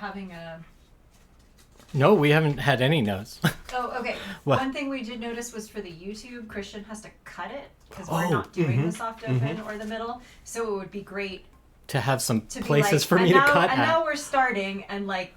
having a... No, we haven't had any notes. Oh, okay. What? One thing we did notice was for the YouTube, Christian has to cut it because we're not doing the soft open or the middle. So it would be great To have some to be places like, for me and to now, cut and at. now we're starting and like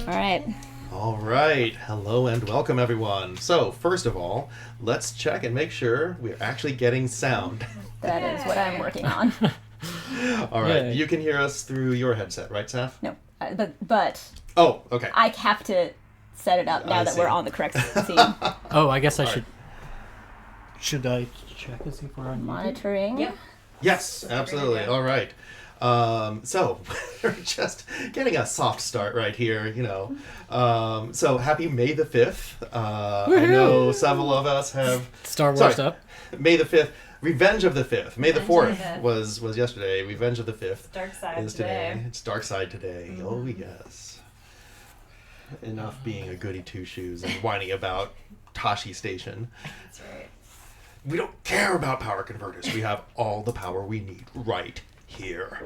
right. All right. Hello and welcome, everyone. So, first of all, let's check and make sure we're actually getting sound. That is what I'm working on. All right. Yay. You can hear us through your headset, right, Saf? No, but Oh, okay. I have to set it up now I that see. we're on the correct scene. Oh, I guess I All should. Should I check and see if we're on? Monitoring. Yeah. Yes, absolutely. go. All right. So we're just getting a soft start right here, you know. So happy May the 5th. I know several of us have Star Wars Sorry. stuff. May the 5th. Revenge of the 5th. May the Revenge of the 4th 5th. was yesterday. Revenge of the 5th Dark side is today. It's Dark Side today. Oh, yes. Enough being a goody two-shoes and whining about Tashi Station. That's right. We don't care about power converters. We have all the power we need right here.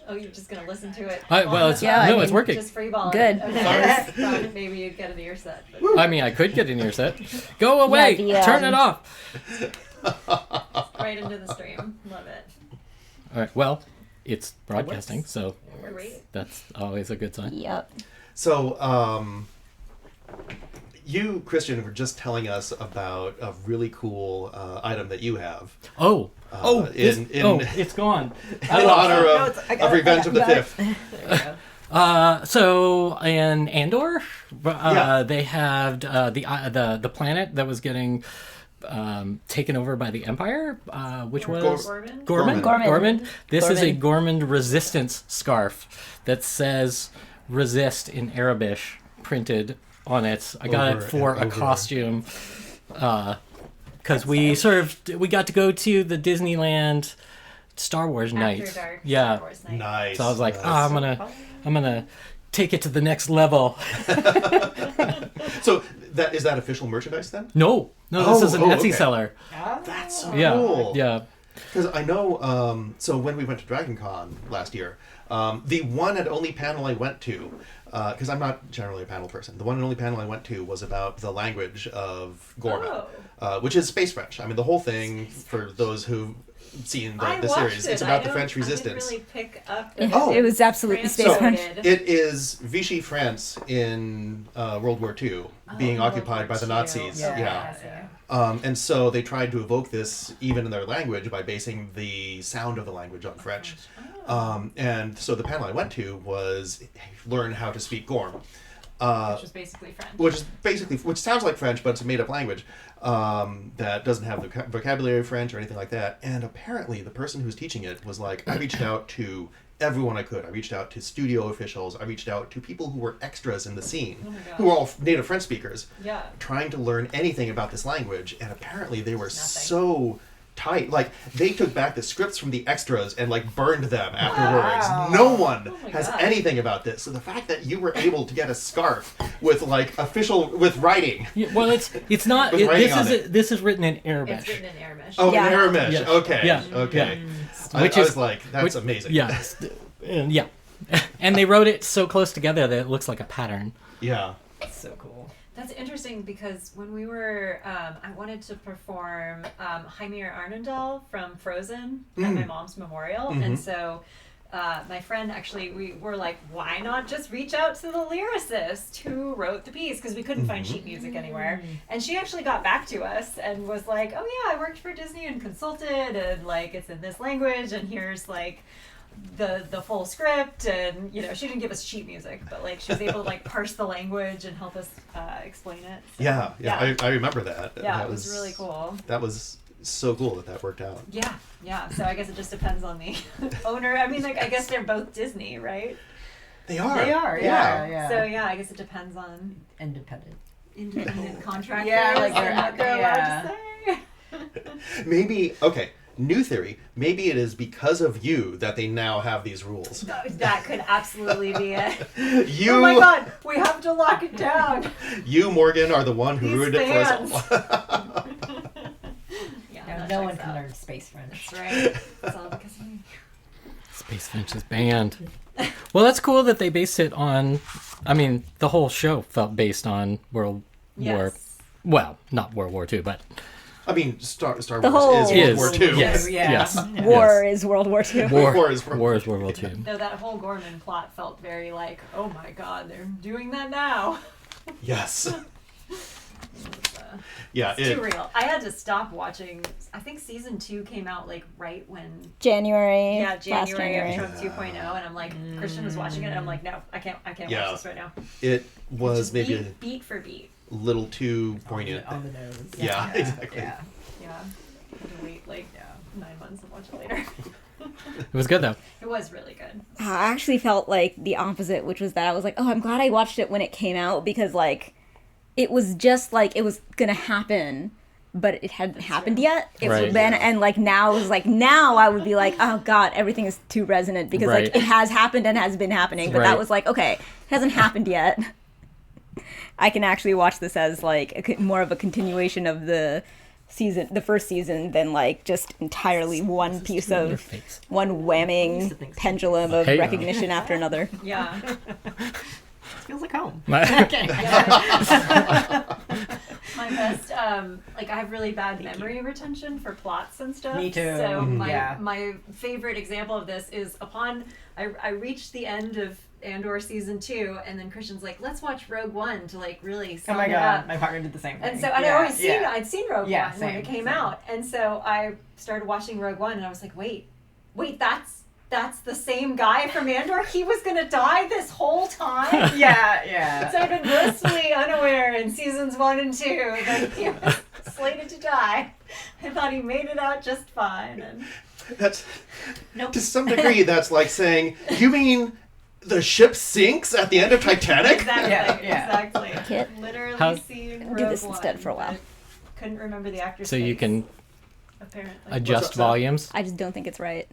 Oh, you're just gonna listen to it. Well, it's Yeah, I no, it's mean, working. Just freeball. Good. Okay. Thought maybe you'd get an ear set. But I mean, I could get in your set. Go away. the, Turn it off. right into the stream. Love it. All right. Well, it's broadcasting, so Great. that's always a good sign. Yep. So, you, Christian, were just telling us about a really cool item that you have Oh. in It's gone. in honor of Revenge of the 5th. There you go. So in Andor, Yeah. they had the planet that was getting taken over by the Empire, which was Gorman? Gorman. Gorman. Gorman. This is a Gorman. Gorman resistance scarf that says "resist" in Arabic printed on it. I got Over it for and a over. costume because we got to go to the Disneyland Star Wars night. After dark. Yeah. Star Wars night. Nice. So I was like, nice. I'm gonna take it to the next level. So is that official merchandise then? No, this Oh, is an Etsy okay. seller. That's so Yeah, cool. yeah. Because I know, so when we went to Dragon Con last year, the one and only panel I went to, because I'm not generally a panel person, the one and only panel I went to was about the language of Gorman, which is Space French. I mean, the whole thing, for those who've seen I the watched series, it. it's about the I French didn't resistance. really pick up. Oh. It was absolutely space French. It is Vichy France in World War II being occupied by the Nazis. Yeah. And so they tried to evoke this even in their language by basing the sound of the language on French. And so the panel I went to was learn how to speak Gorm. Which was basically French. Which sounds like French, but it's a made-up language that doesn't have the vocabulary of French or anything like that. And apparently, the person who's teaching it was like, I reached out to everyone I could. I reached out to studio officials. I reached out to people who were extras in the scene, Oh my gosh. who were all native French speakers, Yeah. trying to learn anything about this language. And apparently, they were Nothing. so tight. Like, they took back the scripts from the extras and like burned them afterwards. No one Oh my has God. anything about this. So the fact that you were able to get a scarf with like with writing. Yeah, well, it's not. With writing on This is written in Arabic. It's written in Arabic. Oh, Yeah. in Arabic. Yeah. Okay. Yeah. Okay. Yeah. Which I is- was like, that's amazing. Yeah, and yeah, and they wrote it so close together that it looks like a pattern. Yeah. So cool. That's interesting because when we were, I wanted to perform Heimir Arnendal from Frozen at my mom's memorial. And so my friend actually, we were like, why not just reach out to the lyricist who wrote the piece? Because we couldn't find sheet music anywhere. And she actually got back to us and was like, oh yeah, I worked for Disney and consulted and like it's in this language and here's like the full script, and you know she didn't give us sheet music, but like she was able to like parse the language and help us explain it. So, Yeah. I remember that. yeah, That it was really cool. That was so cool that worked out. Yeah. So I guess it just depends on the owner. I mean, like I guess they're both Disney, right? They are. They are, yeah. So yeah, I guess it depends on Independent. independent contractors Yeah, like they're- and what they're allowed to yeah. say. Maybe, okay, new theory. Maybe it is because of you that they now have these rules. That could absolutely be it. You, Oh my God, we have to lock it down. you, Morgan, are the one who These ruined it for us all. Yeah, No, that no one checks can out. learn space French. That's right. It's all because of me. Space French is banned. Well, that's cool that they based it on. I mean, the whole show felt based on World War. Yes. Well, not World War II, but I mean, Star Wars whole- is World War II. Yes. Yeah. Yes. War is World War II. War is War is World War II. Though that whole Gorman plot felt very like, oh my god, they're doing that now. Yes. It was, Yeah. it's too real. I had to stop watching. I think season 2 came out like right when January. yeah Last January January. of Trump 2.0, and I'm like Christian was watching it, and I'm like, no, I can't Yeah. watch this right now. It was Just maybe beat for beat. a little too poignant. On the nose. Yeah, exactly. Yeah. Yeah, I had to wait like 9 months and watch it later. It was good though. It was really good. I actually felt like the opposite, which was that I was like, oh, I'm glad I watched it when it came out because like it was just like it was gonna happen, but it hadn't happened yet. It Right. would then and like now it was like now I would be like, oh god, everything is too resonant because Right. like it has happened and has been happening, but Right. that was like okay, it hasn't happened yet. I can actually watch this as like more of a continuation of the season, the first season, than like just entirely one piece Your of face. one whamming pendulum of Hey. recognition after another. Yeah. Feels like home. My- My best, like I have really bad memory retention for plots and stuff. Me too. So Yeah. my favorite example of this is upon I reached the end of Andor season 2, and then Christian's like, let's watch Rogue One to like really Oh sum my it god, up. my partner did the same thing. And so I'd seen Rogue Yeah, One when it same, came same. out, and so I started watching Rogue One, and I was like, wait, that's the same guy from Andor. He was gonna die this whole time. Yeah. So I've been blissfully unaware in seasons 1 and 2 that he was slated to die. I thought he made it out just fine. And That's nope. to some degree. That's like saying, you mean the ship sinks at the end of Titanic? Exactly. Yeah. Exactly. Kit. Literally How- seen Do Rogue this instead One, for a while. but couldn't remember the actor's so you face, can apparently adjust What's up, Sam? volumes. I just don't think it's right.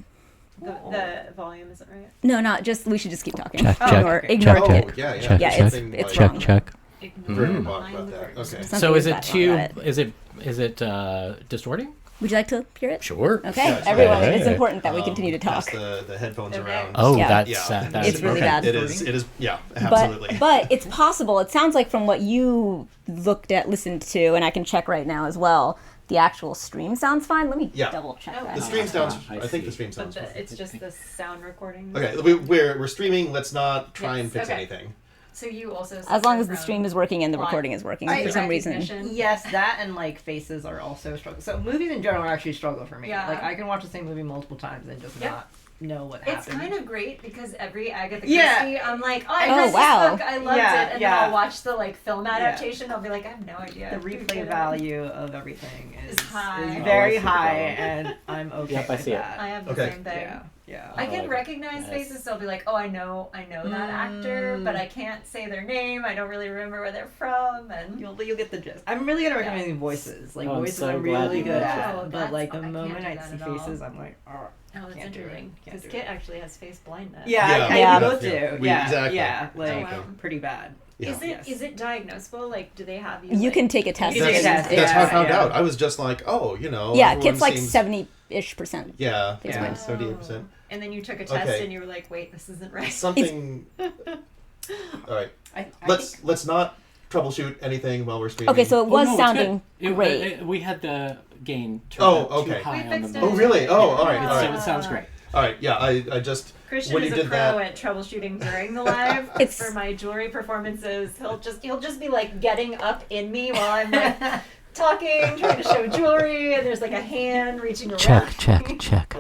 the volume isn't right. No, not just. We should just keep talking. Check, Oh, check, Ignore, okay. ignore Oh, Kit. yeah, yeah. Check, Yeah, check. it's Something, wrong. Check. Ignore Very the about line that. of the Okay. person. Something So is it bad too? about it. Is it distorting? Would you like to hear it? Sure. Okay, Yeah, everyone. okay. It's important that we continue to Pass talk. the headphones Okay. around. Oh, Yeah. that's Yeah. that's It's really okay. bad. It is. Yeah, absolutely. But it's possible. It sounds like from what you listened to, and I can check right now as well. The actual stream sounds fine. Let me Yeah. double check Oh, that. The Oh, stream sounds. I I think the see. stream But sounds. Fine. it's just the sound recording. Okay, we're streaming. Let's not try and Yes, fix okay. anything. So you also As long as the suffer stream from is working and the plot recording is working I- for some reason. recognition. Yes, that and like faces are also struggle. So movies in general are actually a struggle for me. Yeah. Like I can watch the same movie multiple times and just Yep. not know what It's happened. kind of great because every Agatha Yeah. Christie, I'm like, oh, I Oh, read wow. this book, I loved Yeah, it, and yeah. then I'll watch the like film adaptation. I'll be like, I have no idea. the replay value of everything is high. very Oh, I see the high, problem. and I'm okay Yep, I with see it. that. I have the Okay. same thing. Yeah. I can Oh, recognize yes. faces, so I'll be like, oh, I know that actor, but I can't say their name. I don't really remember where they're from, and You'll get the gist. I'm really good at recognizing voices. Like Oh, I'm voices, so I'm glad really you good mentioned at. that. But like the I can't moment do I that see at all. faces, I'm like, oh. oh, that's Can't do it. interesting Can't because do Kit it. actually has face blindness. Yeah, Yeah. I Yeah. both do. Yeah. Yeah, Exactly. yeah, like Oh, wow. pretty bad. Yeah. Is it diagnosable? Like, do they have you? You like, can take a test. You can take a That's, test, that's how I yeah, found yeah. out. I was just like, oh, you know. Yeah, everyone Kit's like seems- 70-ish%. Yeah, Face Yeah. blind. 70%. And then you took a test Okay. and you were like, wait, this isn't right. Something. All right, I let's not troubleshoot anything while we're streaming. Okay, so it Oh, was no, it's sounding good. great. We had the gain turned Oh, up okay. too high We on fixed the it. Oh, really? Oh, all right, Yeah. all So right. it sounds great. All right, yeah. I just Christian when is you a did pro that. at troubleshooting during the live. It's- For my jewelry performances. He'll just be like getting up in me while I'm like talking, trying to show jewelry, and there's like a hand reaching around. check.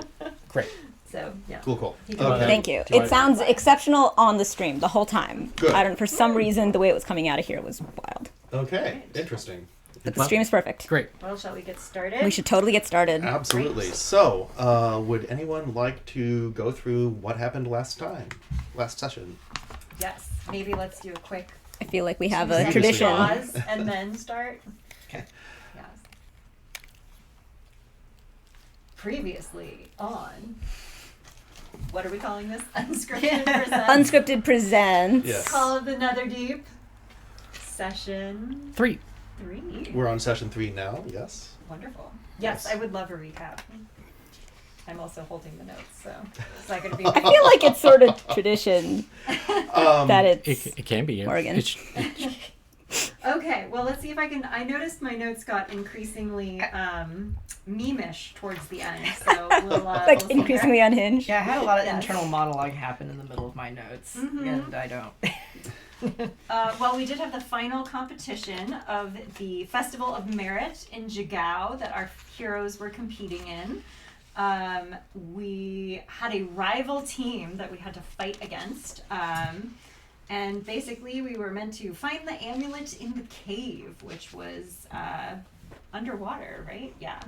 Great. So yeah. Cool. He can Okay. Thank you. Do you It sounds exceptional on the stream the whole time. Good. I don't. For some reason, the way it was coming out of here was wild. Okay, interesting. But the Well, stream is perfect. Great. Well, shall we get started? We should totally get started. Absolutely. Great. So, would anyone like to go through what happened last session? Yes. Maybe let's do a quick I feel like we have 2 a second tradition. pause and then start. Okay. Yes. Previously on. What are we calling this? Unscripted presents. Unscripted presents. Yes. Call of the Netherdeep. Session 3. 3. We're on session 3 now. Yes. Wonderful. Yes, Yes. I would love a recap. I'm also holding the notes, so it's not going to be. I feel like it's sort of tradition that it's. It can be. Morgan. Okay, well, let's see if I can. I noticed my notes got increasingly meme-ish towards the end, so we'll Like we'll see increasingly unhinged. Yeah, I had a lot of Yes. internal monologue happen in the middle of my notes, and I don't. Well, we did have the final competition of the Festival of Merit in Jigao that our heroes were competing in. We had a rival team that we had to fight against. And basically, we were meant to find the amulet in the cave, which was underwater, right? Yeah.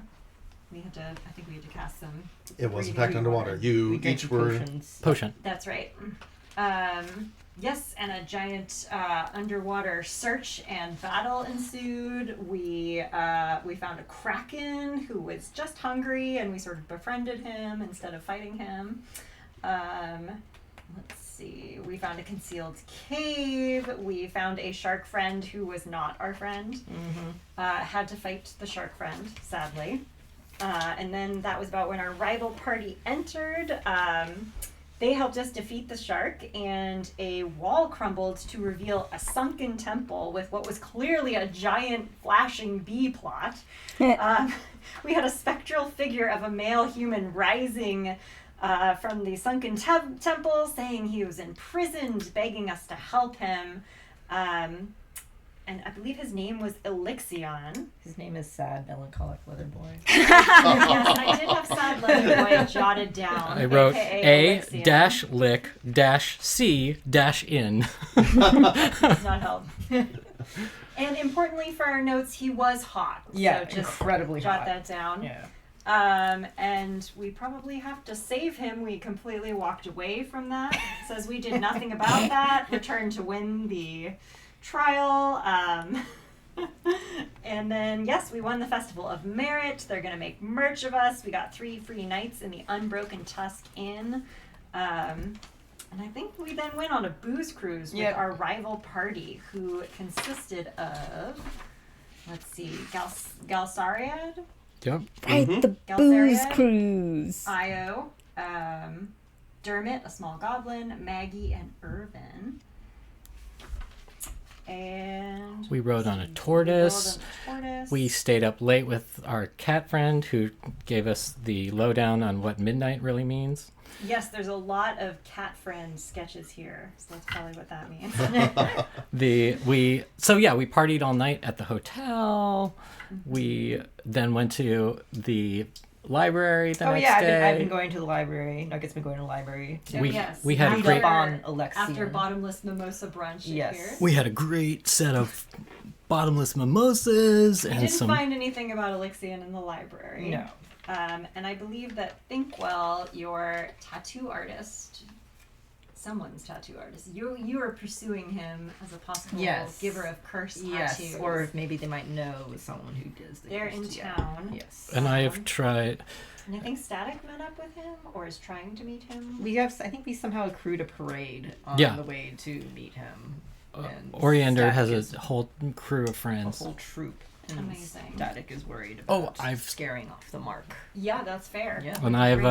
We had to, I think we had to cast some. It was in breathing fact underwater. You We drank each were. potions. Potion. That's right. Yes, and a giant underwater search and battle ensued. We found a kraken who was just hungry, and we sort of befriended him instead of fighting him. Let's see. We found a concealed cave. We found a shark friend who was not our friend. Had to fight the shark friend, sadly. And then that was about when our rival party entered. They helped us defeat the shark, and a wall crumbled to reveal a sunken temple with what was clearly a giant flashing bee plot. We had a spectral figure of a male human rising from the sunken temple, saying he was imprisoned, begging us to help him. And I believe his name was Elixion. His name is Sad Melancholic Leather Boy. Yes, and I did have Sad Leather Boy jotted down. I wrote AKA Elixion. A-lick-C-in. Does not help. And importantly for our notes, he was hot. Yeah, so just incredibly jot hot. that down. Yeah. And we probably have to save him. We completely walked away from that. It says we did nothing about that. Returned to win the trial. And then, yes, we won the Festival of Merit. They're going to make merch of us. We got 3 free nights in the Unbroken Tusk Inn. And I think we then went on a booze cruise with our rival party, who consisted of, let's see, Galsariad, Yep. Right, the Galsariad, booze cruise. Io, Dermot, a small goblin, Maggie, and Irvin. And We rode on a tortoise. We stayed up late with our cat friend who gave us the lowdown on what midnight really means. Yes, there's a lot of cat friend sketches here, so that's probably what that means. We partied all night at the hotel. We then went to the library the next day. I've been going to the library. Nugget's been going to the library. Too. We had a Read great up on Alexian. After bottomless mimosa brunch Yes. here. we had a great set of bottomless mimosas We and didn't some find anything about Elixion in the library. No. And I believe that Thinkwell, your tattoo artist, someone's tattoo artist, you are pursuing him as a possible giver of curse tattoos. Yes, or maybe they might know someone who does the They're curse in together. town. Yes. and I have tried. And I think Static met up with him, or is trying to meet him. I think we somehow accrued a parade on the way to meet him. And Oriander has Static is a whole crew of a friends. whole troop. And Amazing. Static is worried Oh, about scaring off the mark. Yeah, that's fair. Yeah. And I've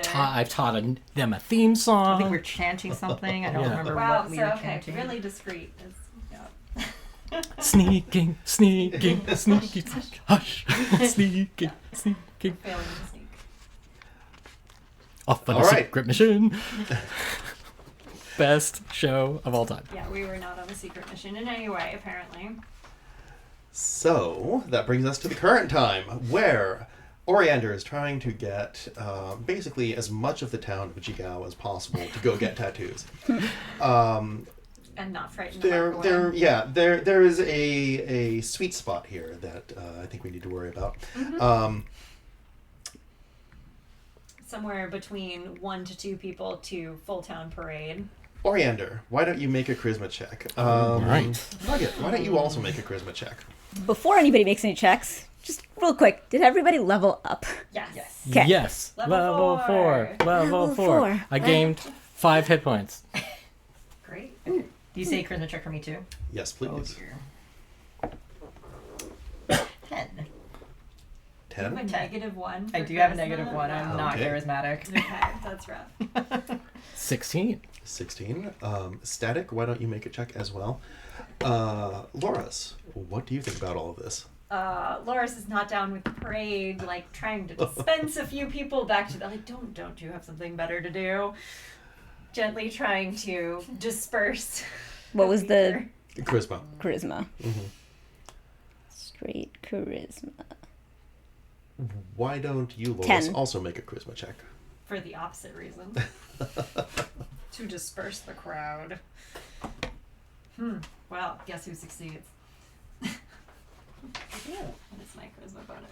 taught them a theme I song. think we're chanting something. I don't remember Wow, what we so were okay, chanting. really discreet. Sneaking, sneaking, sneaking, hush, sneaking, sneaking. Failing to sneak. Off on All a right. secret mission. Best show of all time. Yeah, we were not on a secret mission in any way, apparently. So that brings us to the current time, where Oriander is trying to get basically as much of the town of Jigao as possible to go get tattoos. And not frighten the mark away. There is a sweet spot here that I think we need to worry about. Somewhere between 1 to 2 people to full town parade. Oriander, why don't you make a charisma check? Right. Nugget, why don't you also make a charisma check? Before anybody makes any checks, just real quick, did everybody level up? Yes. Okay. Yes. Level four. Level 4. I gained 5 hit points. Great. Do you say charisma check for me too? Yes, please. Oh dear. 10. You have a 10? -1. I for do have a charisma? -1. I'm Wow. not Okay. charismatic. Okay, that's rough. 16. 16. Static, why don't you make a check as well? Loris, what do you think about all of this? Loris is not down with the parade, like trying to dispense a few people back to the, like, don't you have something better to do? Gently trying to disperse. What was the Charisma? Charisma. Straight charisma. Why don't you, Loris, 10. also make a charisma check? For the opposite reason. To disperse the crowd. Well, guess who succeeds? And it's my charisma bonus.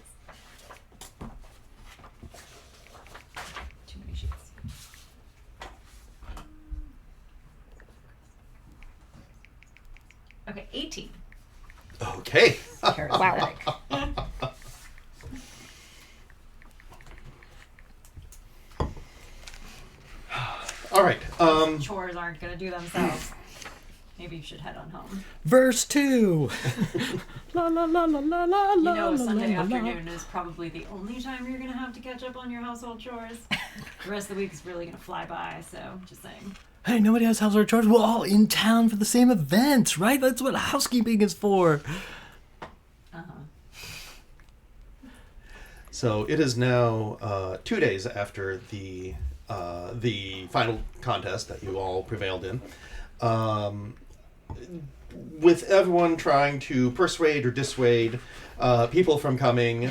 Too many sheets. Okay, 18. Okay. Charismatic. All right. Chores aren't going to do themselves. Maybe you should head on home. Verse 2. La la la la la la You know, la, Sunday la, la, la. afternoon is probably the only time you're going to have to catch up on your household chores. The rest of the week is really going to fly by, so just saying. Hey, nobody has household chores. We're all in town for the same event, right? That's what housekeeping is for. So it is now 2 days after the final contest that you all prevailed in. With everyone trying to persuade or dissuade people from coming,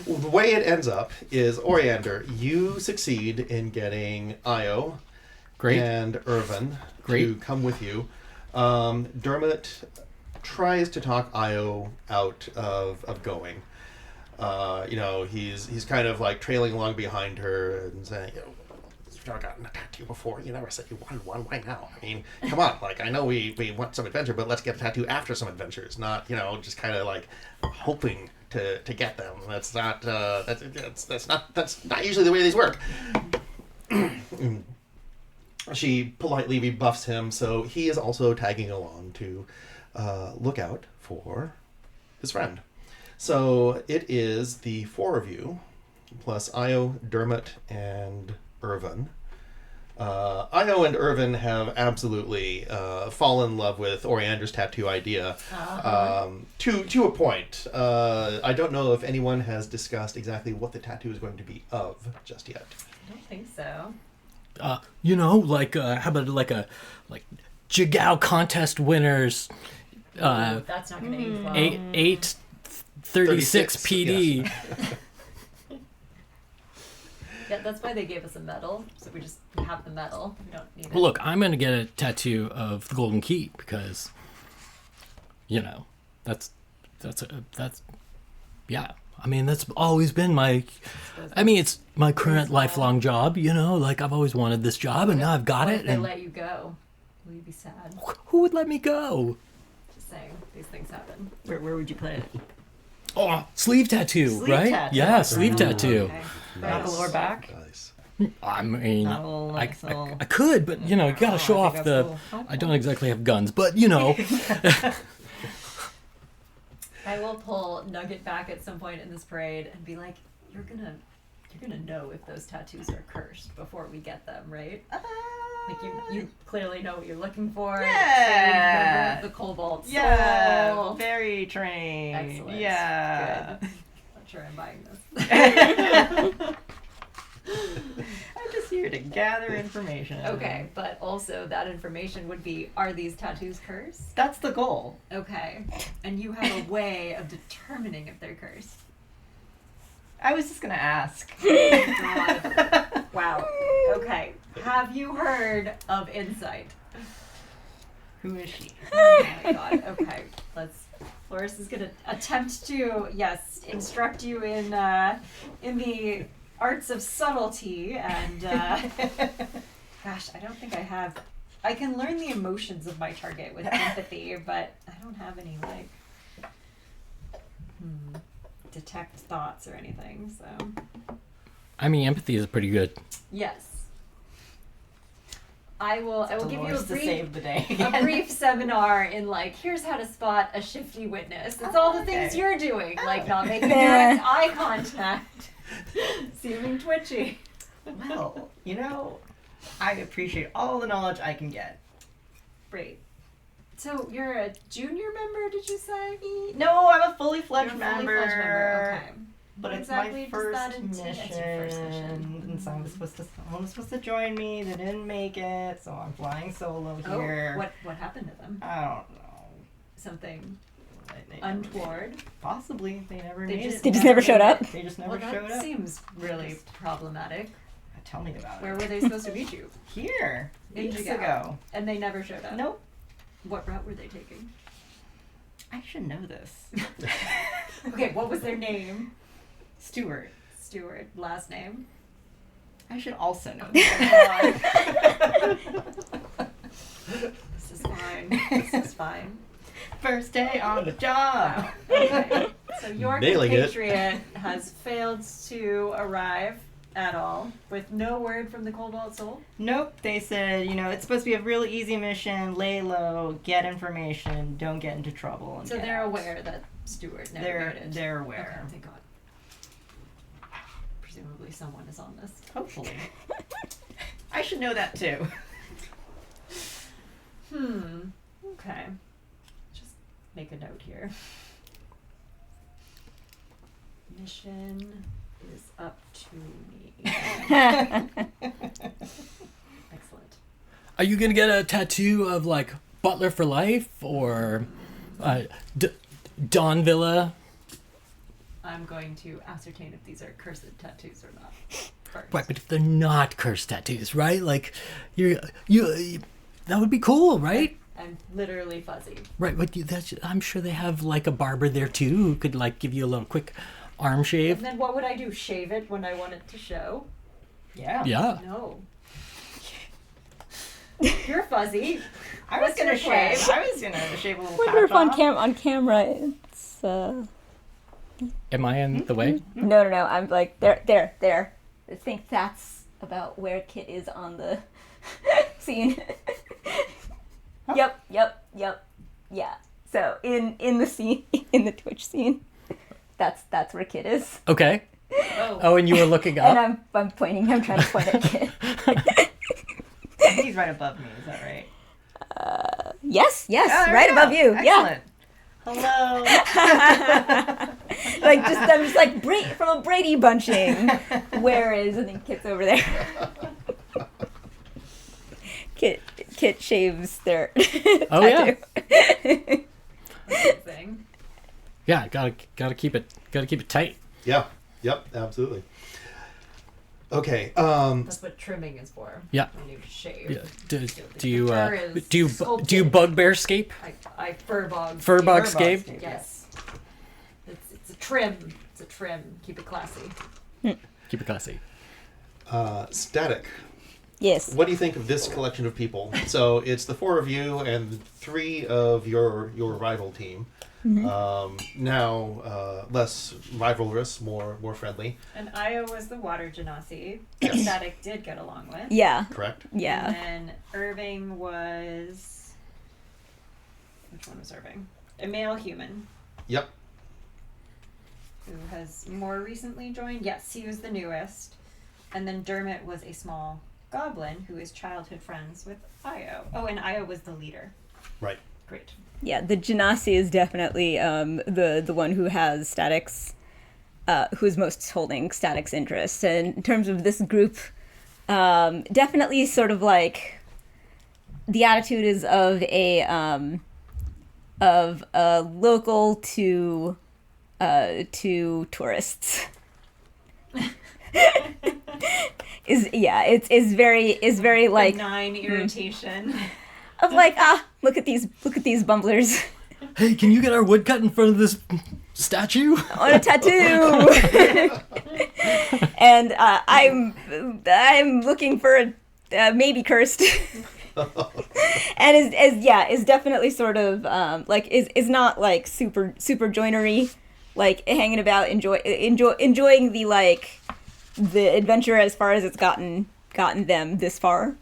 the way it ends up is, Oriander, you succeed in getting Io Great. and Irvin Great. to come with you. Dermot tries to talk Io out of going. He's kind of like trailing along behind her and saying, you've never gotten a tattoo before. You never said you wanted one. Why now? I mean, come on. Like, I know we want some adventure, but let's get a tattoo after some adventures, not, just kind of like hoping to get them. That's not that's not usually the way these work. She politely rebuffs him, so he is also tagging along to look out for his friend. So it is the four of you, plus Io, Dermot, and Irvin. Io and Irvin have absolutely fallen in love with Oriander's tattoo idea to a point. I don't know if anyone has discussed exactly what the tattoo is going to be of just yet. I don't think so. How about like Jigao contest winners? That's not going to age well. 836 PD. Yes. Yeah, that's why they gave us a medal. So we just have the medal. We don't need it. Well, look, I'm gonna get a tattoo of the Golden Key because, that's yeah. I mean, that's always been it's my current lifelong job. I've always wanted this job, and now I've got What it. if they And let you go? Will you be sad? who would let me go? Just saying, these things happen. Where would you put it? Oh, sleeve tattoo, Sleeve right? tattoo. Yeah, sleeve tattoo. Okay. Not the lower back? Nice. I mean, Not a little, I little... could, but you gotta show I off think the. that's cool. I don't exactly have guns, but I will pull Nugget back at some point in this parade and be like, you're gonna know if those tattoos are cursed before we get them, right? Like you clearly know what you're looking for. Yeah. Trained member of the Cobalt Yeah, Soul. very trained. Excellent. Yeah. Good. Not sure I'm buying this. I'm just here to gather information. Okay, but also that information would be, are these tattoos cursed? That's the goal. Okay. And you have a way of determining if they're cursed. I was just gonna ask. God. Wow. Okay. Have you heard of Insight? Who is she? Oh my god. Okay. Loris is gonna attempt to, instruct you in the arts of subtlety and gosh, I don't think I can learn the emotions of my target with empathy, but I don't have any detect thoughts or anything, so I mean, empathy is pretty good. yes. I will give you a to save the day. a brief seminar in here's how to spot a shifty witness. It's all the things okay. you're doing, like not making direct eye contact, seeming twitchy. Well, I appreciate all the knowledge I can get. Great. So you're a junior member, did you say? No, I'm a fully fledged You're a member. fully fledged member. Okay. But What it's exactly my does first that entail? mission, It's your first mission. and someone was supposed to join me. They didn't make it, so I'm flying solo here. Oh, what happened to them? I don't know. Something They untoward? Possibly. They never They made just it. They just never showed up? They just never Well, that showed up. seems really problematic. Tell me about Where it. were they supposed to meet you? Here. In Weeks Chicago. ago. And they never showed up? Nope. What route were they taking? I should know this. Okay, what was their name? Stuart. Stewart. Last name? I should also know Oh this. my God. This is fine. This is fine. First day on the job. Okay. So your Nailing it. compatriot has failed to arrive at all, with no word from the Cobalt Soul. Nope. They said, it's supposed to be a really easy mission. Lay low, get information, don't get into trouble. And So get they're out. aware that Stewart never made it. They're aware. Okay, thank God. Presumably someone is on this. Hopefully. I should know that too. Okay. Just make a note here. Mission is up to me. Excellent. Are you gonna get a tattoo of like Butler for life or Dawn Villa? I'm going to ascertain if these are cursed tattoos or not. First. Right, but if they're not cursed tattoos, right? Like, you that would be cool, right? I'm literally fuzzy. Right, but I'm sure they have like a barber there too who could like give you a little quick arm shave. And then what would I do? Shave it when I want it to show? Yeah. Yeah. No. You're fuzzy. I was What's gonna your plan? shave. I was gonna shave a little I wonder if patch off. on camera it's Am I in the way? no. I'm like there. I think that's about where Kit is on the scene. Yep. Yeah. So in the scene, in the Twitch scene, that's where Kit is. Okay. Oh. Oh, and you were looking And up? I'm pointing. I'm trying to point at Kit. He's right above me. Is that right? Yes, Oh, there right we go. above you. Excellent. Hello. Yeah. I'm just like from a Brady bunching. Where is? I think Kit's over there. Kit shaves their Oh, tattoo. Amazing. Yeah, gotta keep it tight. Yeah. Yep. Absolutely. Okay. That's what trimming is for. Yeah. When you shave. Yeah. Do The you fur is do you sculpted. bugbear scape? I furbog. Furbog scape? Yes. It's a trim. It's a trim. Keep it classy. Keep it classy. Static. Yes. What do you think of this collection of people? So it's the 4 of you and 3 of your rival team. Now less rivalrous, more friendly. And Io was the water genasi. that Static did get along with. Yeah. Correct. Yeah. And then Irving was. Which one was Irving? A male human Yep. who has more recently joined. Yes, he was the newest. And then Dermot was a small goblin who is childhood friends with Io. Oh, and Io was the leader. Right. Great. Yeah, the Genasi is definitely the one who has Static's, who's most holding Static's interest. And in terms of this group, definitely sort of like the attitude is of a local to tourists. It's very like Benign irritation. of like look at these bumblers Hey, can you get our woodcut in front of this statue? on a tattoo. And I'm looking for a maybe cursed. And is definitely sort of like is not like super joinery, like hanging about enjoying the like the adventure as far as it's gotten them this far,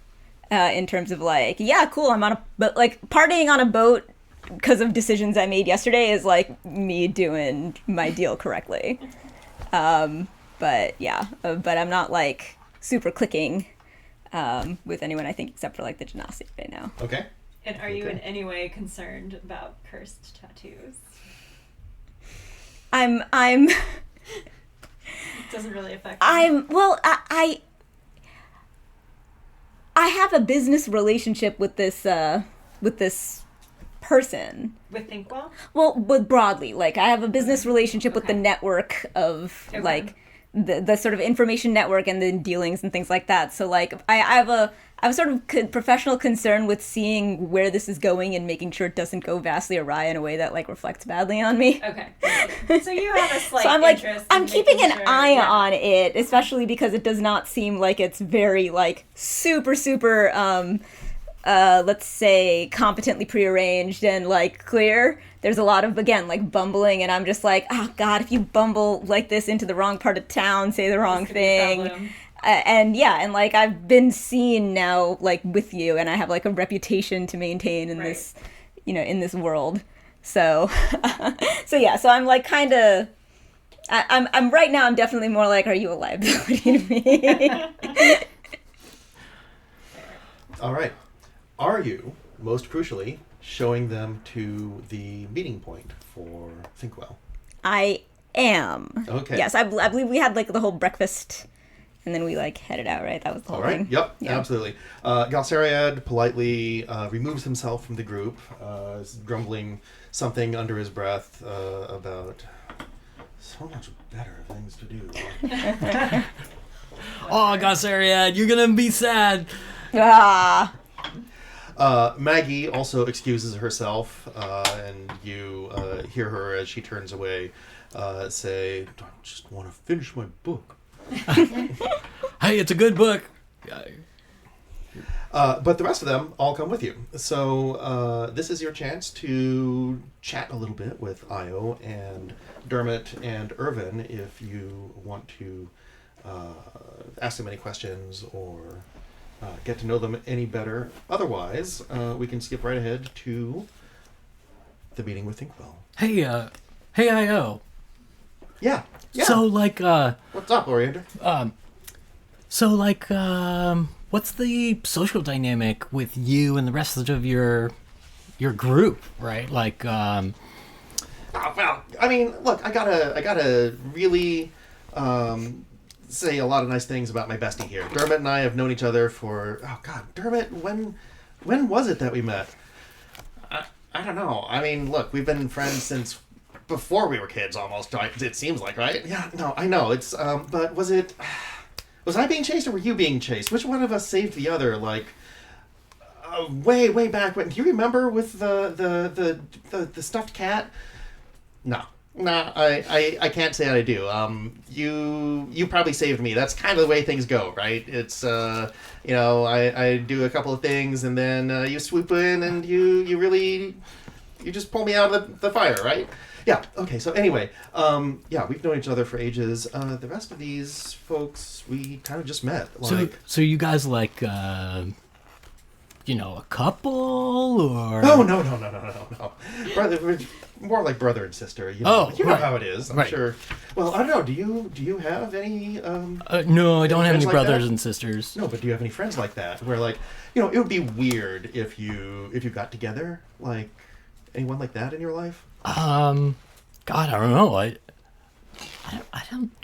in terms of like, yeah, cool, I'm on a but like partying on a boat because of decisions I made yesterday is like me doing my deal correctly. But I'm not like super clicking with anyone, I think, except for like the Genasi right now. Okay. And are you in any way concerned about cursed tattoos? I'm It doesn't really affect me. I have a business relationship with this person. With Thinkwell? Well, but broadly, like I have a business relationship with the network of like the sort of information network and the dealings and things like that. So like I have a sort of professional concern with seeing where this is going and making sure it doesn't go vastly awry in a way that like reflects badly on me. Okay. So you have a slight So I'm like, interest I'm in keeping an making sure- eye yeah. on it, especially because it does not seem like it's very like super let's say competently prearranged and like clear. There's a lot of, again, like bumbling, and I'm just like, oh God, if you bumble like this into the wrong part of town, say the wrong This could be a thing. problem. And like I've been seen now like with you, and I have like a reputation to maintain in this, in this world. So, so I'm like kind of, I'm right now, I'm definitely more like, are you a liability to me? All right. Are you, most crucially, showing them to the meeting point for Thinkwell? I am. Okay. Yes, I believe we had like the whole breakfast, and then we like headed out, right? That was the whole All right. thing. Yep. Yeah. Absolutely. Galsariad politely removes himself from the group, is grumbling something under his breath about so much better things to do. Oh, Gossariad, you're gonna be sad. Ah. Maggie also excuses herself, and you hear her as she turns away say, I just want to finish my book. Hey, it's a good book. But the rest of them all come with you. So this is your chance to chat a little bit with Io and Dermot and Irvin if you want to ask them any questions or get to know them any better. Otherwise, we can skip right ahead to the meeting with Thinkwell. Hey, I.O. Yeah. So, like, What's up, Oriander? what's the social dynamic with you and the rest of your group, right? Like, Well, I mean, look, I gotta really say a lot of nice things about my bestie here. Dermot and I have known each other for Dermot, when was it that we met? I don't know. I mean, look, we've been friends since before we were kids, almost. It seems like, right? Yeah, no, I know. It's but was I being chased or were you being chased? Which one of us saved the other? Like, way back when. Do you remember with the stuffed cat? No, I can't say I do. You probably saved me. That's kind of the way things go, right? It's I do a couple of things and then you swoop in and you just pull me out of the fire, right? Yeah. Okay. So anyway, we've known each other for ages. The rest of these folks we kind of just met. Like, so you guys like, a couple or? No. Brother, we're more like brother and sister. You know right. how it is. I'm Right. sure. Well, I don't know. Do you have any? No, I don't have any friends like brothers that? and sisters. No, but do you have any friends like that? Where like, it would be weird if you got together. Like, anyone like that in your life? God, I don't know. I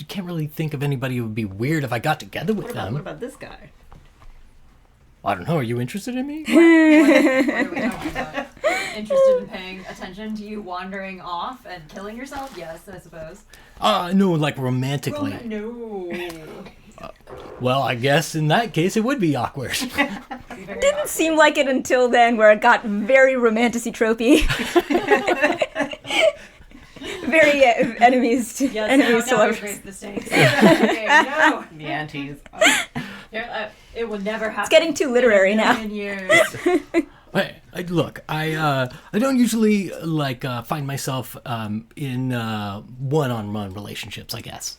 can't really think of anybody who would be weird if I got together with What them. about this guy? I don't know. Are you interested in me? What are we talking about? Interested in paying attention to you wandering off and killing yourself? Yes, I suppose. No, like romantically. No. Well, I guess in that case it would be awkward. It didn't seem like it until then, where it got very romanticy-tropey. Very enemies to Yes, enemies to now we lovers. raise the stakes. Okay, no. The antes. It will never happen. It's getting too literary now. In years. Hey, look, I don't usually find myself in one-on-one relationships, I guess.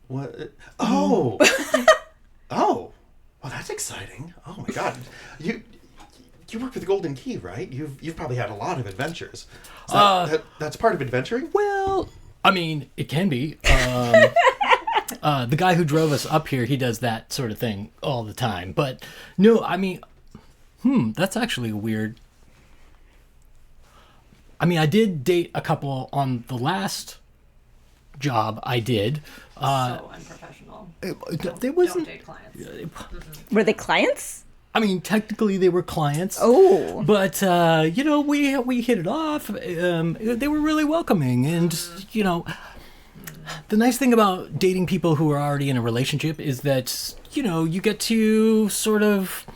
What? Oh. Oh. Well, that's exciting. Oh my God. You work for the Golden Key, right? You've probably had a lot of adventures. That's part of adventuring? Well, I mean, it can be. The guy who drove us up here, he does that sort of thing all the time. But no, I mean, that's actually weird. I mean, I did date a couple on the last job I did. So unprofessional. There wasn't. Don't date clients. Were they clients? I mean, technically they were clients. Oh. But, you know, we hit it off. They were really welcoming. And, you know, the nice thing about dating people who are already in a relationship is that, you know, you get to sort of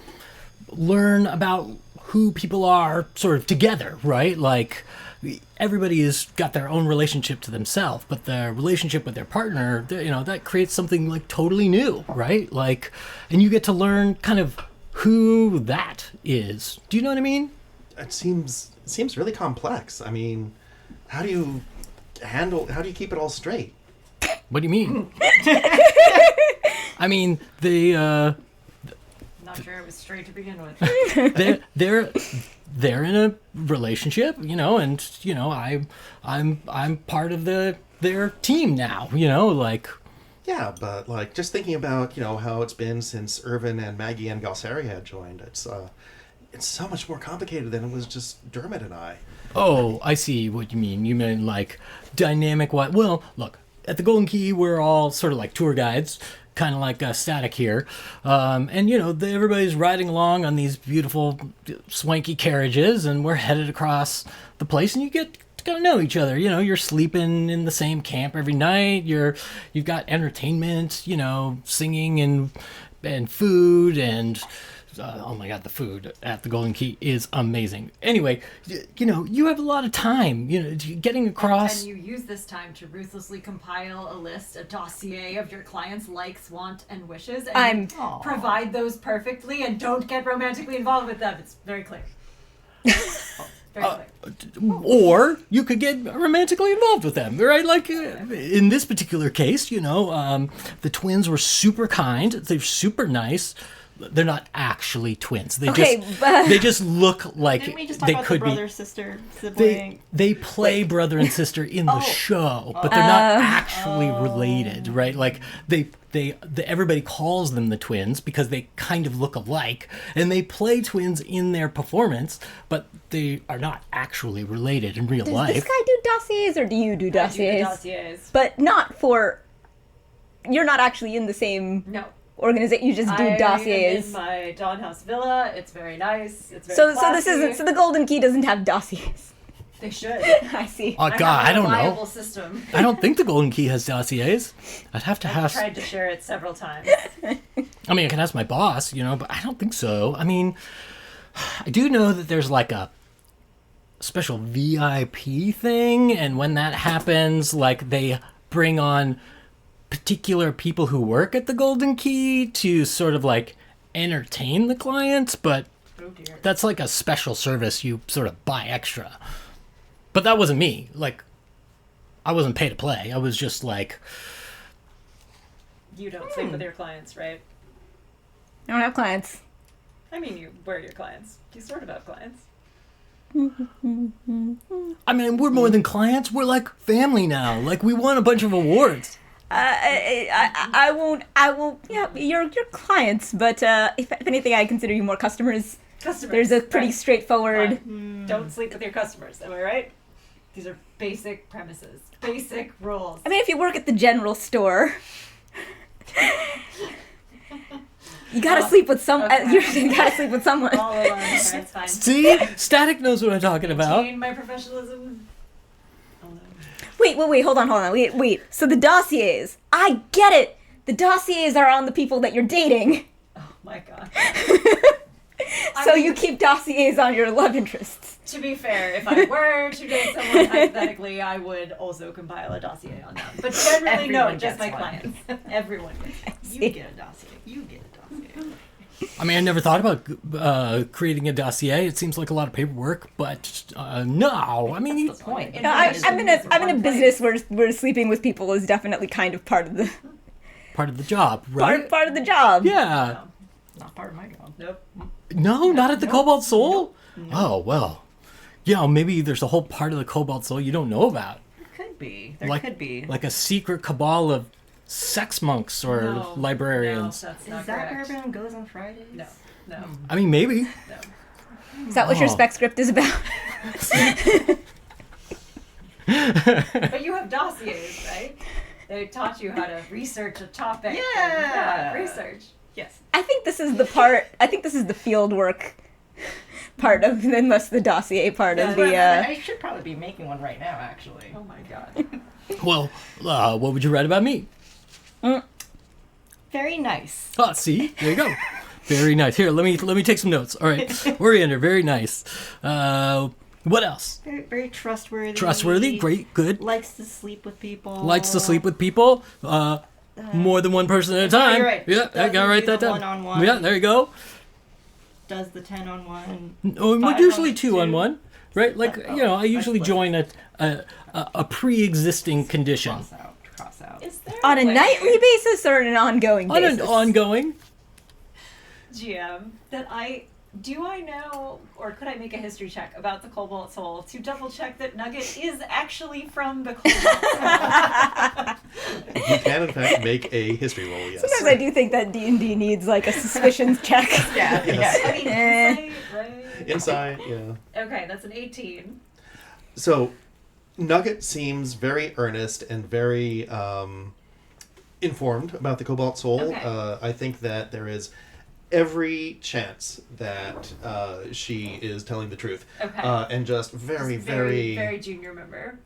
learn about who people are sort of together, right? Like, everybody has got their own relationship to themselves, but their relationship with their partner, you know, that creates something like totally new, right? Like, and you get to learn kind of who that is. Do you know what I mean? It seems really complex. I mean, how do you keep it all straight? What do you mean? I mean, Not sure it was straight to begin with. they're in a relationship, you know, and you know, I'm part of their team now, you know, like. Yeah, but like just thinking about, you know, how it's been since Irvin and Maggie and Galsari had joined, it's so much more complicated than it was just Dermot and I. Oh, I see what you mean. You mean like dynamic what? Well, look, at the Golden Key, we're all sort of like tour guides, kind of like Static here. And, you know, everybody's riding along on these beautiful, swanky carriages, and we're headed across the place, and you get to kind of know each other. You know, you're sleeping in the same camp every night. You've got entertainment, you know, singing and food and... oh my God, the food at the Golden Key is amazing. Anyway, you know, you have a lot of time, you know, getting across. And you use this time to ruthlessly compile a dossier of your clients' likes, want, and wishes, and provide those perfectly, and don't get romantically involved with them. It's very clear. Very clear. Or you could get romantically involved with them, right? Like in this particular case, you know, the twins were super kind. They're super nice. They're not actually twins. They just look like Didn't we just talk they about could the brother, be. sister, sibling? They play brother and sister in the show, but they're not actually related, right? Like everybody calls them the twins because they kind of look alike, and they play twins in their performance, but they are not actually related in real life. Does this guy do dossiers, or do you do dossiers? I do dossiers. But not for... You're not actually in the same... No. Organization, you just do dossiers. I'm in my Dawn House villa. It's very nice. It's very classy. So the Golden Key doesn't have dossiers. They should. I see. Oh God, I don't know. System. I don't think the Golden Key has dossiers. I'd have to I've tried to share it several times. I mean, I can ask my boss, you know, but I don't think so. I mean, I do know that there's like a special VIP thing, and when that happens, like they bring on particular people who work at the Golden Key to sort of like entertain the clients, but that's like a special service you sort of buy extra. But that wasn't me. Like, I wasn't pay to play. I was just like... You don't sleep with your clients, right? I don't have clients. I mean, we're your clients. You sort of have clients. I mean, we're more than clients. We're like family now. Like, we won a bunch of awards. I won't. Yeah, you're clients, but if anything, I consider you more customers. There's a pretty straightforward. Don't sleep with your customers. Am I right? These are basic premises, basic rules. I mean, if you work at the general store, you gotta sleep with some. Okay. You gotta sleep with someone. All alone. That's fine. See, Static knows what I'm talking about. Maintain my professionalism. Wait, hold on. Wait. So the dossiers, I get it. The dossiers are on the people that you're dating. Oh my God. So you keep dossiers on your love interests. To be fair, if I were to date someone, hypothetically, I would also compile a dossier on them. But generally, no, just my clients. Everyone gets. You get a dossier. You get a dossier. I mean, I never thought about creating a dossier. It seems like a lot of paperwork, but no. I mean, That's the point. I'm in a business where sleeping with people is definitely kind of part of the job, right? part of the job. Yeah. Not part of my job. Nope. No, not at the Cobalt Soul? Nope. Oh, well. Yeah, maybe there's a whole part of the Cobalt Soul you don't know about. There could be. There could be. Like a secret cabal of sex monks or No, librarians. No, that's Is not that where correct. everyone goes on Fridays? No, no, I mean, maybe. no. Is that what your Oh. spec script is about? But you have dossiers, right? They taught you how to research a topic. Yeah. Research. Yes. I think this is the part. I think this is the field work part of, unless the dossier part of the. I should probably be making one right now, actually. Oh my god. Well, what would you write about me? Very nice. Ah, see, there you go. Very nice. Here, let me take some notes. All right, Oriander, very nice. What else? Very, very trustworthy. Trustworthy, great, good. Likes to sleep with people. Likes to sleep with people. More than one person at a time. you're right. Yeah, I gotta Doesn't write do that the down. one-on-one. Yeah, there you go. Does the 10-on-1. Oh, Five usually on 2-on-1, right? Like I usually split. join a pre-existing condition Cross out. Is there On a way, nightly basis or on an ongoing on basis? an ongoing. GM, that I know, or could I make a history check about the Cobalt Soul to double check that Nugget is actually from the Cobalt Soul? You can, in fact, make a history roll, yes. Sometimes I do think that D&D needs like a suspicions check. Yeah. Yes. I mean, Eh. insight, right? Inside, yeah. Okay, that's an 18. So, Nugget seems very earnest and very informed about the Cobalt Soul. Okay. I think that there is every chance that she is telling the truth. Okay. And just very, Just very... very junior member.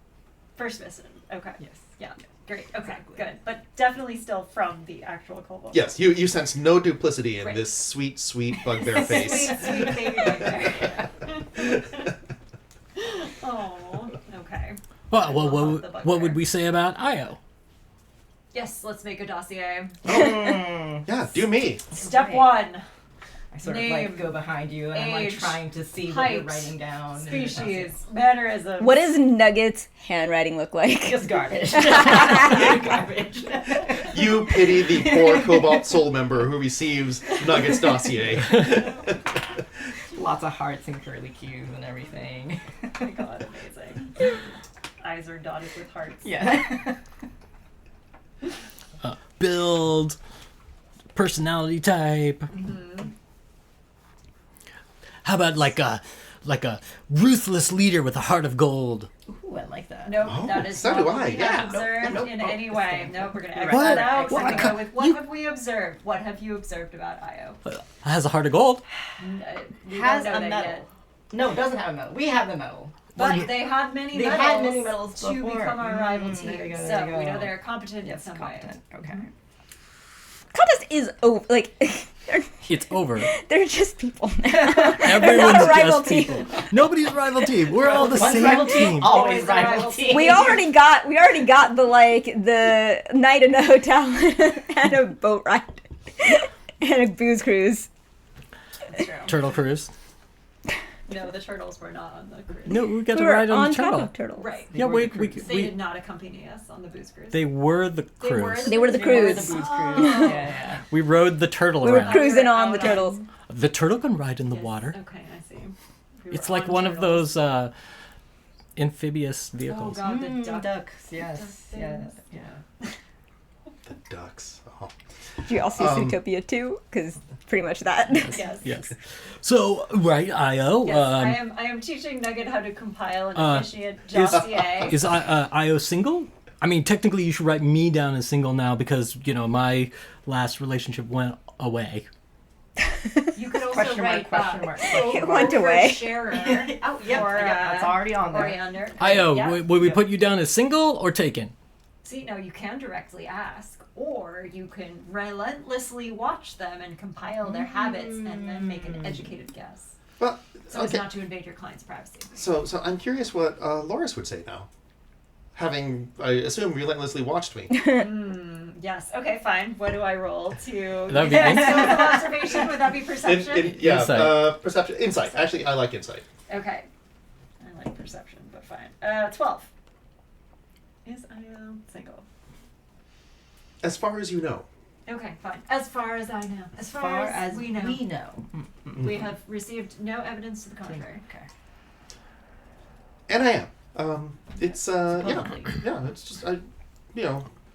First Vision. Okay. Yes. Yeah. Great. Okay. Exactly. Good. But definitely still from the actual Cobalt. Yes, you sense no duplicity in Right. this sweet, sweet bugbear face. Sweet, sweet baby bugbear. Oh. Okay. Well, love the what would bugbear. we say about Io? Yes. Let's make a dossier. Yeah, do me. Step Right. 1. I sort Name, of like go behind you and I'm like age, trying to see what you're height, writing down. Species. Mannerisms. What does Nugget's handwriting look like? Just garbage. Garbage. You pity the poor Cobalt Soul member who receives Nugget's dossier. Lots of hearts and curly cues and everything. Oh my god, amazing. Eyes are dotted with hearts. Yeah. Build, personality type. How about like a ruthless leader with a heart of gold? Ooh, I like that. Nope, Oh, that is so not do what I, we yeah. have observed Nope, in nope, any nope, way. it's Nope, we're going to You're X right. that out. What? We're going to go with what You- have we observed? What have you observed about Io? Has a heart of gold. We Has don't know a that medal. yet. No, it doesn't have a medal. We have the medal. But they had many They medals, had many medals to before. become our rival Mm, team. there you go, so there you we go. know they're competent Yes, in some competent. Okay. Contest is over. Like, It's over. they're just people now. Everyone's Not a rival just team. people. Nobody's rival team. We're all the One same rival team. Always a rival rival team. We already got the night in a hotel and a boat ride and a booze cruise. That's true. Turtle cruise. No, the turtles were not on the cruise. No, we got We to were ride on on the top turtle. of turtles. Right. Yeah, were the we cruise. They did not accompany us on the booze cruise. they were the They were cruise. They were the They were cruise. the booze Oh. cruise. Yeah. We rode the turtle We were around. cruising were on the out turtles. The turtle can ride in the Yes, water. Okay, I see. We It's were like on one of turtles. those amphibious Oh vehicles. god, the duck. Ducks. Yes. Duck Yeah. things. Yeah. The ducks. Oh. Did you all see Zootopia 2? Because pretty much that. Yes. Yes. So, right, Io. Yes, I am teaching Nugget how to compile an efficient is- dossier. Is Io single? I mean, technically, you should write me down as single now because, my last relationship went away. You could also Question mark, write question mark. It went away. Sharer Oh, yeah. for, That's already on there. Oriander. Io, Yeah. would we put you down as single or taken? See, no, you can directly ask, or you can relentlessly watch them and compile their habits and then make an educated guess. Well, So as okay. not to invade your client's privacy. So I'm curious what Loris would say now. Having, I assume, relentlessly watched me. Yes. Okay. Fine. What do I roll to? That'd be skills insight. of observation. Would that be perception? Yeah, Insight. perception. Insight. Actually, I like insight. Okay. I like perception, but fine. 12. Is Io single? As far as you know. Okay, fine. As far as I know. As far as we know. We have received no evidence to the contrary. Okay. And I am. It's yeah, Supposedly. yeah. It's just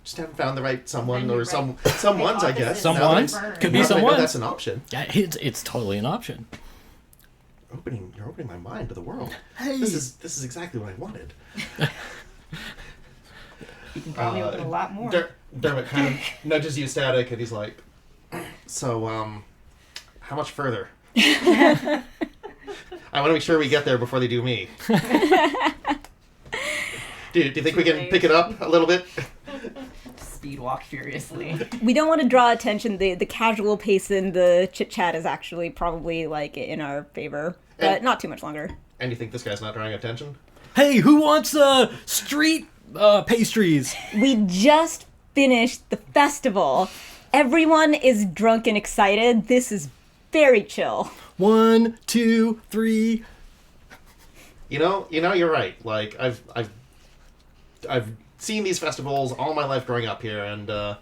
just haven't found the right someone And or you're someone's, I guess. Opposites Now that Someone's? burn. Could be now that I know someone. that's an option. Yeah, it's totally an option. You're opening my mind to the world. Hey. This is exactly what I wanted. You can probably open a lot more. Dermot kind of nudges you, Static, and he's like, "So, how much further? I want to make sure we get there before they do me. Do you think we can pick it up a little bit?" Speed walk furiously. We don't want to draw attention. The casual pace in the chit chat is actually probably like in our favor, but And- not too much longer. And you think this guy's not drawing attention? Hey, who wants street pastries? We just finished the festival. Everyone is drunk and excited. This is very chill. 1, 2, 3. You know, you're right. Like I've seen these festivals all my life growing up here, and no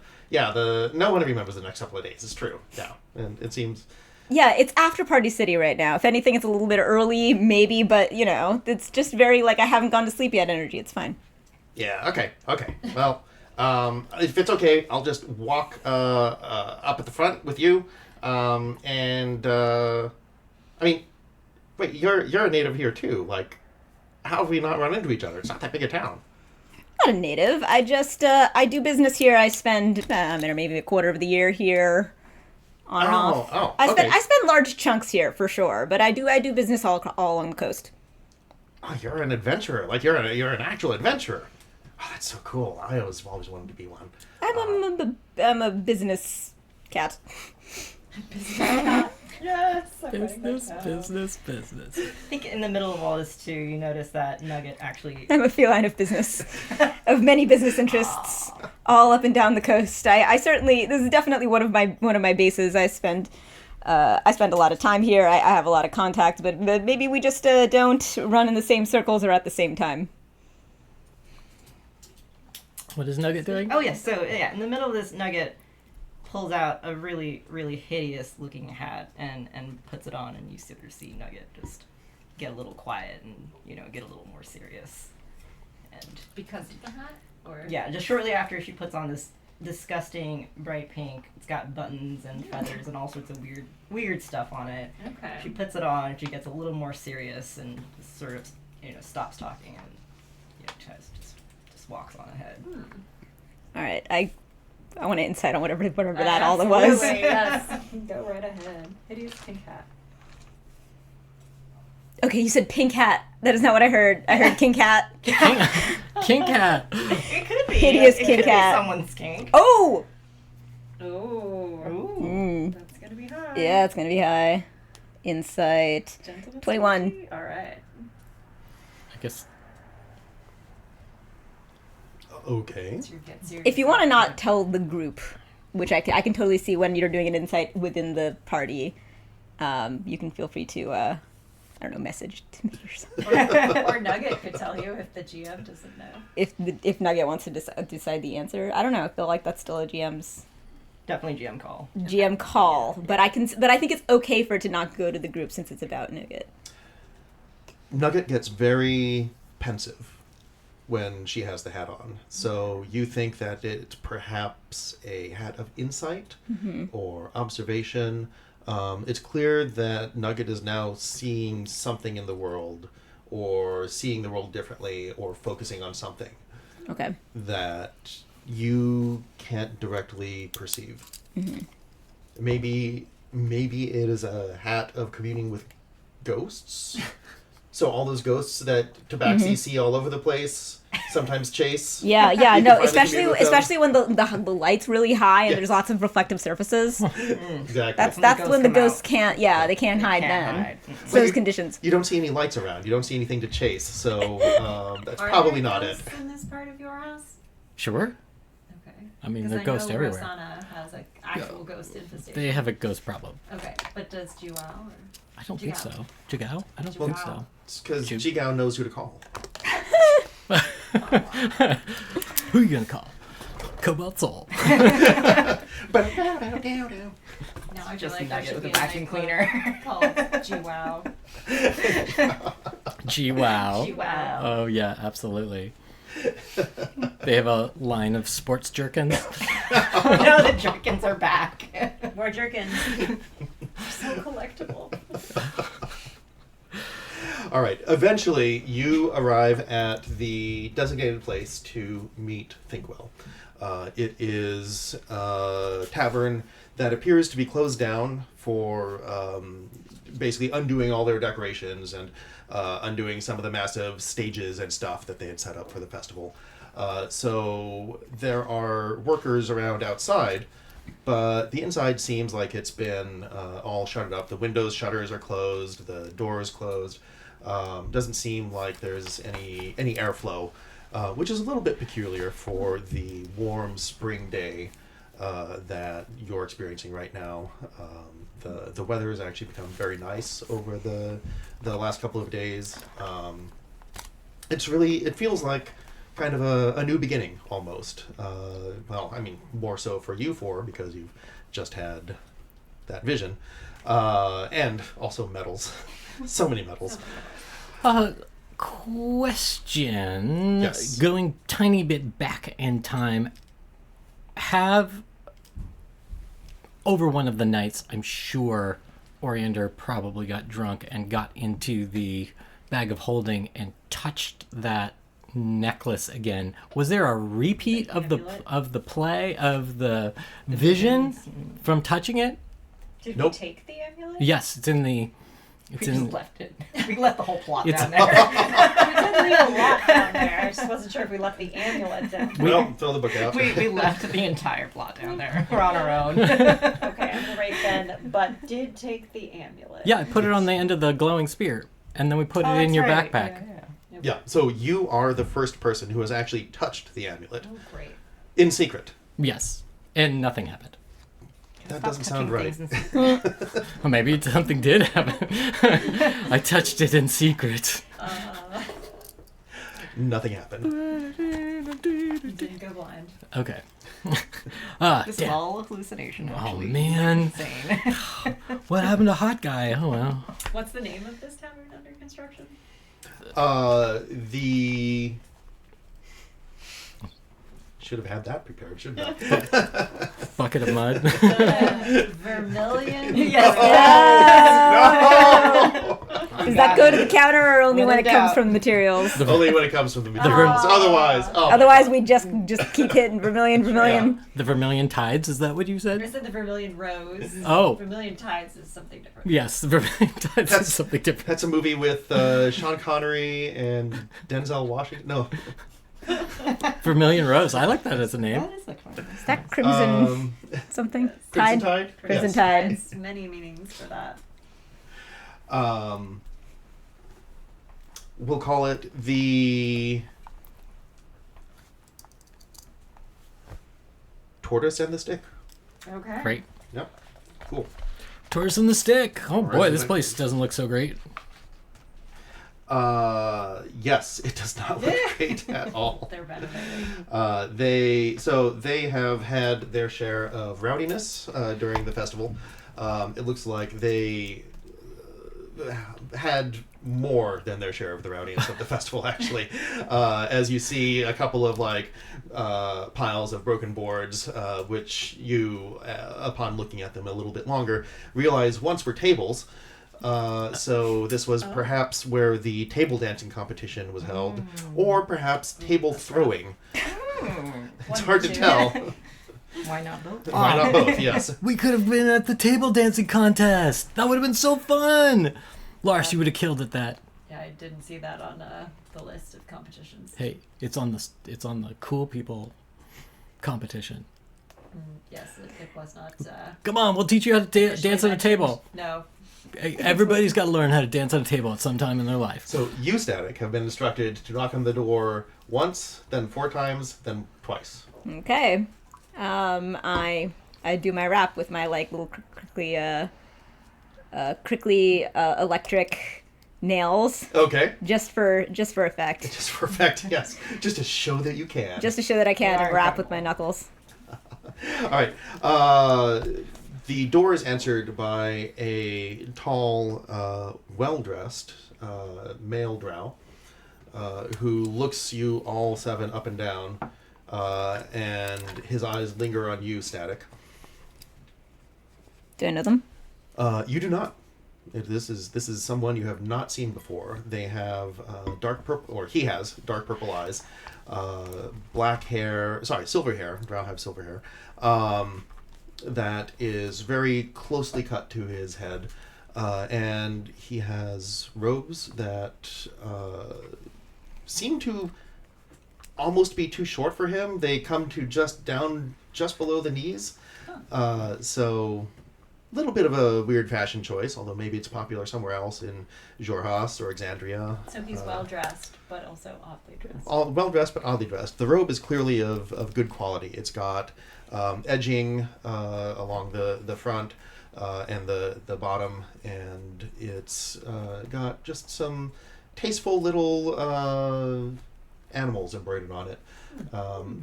one remembers the next couple of days. It's true. Yeah, and it seems. Yeah, it's after Party City right now. If anything, it's a little bit early, maybe, but it's just very like I haven't gone to sleep yet energy. It's fine. Yeah. Okay. Well, if it's okay, I'll just walk up at the front with you, and I mean, wait, you're a native here too. Like, how have we not run into each other? It's not that big a town. Not a native. I just I do business here. I spend maybe a quarter of the year here. On and off. Oh, I okay. spend large chunks here for sure, but I do business all along the coast. Oh, you're an adventurer. Like you're an actual adventurer. Oh, that's so cool. I always wanted to be one. I'm a business cat. Yes. Business. I think in the middle of all this too, you notice that Nugget actually. I'm a feline of business, of many business interests, all up and down the coast. I certainly, this is definitely one of my bases. I spend a lot of time here. I have a lot of contact, but maybe we just don't run in the same circles or at the same time. What is Nugget doing? Oh yes, so yeah, in the middle of this, Nugget pulls out a really, really hideous looking hat and puts it on, and you sort of see Nugget just get a little quiet and get a little more serious. And Because of the hat? Or yeah, just shortly after she puts on this disgusting bright pink, it's got buttons and feathers and all sorts of weird stuff on it. Okay. She puts it on, she gets a little more serious and just sort of stops talking and just walks on ahead. All right, I want to insight on whatever that all was. Absolutely, yes. Go right ahead. Hideous pink hat. Okay, you said pink hat. That is not what I heard. I heard king cat. King cat. It could be. Hideous it kink could cat. Be someone's kink. Oh! Ooh. Ooh. That's gonna be high. Yeah, it's going to be high. Insight. Gentle but 21. sweet. All right. I guess. Okay. It's your get serious. If you want to not tell the group, which I can totally see when you're doing an insight within the party, you can feel free to, I don't know, message to me or something. Or Nugget could tell you if the GM doesn't know. If Nugget wants to decide the answer. I don't know. I feel like that's still a GM's Definitely GM call. GM call, but I think it's okay for it to not go to the group since it's about Nugget. Nugget gets very pensive when she has the hat on. So you think that it's perhaps a hat of insight or observation. It's clear that Nugget is now seeing something in the world or seeing the world differently or focusing on something Okay. that you can't directly perceive. Maybe it is a hat of communing with ghosts. So all those ghosts that Tabaxi see all over the place, sometimes chase. Yeah, You no, can finally especially commune with them. especially when the light's really high and Yes. there's lots of reflective surfaces. Exactly. That's the that's ghosts when the come ghosts out. can't. They can't hide then. hide. Those you- conditions. You don't see any lights around. You don't see anything to chase. So that's Are probably there not it. ghosts in this part of your house? Sure. Okay. I mean, 'Cause they're I ghosts know everywhere. Rosanna has an actual ghost infestation. They have a ghost problem. Okay, but does Jewel or... I don't think so. Jigao? I don't Jigao. think so. It's because Ju- Jigao knows who to call. Who are you gonna call? Cobalt Soul. Now I feel Just like there Nugget should with be a vacuum cleaner. called Jewel. Gee wow. Jewel. Wow. Oh yeah, absolutely. They have a line of sports jerkins. No, the jerkins are back. More jerkins. So collectible. All right. Eventually, you arrive at the designated place to meet Thinkwell. It is a tavern that appears to be closed down for basically undoing all their decorations and undoing some of the massive stages and stuff that they had set up for the festival. So there are workers around outside, but the inside seems like it's been all shuttered up. The windows shutters are closed, the doors closed. Doesn't seem like there's any airflow, which is a little bit peculiar for the warm spring day that you're experiencing right now. The weather has actually become very nice over the last couple of days. It feels like kind of a new beginning almost. Well, I mean, more so for you four because you've just had that vision, and also medals. So many medals. Question. Yes. Going tiny bit back in time, over one of the nights, I'm sure Oriander probably got drunk and got into the bag of holding and touched that necklace again. Was there a repeat of the play of the vision from touching it? Did Nope. we take the amulet? Yes, it's in the. We just left it. We left the whole plot It's- down there. We did leave a lot down there. I just wasn't sure if we left the amulet down. Well, throw the book out. we left the entire plot down there. We're on our own. Okay, I'm gonna write then, but did take the amulet. Yeah, I put it on the end of the glowing spear, and then we put it in that's your right. backpack. Yeah. Yeah, so you are the first person who has actually touched the amulet Oh, great. in secret. Yes, and nothing happened. That Stop doesn't sound touching right. things in secret. Or maybe something did happen. I touched it in secret. Nothing happened. Didn't go blind. Okay. This is Damn. all a hallucination, Oh actually. man, Insane. what happened to Hot Guy? Oh well. What's the name of this tavern under construction? The should have had that prepared, shouldn't I? Bucket of mud. Vermilion. Yes. No! Does that go to the counter or only When when in it comes doubt. from the materials? Only when it comes from the materials. Otherwise, Otherwise, we just keep hitting vermilion. The Vermilion Tides. Is that what you I said? said the Vermilion Rose. Oh. Vermilion Tides is something different. Yes, the Vermilion Tides is something different. That's a movie with Sean Connery and Denzel Washington. No, Vermilion Rose. I like that as a name. That is like fun. Is that crimson something? Crimson Tide? Tide. Crimson Yes. Tide. There's many meanings for that. We'll call it the Tortoise and the Stick. Okay. Great. Yep. Cool. Tourist in the Stick. Oh Tourist boy, in this the place doesn't look so great. Yes, it does not look great at all. They're renovating. They have had their share of rowdiness during the festival. It looks like they had more than their share of the rowdiness of the festival, actually. As you see a couple of piles of broken boards, which you, upon looking at them a little bit longer, realize once were tables. So this was perhaps where the table dancing competition was held, or perhaps table throwing. It's hard to tell. Why not both? Why not both? Yes. We could have been at the table dancing contest. That would have been so fun. Lars, you would have killed at that. Yeah, I didn't see that on the list of competitions. Hey, it's on the cool people competition. Yes, it was not. Come on, we'll teach you how to dance on a mentioned. table. No. Hey, everybody's got to learn how to dance on a table at some time in their life. So you, Static, have been instructed to knock on the door once, then 4 times, then twice. Okay. I do my rap with my little crickly electric nails Okay. just for effect. Just for effect, yes. Just to show that you can. Just to show that I can Alright, rap got with my knuckles. All right. The door is answered by a tall, well-dressed male drow who looks you all 7 up and down, and his eyes linger on you, Static. Do I know them? You do not. This is someone you have not seen before. They have dark purple, or he has dark purple eyes, black hair. Sorry, silver hair. Drow have silver hair. That is very closely cut to his head, and he has robes that seem to almost be too short for him. They come to just below the knees. So. Little bit of a weird fashion choice, although maybe it's popular somewhere else in Jorhas or Exandria. So he's well dressed, but also oddly dressed. Well dressed, but oddly dressed. The robe is clearly of good quality. It's got edging along the front and the bottom, and it's got just some tasteful little animals embroidered on it.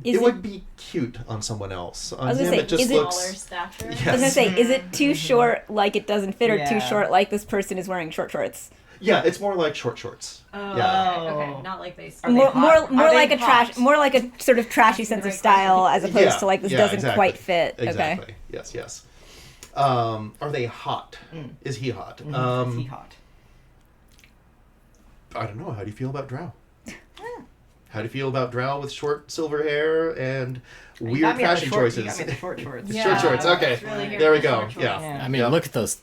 It would be cute on someone else. On him, it just looks smaller stature. Yes. I was gonna say, is it too short, like it doesn't fit, or too short, like this person is wearing short shorts? Yeah, it's more like short shorts. Oh, Yeah. okay. Not like they. More like a hot? more like a sort of trashy sense of style, as opposed to like this doesn't exactly. quite fit. Exactly. Okay. Yes. Are they hot? Is he hot? Is he hot? I don't know. How do you feel about Drow? How do you feel about Drow with short silver hair and weird fashion choices? You got me the short shorts. Short shorts. Okay, Really there we go. short shorts. Yeah. I mean, Yeah. look at those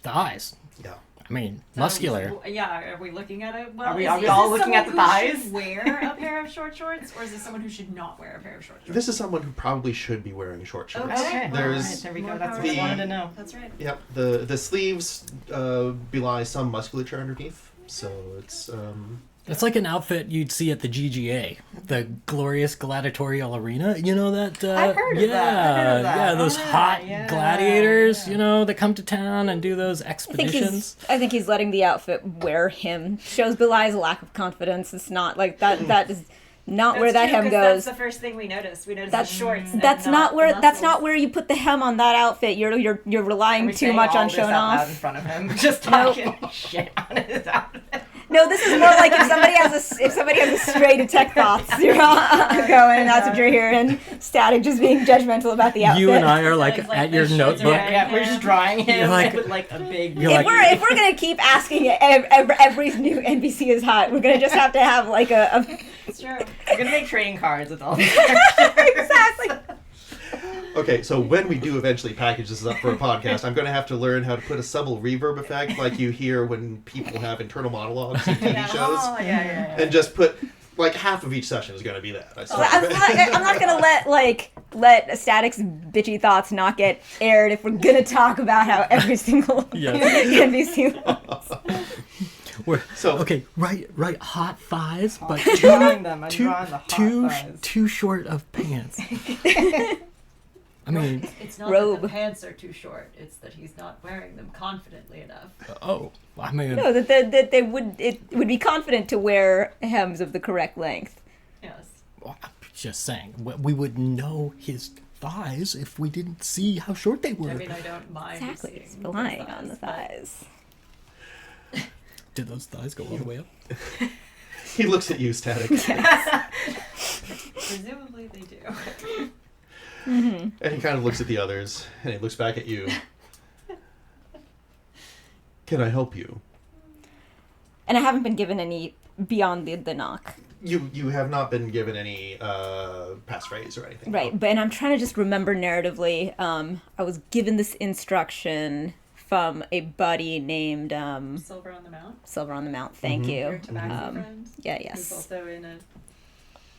thighs. Yeah. I mean, So, muscular. Yeah, are we looking at it? Well, Are we is all this looking at the someone who thighs? should wear a pair of short shorts, or is this someone who should not wear a pair of short shorts? This is someone who probably should be wearing short shorts. Okay. There's Alright, there we go. More That's power what I to wanted them. to know. That's right. Yep. The sleeves belie some musculature underneath, so it's It's like an outfit you'd see at the GGA, the Glorious Gladiatorial Arena. You know that? I've heard of yeah, that. I've heard of that. yeah, those Oh, hot yeah, gladiators. yeah. You know, that come to town and do those expeditions. I think he's letting the outfit wear him. Belies a lack of confidence. It's not like that. That is not where that true, hem 'cause goes. That's the first thing we noticed. We noticed That's the shorts. and That's not where. the That's not muscles. where you put the hem on that outfit. You're relying We too saying much all on this showing out loud in off. front of him, just Nope. talking shit on his outfit. No, this is more like if somebody has a stray detect thoughts, you're going. That's what you're hearing. Static just being judgmental about the outfit. You and I are like It's like at your the shorts are notebook. right. Yeah, we're just drawing him You're like- with like a big. You're If like- we're gonna keep asking every new NPC is hot, we're gonna just have to have like a It's true. We're gonna make trading cards with all these. exactly. okay. So when we do eventually package this up for a podcast, I'm going to have to learn how to put a subtle reverb effect, like you hear when people have internal monologues in TV shows, Oh, yeah. and just put like half of each session is going to be that. I swear. I'm not gonna let Static's bitchy thoughts not get aired if we're gonna talk about how every single Yes. NPC. So- okay, right, hot thighs, but I'm drawing them. I'm too drawing the hot thighs. too short of pants. I mean, It's not Robe. that the pants are too short. It's that he's not wearing them confidently enough. I mean, No, that they would be confident to wear hems of the correct length. Yes. I'm just saying, we would know his thighs if we didn't see how short they were. I mean, I don't mind Exactly, seeing it's the relying on the but- thighs. Did those thighs go all the way up? He looks at you, Static, Presumably they do. and he kind of looks at the others, and he looks back at you. Can I help you? And I haven't been given any beyond the knock. You have not been given any passphrase or anything. Right, and I'm trying to just remember narratively. I was given this instruction from a buddy named Silver on the Mount. Silver on the Mount. Thank Your you. tobacco friend. Yeah, Who's yes. also in a.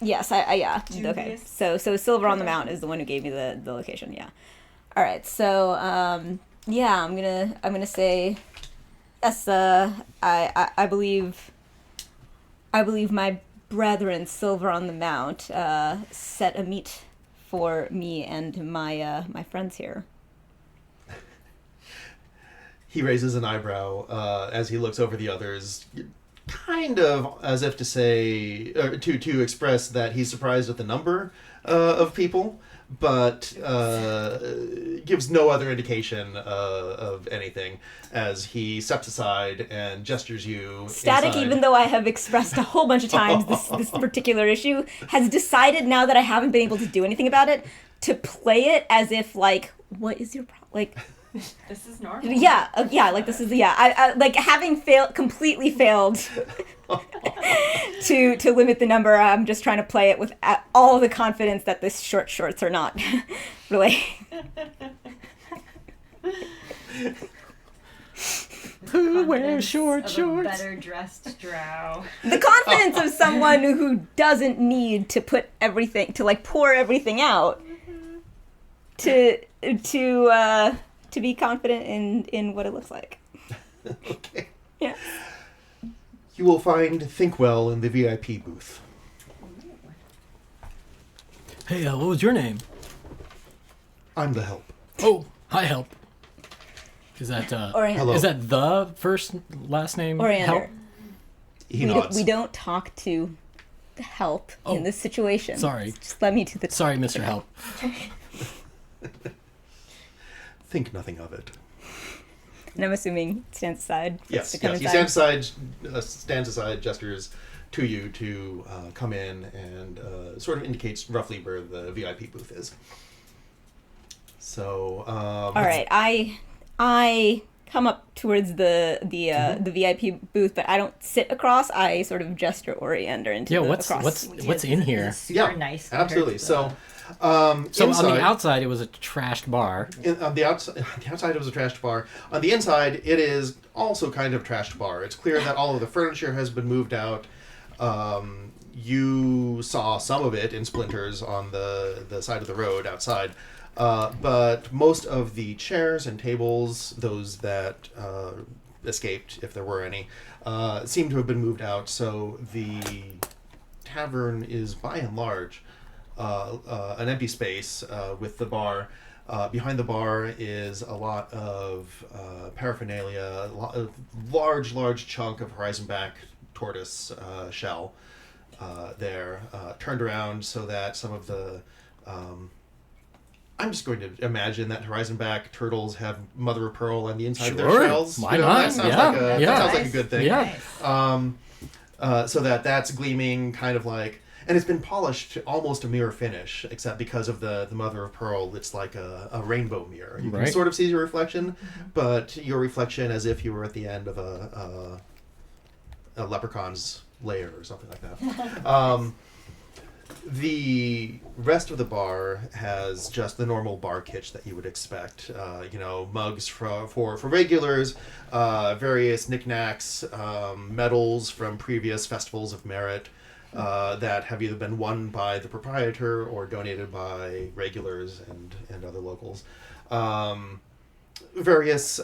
Yes, yeah. Okay. Dubious So Silver on the Mount is the one who gave me the location, yeah. All right. So yeah, I'm going to say yes, I believe my brethren Silver on the Mount set a meet for me and my friends here. He raises an eyebrow as he looks over the others, kind of as if to say, to express that he's surprised at the number of people, but gives no other indication of anything as he steps aside and gestures you Static, inside. even though I have expressed a whole bunch of times this particular issue, has decided now that I haven't been able to do anything about it to play it as if like, what is your problem? Like, This is normal. yeah, like this is I like having completely failed to limit the number. I'm just trying to play it with all the confidence that this shorts are not really. Who wears short of shorts? A better dressed drow. The confidence of someone who doesn't need to put everything to like pour everything out to be confident in what it looks like. Okay. Yeah. You will find Thinkwell in the VIP booth. Hey, what was your name? I'm the help. Oh, hi, Help. Is that Oriander. Hello. is that the first last name? Oriander. Help? He We nods. don't talk to help Oh, in this situation. sorry. Just let me to the. Sorry, Mr. Help. Think nothing of it. And I'm assuming stands aside. Yes, to come yes. He inside. stands aside, gestures to you to come in, and sort of indicates roughly where the VIP booth is. So. All right, I come up towards the VIP booth, but I don't sit across. I sort of gesture Oriander into Yeah, the what's across. what's in here? Super nice. compared Absolutely. to So. So inside, on the outside, it was a trashed bar. on the outside it was a trashed bar. On the inside, it is also kind of trashed bar. It's clear that all of the furniture has been moved out. You saw some of it in splinters on the side of the road outside. But most of the chairs and tables, those that escaped, if there were any, seem to have been moved out. So the tavern is, by and large, an empty space with the bar. Behind the bar is a lot of paraphernalia, a large chunk of horizon-back tortoise shell there, turned around so that some of the... I'm just going to imagine that horizon-back turtles have mother of pearl on the inside of their Sure. shells. Why not? That sounds, Yeah, like, a, yeah. that sounds like a good thing. Yeah. Nice. So that's gleaming, kind of like, and it's been polished to almost a mirror finish, except because of the mother of pearl, it's like a rainbow mirror. You can Right. sort of see your reflection, but your reflection as if you were at the end of a leprechaun's lair or something like that. The rest of the bar has just the normal bar kitsch that you would expect. Mugs for regulars, various knickknacks, medals from previous festivals of merit that have either been won by the proprietor or donated by regulars and other locals. Various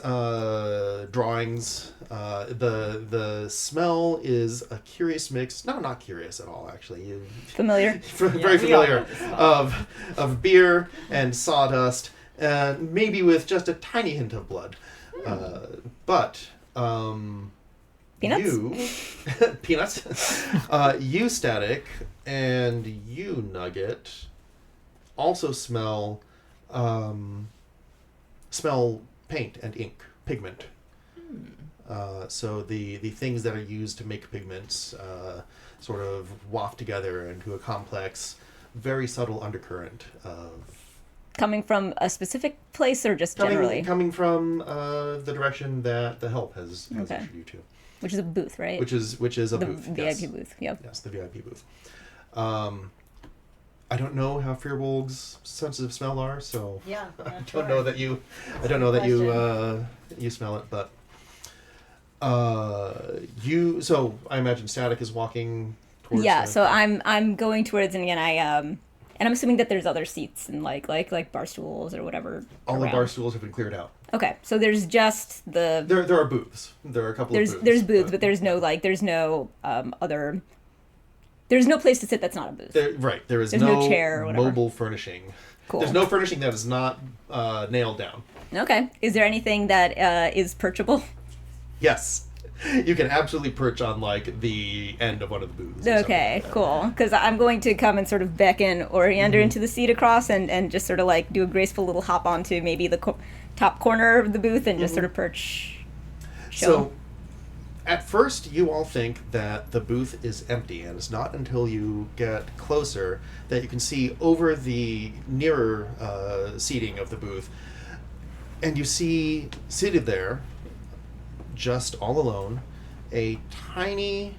drawings. The smell is a curious mix. No, not curious at all, actually. Familiar. Very we all familiar know the smell. of beer and sawdust, and maybe with just a tiny hint of blood. But Peanuts? you peanuts, you Static, and you Nugget also smell paint and ink, pigment. So the things that are used to make pigments sort of waft together into a complex, very subtle undercurrent of Coming from a specific place or just generally? coming from the direction that the help has Okay. ushered you to, Which is a booth, right? which is a the booth. VIP Yes. booth. Yep. Yes, the VIP booth. I don't know how Fearbolg's senses of smell are, so Yeah. I don't know that you you smell it, but so I imagine Static is walking towards Yeah. the- So I'm going towards, and again and I'm assuming that there's other seats and like bar stools or whatever. all the around. bar stools have been cleared out. Okay, so there's just the There are booths. There are a couple of booths. there's booths, but there's no other. There's no place to sit that's not a booth. Right. There is There's no chair or whatever. mobile furnishing. Cool. There's no furnishing that is not nailed down. Okay. Is there anything that is perchable? Yes. You can absolutely perch on like the end of one of the booths. or something Okay, like that. cool. Because I'm going to come and sort of beckon Oriander into the seat across and just sort of like do a graceful little hop onto maybe the top corner of the booth and just sort of perch. So, at first, you all think that the booth is empty, and it's not until you get closer that you can see over the nearer seating of the booth, and you see seated there, just all alone, a tiny,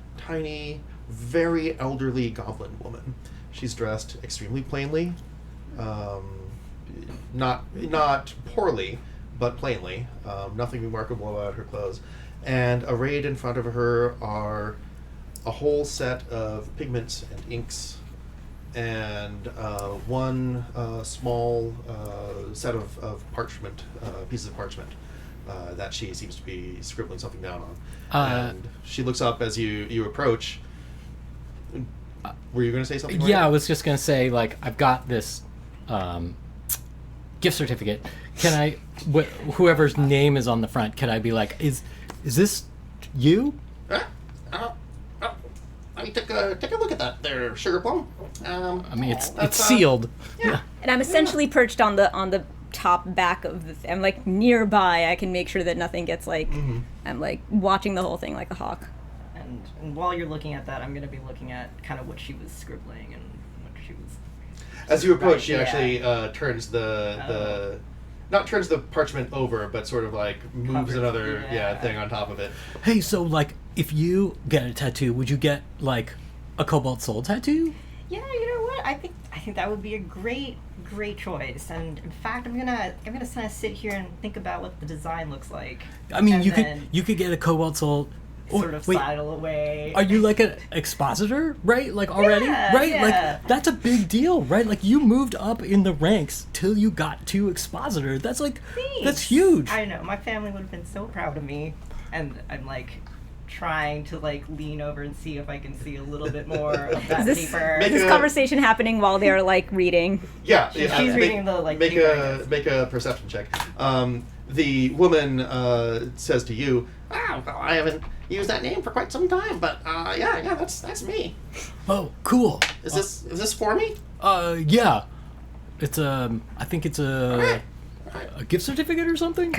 very elderly goblin woman. She's dressed extremely plainly, not poorly, but plainly. Nothing remarkable about her clothes. And arrayed in front of her are a whole set of pigments and inks, and one small set of parchment, pieces of parchment that she seems to be scribbling something down on. And she looks up as you approach. Were you going to say something? Yeah, I was just going to say, like, I've got this gift certificate. Can I, whoever's name is on the front, can I be like, is this you? Let me take a look at that there, Sugar Plum. I mean, it's sealed. Yeah. And I'm essentially perched on the top back of the. I'm like nearby. I can make sure that nothing gets like. I'm like watching the whole thing like a hawk. And while you're looking at that, I'm going to be looking at kind of what she was scribbling and what she was. As you approach, she Yeah. actually turns not turns the parchment over, but sort of like moves Covers, another yeah. thing on top of it. Hey, so like, if you get a tattoo, would you get like a Cobalt Soul tattoo? Yeah, you know what? I think that would be a great choice. And in fact, I'm gonna kind of sit here and think about what the design looks like. I mean, And you then could get a Cobalt Soul. sort of sidle away. Are you like an expositor, right? Like already, Yeah, right? yeah. Like that's a big deal, right? Like you moved up in the ranks till you got to expositor. That's like Thanks. that's huge. I know. My family would have been so proud of me. And I'm like trying to like lean over and see if I can see a little bit more of that Is this, paper. is this conversation happening while they're like reading? Yeah, She's make, reading the, like, make paper, I a guess. make a perception check. The woman says to you, "Oh, well, I haven't used that name for quite some time, but yeah, that's me. Oh, cool. Is this for me? Yeah. It's I think it's a gift certificate or something.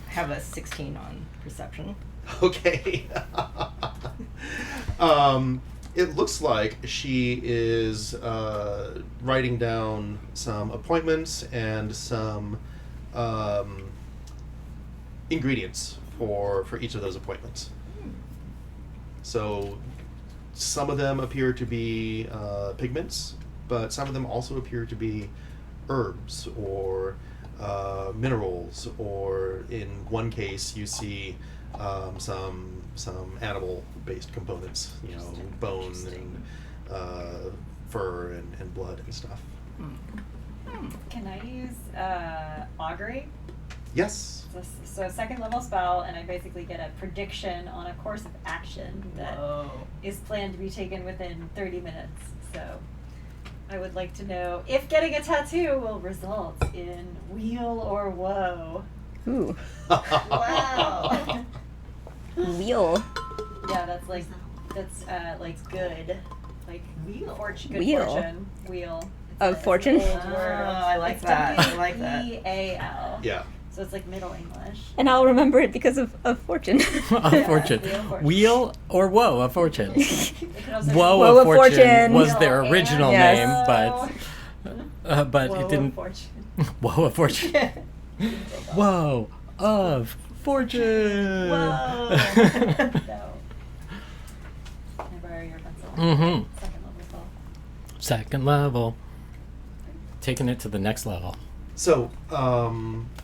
Have a 16 on perception. Okay. It looks like she is writing down some appointments and some ingredients for each of those appointments. So some of them appear to be pigments, but some of them also appear to be herbs or minerals, or in one case you see some animal-based components, you know, bone and fur and blood and stuff. Can I use augury? Yes. So second level spell, and I basically get a prediction on a course of action that is planned to be taken within 30 minutes. So I would like to know if getting a tattoo will result in weal or woe. Ooh, Wow. wheel. Yeah, that's like good, like Wheel. good Wheel. fortune, wheel. Of It's an fortune? old Oh, word. I like It's that. I like that. W-E-A-L. Yeah. So it's like Middle English. And I'll remember it because of fortune. A fortune. Wheel of Fortune. Wheel or woe of fortune. It could also be Woe Woe of of fortune Fortune. was Wheel their and original Yes. name, but Woe it of didn't. Fortune. Woe of fortune. Woe of fortune. Whoa. No. Can I borrow your pencil? Mm-hmm. Second level spell. Second level. Taking it to the next level. So, I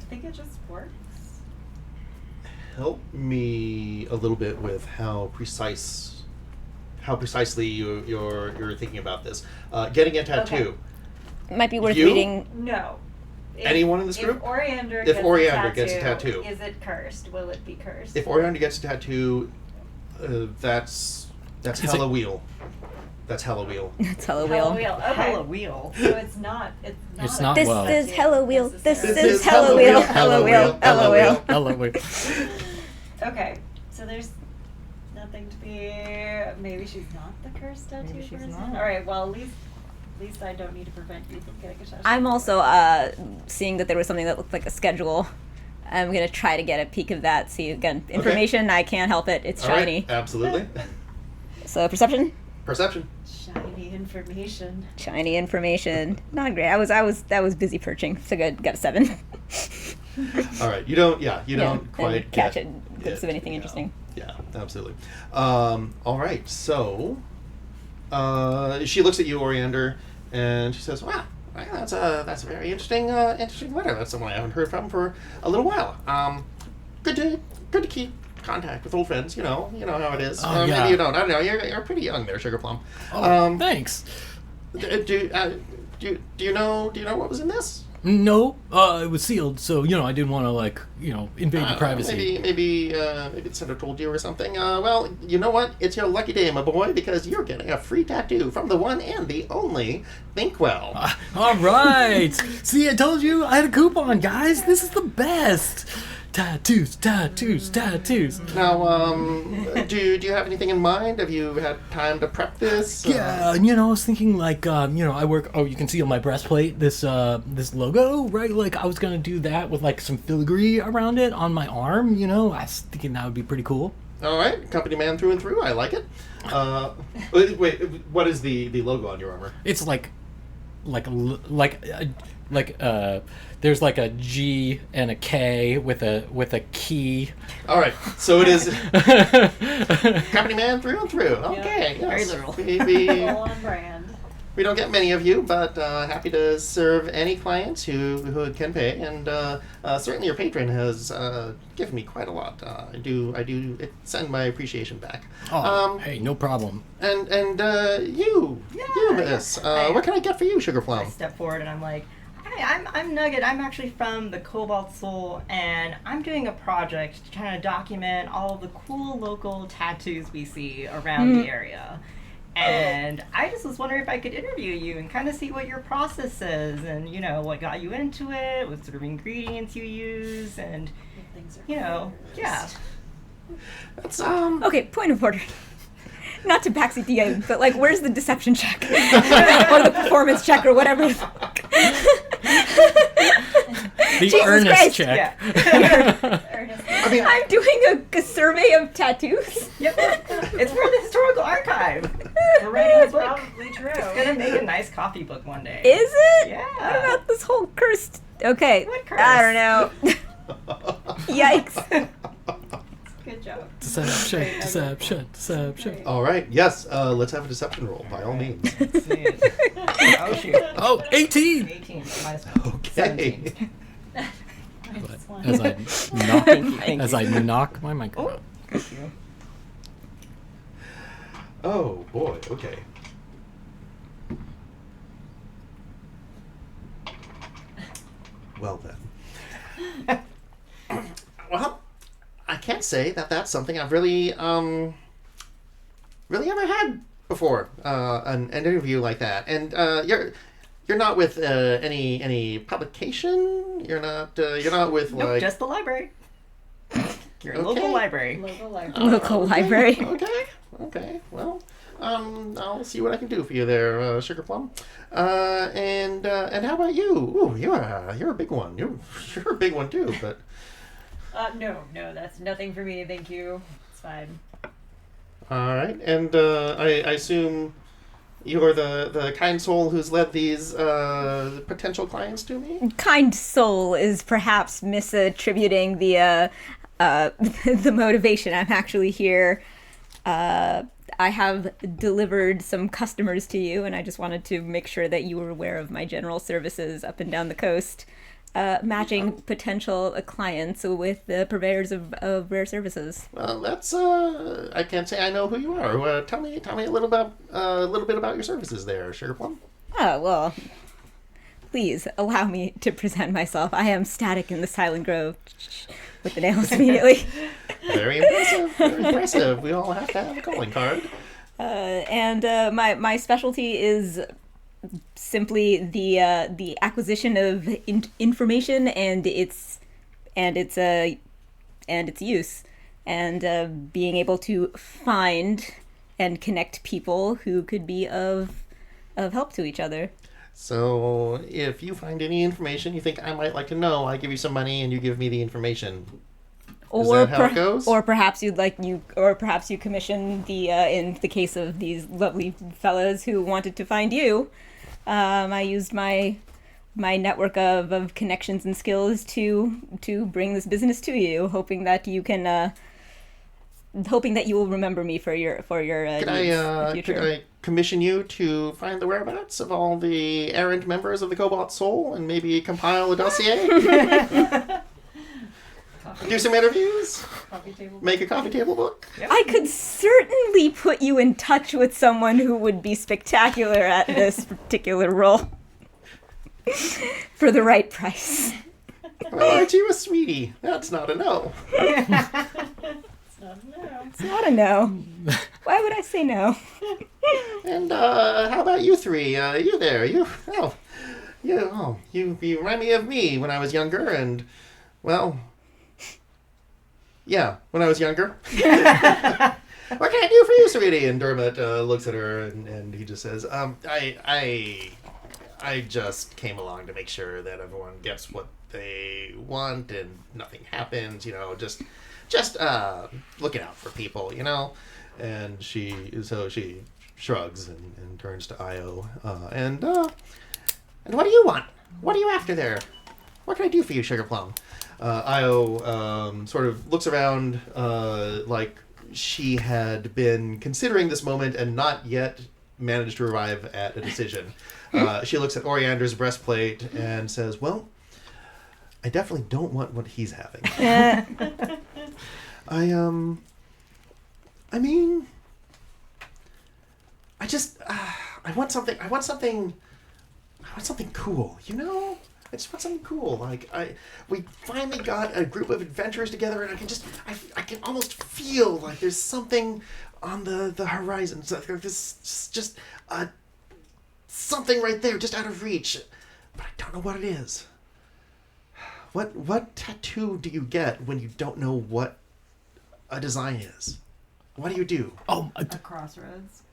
think it just works. help me a little bit with how precisely you're thinking about this. Getting a tattoo. Might be worth You? reading. No. Anyone in this group? If Oriander, If Oriander gets a tattoo. is it cursed? Will it be cursed? If Oriander gets a tattoo, that's Is hella it- wheel. That's hella wheel. It's Hello Hella Wheel. wheel. Okay. Hella wheel. So it's not. It's a not This well. is Hello Wheel. This necessarily. is Hello Wheel. Hello Wheel. Hello Wheel. Hello, wait. Okay, so there's nothing to be. Maybe she's not the cursed tattoo Maybe she's person. not. All right. Well, at least I don't need to prevent you from getting a tattoo. I'm also seeing that there was something that looked like a schedule. I'm gonna try to get a peek of that. See again, information. I can't help it. It's All right, shiny. absolutely. So perception. Perception. Shiny information. Shiny information. Not great. I was busy perching. So good. Got a 7. All right, you don't quite didn't catch get it. Glimpse of anything interesting. Yeah, absolutely. All right, so she looks at you, Oriander, and she says, "Wow, that's a very interesting letter. That's someone I haven't heard from for a little while. Good to keep contact with old friends. You know how it is. Oh, yeah. Maybe you don't. I don't know. You're pretty young there, Sugar Plum. Oh, thanks. Do you know what was in this? No, it was sealed, so I didn't want to invade your privacy. Maybe the center told you or something. Well, you know what? It's your lucky day, my boy, because you're getting a free tattoo from the one and the only Thinkwell. All right. See, I told you I had a coupon, guys. This is the best. Tattoos. Now, do you have anything in mind? Have you had time to prep this? Yeah, I was thinking I work. Oh, you can see on my breastplate this logo, right? Like I was gonna do that with some filigree around it on my arm. I was thinking that would be pretty cool. All right, company man through and through. I like it. Wait, what is the logo on your armor? It's there's a G and a K with a key. All right, so it is company man through and through. Okay, yes. Very literal. Full on brand. We don't get many of you, but happy to serve any clients who can pay, and certainly your patron has given me quite a lot. I do send my appreciation back. Oh, hey, no problem. And you, miss. What can I get for you, Sugar Plum? I step forward and I'm like, hi, I'm Nugget. I'm actually from the Cobalt Soul, and I'm doing a project to try to document all the cool local tattoos we see around the area. And I just was wondering if I could interview you and kind of see what your process is, and what got you into it, what sort of ingredients you use, and yeah. That's Okay, point of order. Not to backseat the game, but where's the deception check? Or the performance check or whatever. The Jesus earnest Christ. check. I mean, I'm doing a survey of tattoos. Yep. It's for the historical archive. We're writing a That's book. probably true. It's gonna make a nice copy book one day. Is it? Yeah. What about this whole cursed? Okay. What curse? I don't know. Yikes. Good job. Deception. all right. Yes. Let's have a deception roll by all means. Let's see it. Oh shoot. Oh, 18! 18 minus 1. Okay. 17. Minus one. As I knock my microphone. Thank you. Oh boy. Okay. Well then. Well, I can't say that that's something I've really ever had before. An interview like that, and you're not with any publication. You're not with Nope, just the library. Your Okay. local library. Local library. Local library. Okay. Well, I'll see what I can do for you there, Sugar Plum. And how about you? Ooh, you're a big one. You're a big one too. But No, that's nothing for me. Thank you. It's fine. all right. And I assume you're the kind soul who's led these potential clients to me. Kind soul is perhaps misattributing the motivation. I'm actually here. I have delivered some customers to you, and I just wanted to make sure that you were aware of my general services up and down the coast, matching potential clients with the purveyors of rare services. Well, that's I can't say I know who you are. Tell me a little bit about your services there, Sugar Plum. Oh, well, please allow me to present myself. I am Static in the Silent Grove, with the nails immediately. Very impressive. Very impressive. We all have to have a calling card. And my specialty is simply the acquisition of information and its use. and being able to find and connect people who could be of help to each other. So if you find any information you think I might like to know, I give you some money and you give me the information. Is that how it goes? Or perhaps you commission the in the case of these lovely fellas who wanted to find you. I used my network of connections and skills to bring this business to you, hoping that you will remember me for your needs in the future. Could I commission you to find the whereabouts of all the errant members of the Cobalt Soul and maybe compile a dossier? Do some interviews? Make a coffee table book? Yep. I could certainly put you in touch with someone who would be spectacular at this particular role. For the right price. Well, aren't you a sweetie? That's not a no. It's not a no. It's not a no. Why would I say no? And how about you three? You there? You remind me of me when I was younger, and well, yeah, when I was younger. What can I do for you, sweetie? And Dermot looks at her and he just says, I just came along to make sure that everyone gets what they want and nothing happens, just looking out for people, And she shrugs and turns to Io, and what do you want? What are you after there? What can I do for you, Sugar Plum? Io sort of looks around like she had been considering this moment and not yet managed to arrive at a decision. She looks at Oriander's breastplate and says, well, I definitely don't want what he's having. I want something cool, I just want something cool. We finally got a group of adventurers together, and I can almost feel like there's something on the horizon. So there's just something right there, just out of reach, but I don't know what it is. What tattoo do you get when you don't know what a design is? What do you do? A crossroads.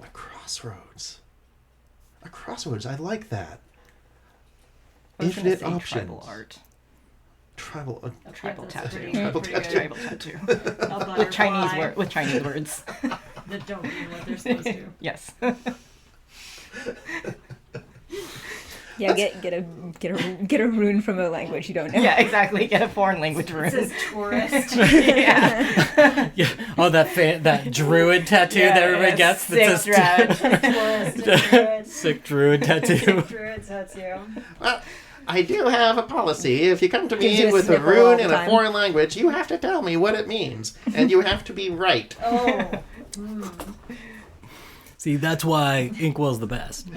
A crossroads. A crossroads. I like that. Infinite options. Tribal art. Tribal. A tribal That's tattoo. pretty Tribal good. tattoo. Tribal tattoo. A with butterfly Chinese words. that don't mean what they're supposed to. Yes. Yeah, get a rune from a language you don't know. Yeah, exactly. Get a foreign language It rune. says tourist. Yeah. Yeah. Oh, that druid tattoo that everybody gets. Sick That druid. Tourist druid. sick druid tattoo. Sick druid tattoo. Well, I do have a policy. If you come to Gives you me a with a sniffle all rune the in a time. foreign language, you have to tell me what it means, and you have to be right. Oh. See, that's why Inkwell's the best.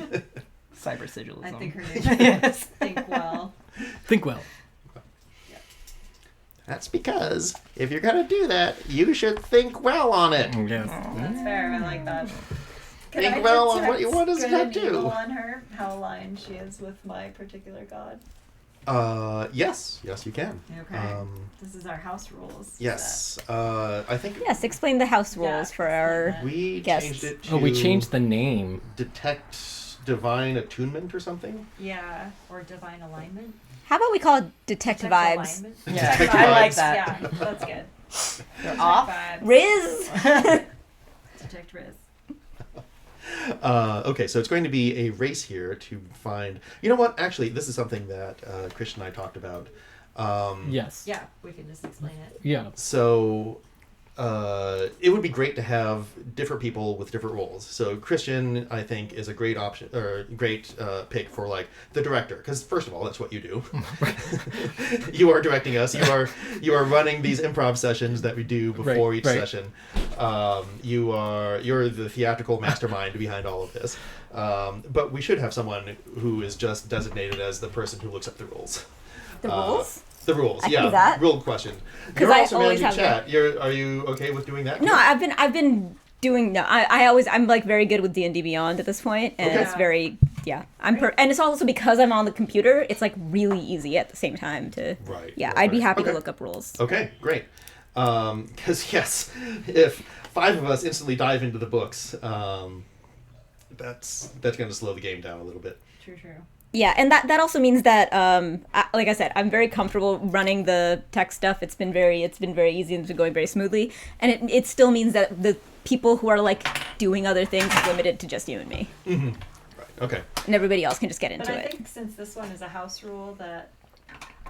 Cyber sigilism. I think her name Yes. is Thinkwell. Thinkwell. That's because if you're gonna do that, you should think well on it. Yes. That's fair. I like that. Can Think I well on detect what you want as a good and tattoo. evil on her? How aligned she is with my particular god. Yes, you can. Okay. This is our house rules. Yes, I think Yes, explain the house Yeah, rules for our. explain we Guests. changed it to. Oh, we changed the name. Detect divine attunement or something. Yeah, or divine alignment. How about we call it detect Detect vibes? alignment. Yeah, Detect I like vibes. that. Yeah, that's good. They're Detect off. vibes. Riz. Detect Riz. Okay, so it's going to be a race here to find. You know what? Actually, this is something that Christian and I talked about. Yes. Yeah, we can just explain it. Yeah. So it would be great to have different people with different roles. So Christian, I think, is a great option or great pick for like the director, because first of all, that's what you do. You are directing us. You are running these improv sessions that we do before each session. You're the theatrical mastermind behind all of this. But we should have someone who is just designated as the person who looks up the rules. The rules? The rules, I can yeah. do that. Rule question. 'Cause You're I also always managing have chat. Are you okay with doing that? No, I've been doing no. I'm like very good with D&D Beyond at this point, and Okay. it's very and it's also because I'm on the computer. It's like really easy at the same time to. Right. Yeah, right, I'd be right. happy Okay. to look up rules. Okay, great. Because yes, if 5 of us instantly dive into the books, that's going to slow the game down a little bit. True. Yeah, and that also means that, like I said, I'm very comfortable running the tech stuff. It's been very easy and it's been going very smoothly. And it still means that the people who are like doing other things is limited to just you and me. Mm-hmm. Right. Okay. And everybody else can just get into But I it. think since this one is a house rule, that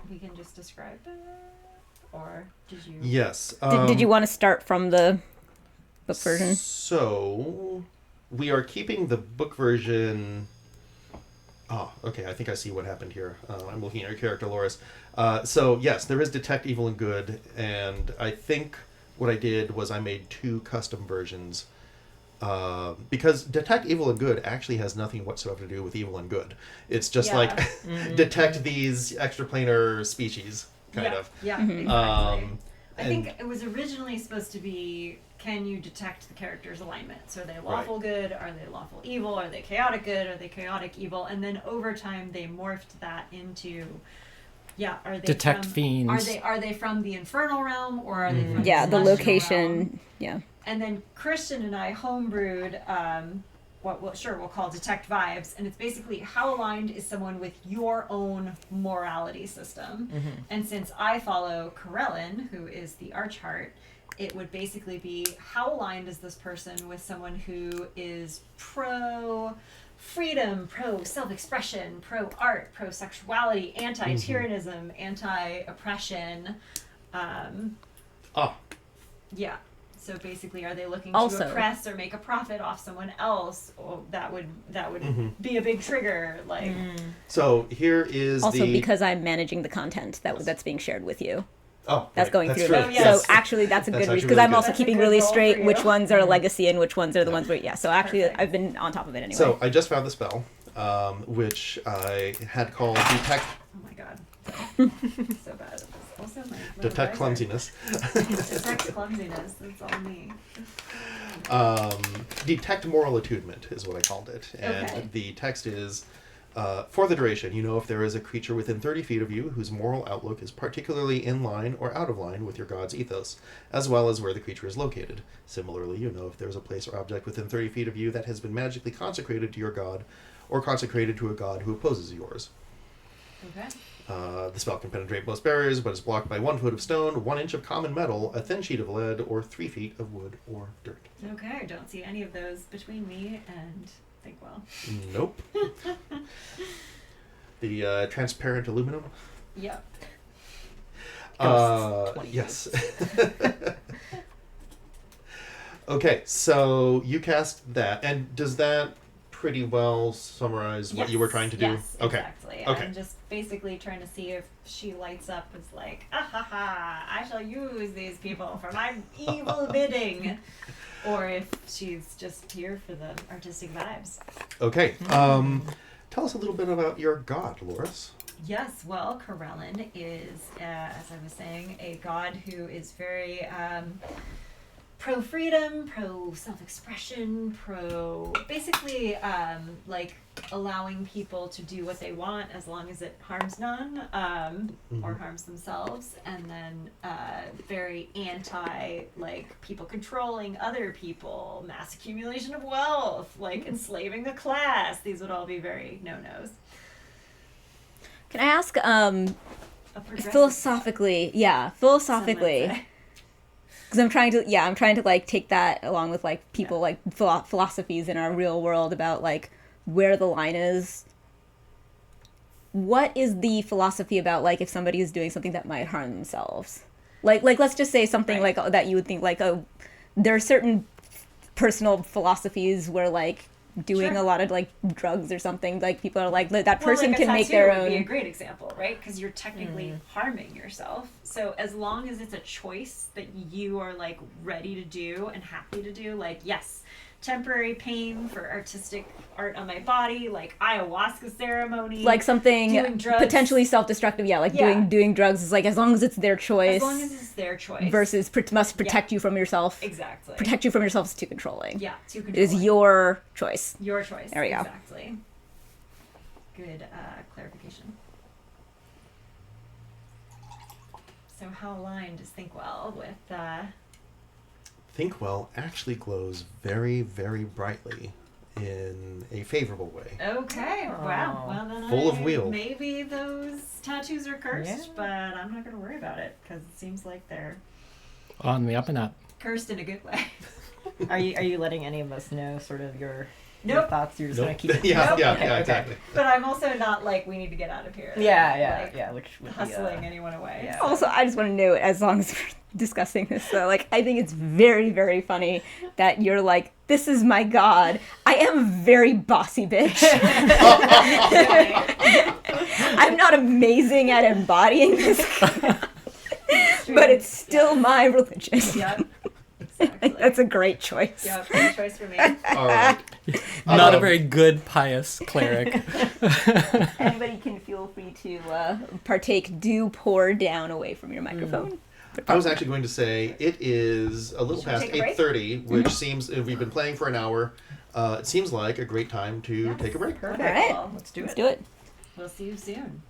we can just describe it. Or did you? Yes. Did you want to start from the book version? So we are keeping the book version. Oh, okay. I think I see what happened here. I'm looking at your character, Loris. So yes, there is Detect Evil and Good, and I think what I did was I made 2 custom versions. Because Detect Evil and Good actually has nothing whatsoever to do with evil and good. It's just like detect these extraplanar species, kind of. Yeah, Mm-hmm. exactly. I think it was originally supposed to be, can you detect the character's alignments? Are they lawful good? Are they lawful evil? Are they chaotic good? Are they chaotic evil? And then over time they morphed that into, are they detect from, fiends. Are they from the infernal realm, or are they from The celestial realm? location. Yeah. And then Christian and I homebrewed what we'll call Detect Vibes, and it's basically how aligned is someone with your own morality system. Mm-hmm. And since I follow Corellin, who is the Archheart, it would basically be how aligned is this person with someone who is pro freedom, pro self-expression, pro art, pro sexuality, anti-tyrannism, anti-oppression. Yeah. So basically, are they looking Also- to oppress or make a profit off someone else? Or that would be a big trigger. Like, So here is Also, the. because I'm managing the content that's being shared with you. Oh, That's right. going That's through true. me. Oh, yes. So actually, that's a That's good reason, actually because really I'm good. also That's a keeping good really goal for straight you. which ones are a legacy and which ones are the ones where, so actually, Perfect. I've been on top of it anyway. So I just found the spell, which I had called Detect oh my god, so bad. It's also my little Detect writer. Clumsiness. Detect clumsiness. That's all me. Detect Moral Attunement is what I called it. And Okay. the text is, for the duration, you know if there is a creature within 30 feet of you whose moral outlook is particularly in line or out of line with your god's ethos, as well as where the creature is located. Similarly, you know if there is a place or object within 30 feet of you that has been magically consecrated to your god, or consecrated to a god who opposes yours. Okay. The spell can penetrate most barriers, but is blocked by 1 foot of stone, 1 inch of common metal, a thin sheet of lead, or 3 feet of wood or dirt. Okay. I don't see any of those between me and Thinkwell. Nope. The transparent aluminum. Yep. Yes. Okay, so you cast that, and does that pretty well summarize what you were trying to do? Yes, Okay. exactly. Okay. I'm just basically trying to see if she lights up as like, ah ha ha, I shall use these people for my evil bidding. Or if she's just here for the artistic vibes. Okay. Tell us a little bit about your god, Loris. Yes, well, Corellin is, as I was saying, a god who is very pro-freedom, pro-self-expression, basically like allowing people to do what they want as long as it harms none or harms themselves, and then very anti like people controlling other people, mass accumulation of wealth, like enslaving a class. These would all be very no-nos. Can I ask, A progressive philosophically, some might because say. I'm trying to like take that along with like people like philosophies in our real world about like where the line is. What is the philosophy about like if somebody is doing something that might harm themselves? Like let's just say something Right. like that you would think like, oh, there are certain personal philosophies where like doing Sure. a lot of like drugs or something, like people are like that Well, person like a can make tattoo their would be a own. great example, right? Because you're technically harming yourself. So as long as it's a choice that you are like ready to do and happy to do, like yes, temporary pain for artistic art on my body, like ayahuasca ceremony, Like something doing drugs. potentially self-destructive, like Yeah. doing drugs is like as long as it's their choice as long as it's their choice. versus must protect you from yourself. Exactly. Protect you from yourself is too controlling. Yeah, too It controlling. is your choice. Your choice. There we go. Exactly. Good clarification. So how aligned is Thinkwell with? Thinkwell actually glows very, very brightly in a favorable way. Okay. Wow. Well, then Full of wheel. Maybe those tattoos are cursed, Yeah. but I'm not going to worry about it because it seems like they're On the up and up. cursed in a good way. Are you letting any of us know sort of your Nope. thoughts? You're just Nope. gonna keep it. yeah, Nope. yeah, Okay, yeah, okay. exactly. But I'm also not like we need to get out of here. Like, Which would hustling be, anyone away. yeah. Also, I just want to note, as long as we're discussing this, though, like, I think it's very, very funny that you're like, this is my god. I am a very bossy bitch. I'm not amazing at embodying this, but it's still my religion. Yep. Exactly. That's a great choice. Yep. Good choice for me. All right. Not a very good pious cleric. Anybody can feel free to partake. Do pour down away from your microphone. I was actually going to say it is a little Should we past take a break? 8:30, which seems, if we've been playing for an hour, it seems like a great time to Yes. take a break. Perfect. All right. Well, Let's do Let's it. do it. we'll see you soon.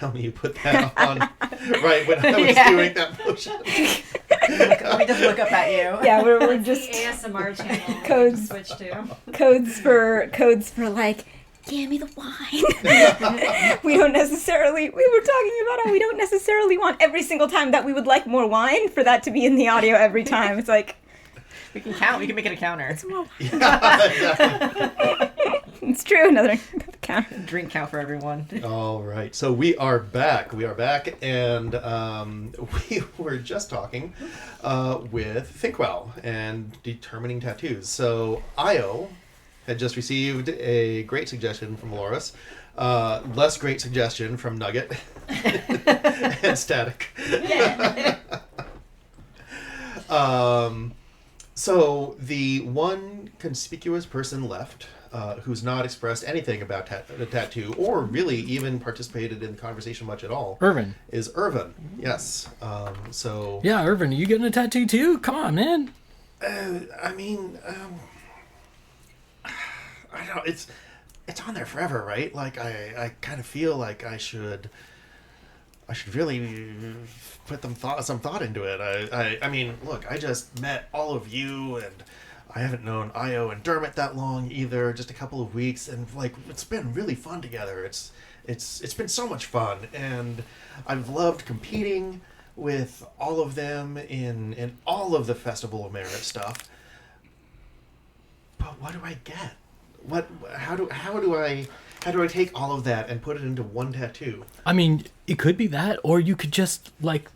tell me you put that on right when I was doing that motion. Let me just look up at you. Yeah, we're That's just the ASMR channel Codes. switch to. codes for like, give me the wine. We don't necessarily. We were talking about how we don't necessarily want every single time that we would like more wine for that to be in the audio every time. It's like, We can count. We can make it a counter. it's more wine. Yeah, exactly. It's true. Another count. Drink count for everyone. All right, so we are back. We are back, and we were just talking with Thinkwell and determining tattoos. So Io had just received a great suggestion from Loris, less great suggestion from Nugget and Static. Yeah. So the one conspicuous person left who's not expressed anything about the tattoo or really even participated in the conversation much at all Irvin. is Irvin. Yes. So Yeah, Irvin, are you getting a tattoo too? Come on, man. I mean, I don't know. It's on there forever, right? Like I kind of feel like I should really put some thought into it. I mean, look, I just met all of you, and I haven't known Io and Dermot that long either, just a couple of weeks, and like it's been really fun together. It's been so much fun, and I've loved competing with all of them in all of the Festival of Merit stuff. But what do I get? How do I take all of that and put it into one tattoo? I mean, it could be that, or you could just like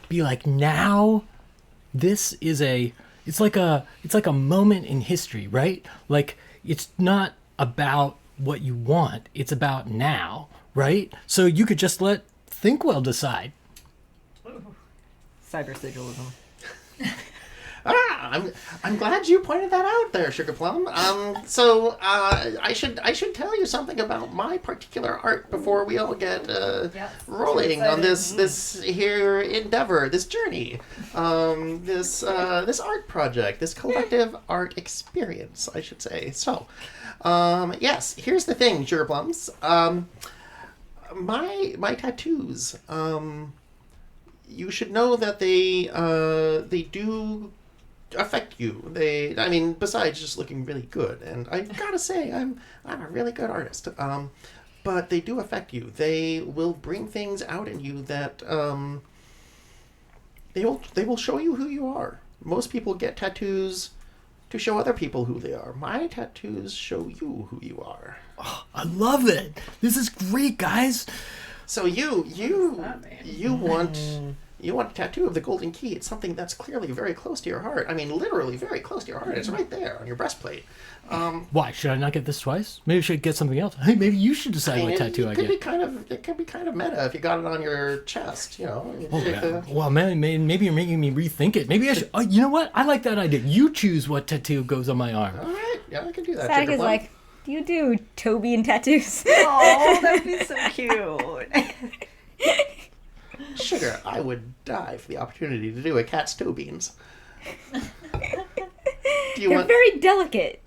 be like, now this is it's like a moment in history, right? Like, it's not about what you want, it's about now, right? So you could just let Thinkwell decide. Cyber sigillism. I'm glad you pointed that out there, Sugar Plum. So I should tell you something about my particular art before we all get rolling on this here endeavor, this journey, this art project, this collective art experience, I should say. So, yes, here's the thing, Sugar Plums. My tattoos. You should know that they do affect you. I mean, besides just looking really good, and I gotta say, I'm a really good artist. But they do affect you. They will bring things out in you that they will show you who you are. Most people get tattoos to show other people who they are. My tattoos show you who you are. Oh, I love it. This is great, guys. So you want a tattoo of the golden key. It's something that's clearly very close to your heart. I mean, literally very close to your heart. It's right there on your breastplate. Why should I not get this twice? Maybe I should get something else. Hey, maybe you should decide what tattoo I get. It could be kind of meta if you got it on your chest. You know. Oh, yeah. Well, man, maybe you're making me rethink it. Maybe I should. Oh, you know what? I like that idea. You choose what tattoo goes on my arm. All right. Yeah, I can do that. Static Sugar is Plum. like, do you do Toby and tattoos? Oh, that'd be so cute. Sugar, I would die for the opportunity to do a cat's toe beans. Do you They're want? very delicate.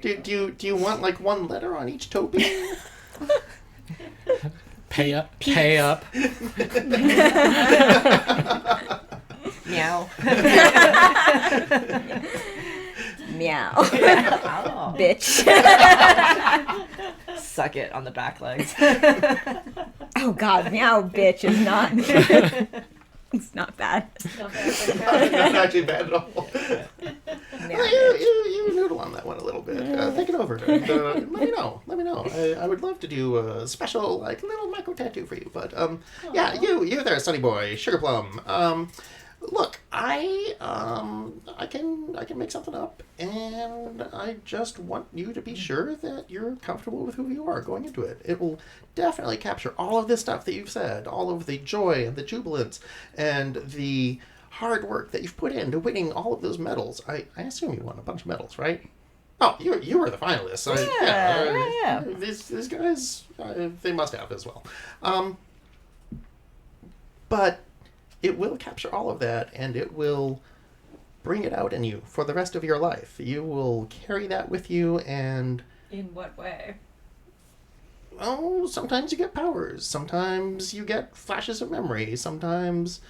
Do you want like one letter on each toe bean? Pay up. Pay up. Meow. Meow. Oh. Bitch. Suck it on the back legs. Oh god, meow bitch is not it's not bad. Not bad. Not actually bad at all. Meow Well, bitch. you noodle on that one a little bit. Think it over. And, let me know. I would love to do a special, like, little micro tattoo for you. But yeah, you there, Sunny Boy, Sugar Plum. Look, I can make something up, and I just want you to be sure that you're comfortable with who you are going into it. It will definitely capture all of this stuff that you've said, all of the joy and the jubilance and the hard work that you've put into winning all of those medals. I assume you won a bunch of medals, right? Oh, you were the finalists. Yeah. These guys, they must have as well. But it will capture all of that, and it will bring it out in you for the rest of your life. You will carry that with you, and In what way? oh, sometimes you get powers. Sometimes you get flashes of memory. Sometimes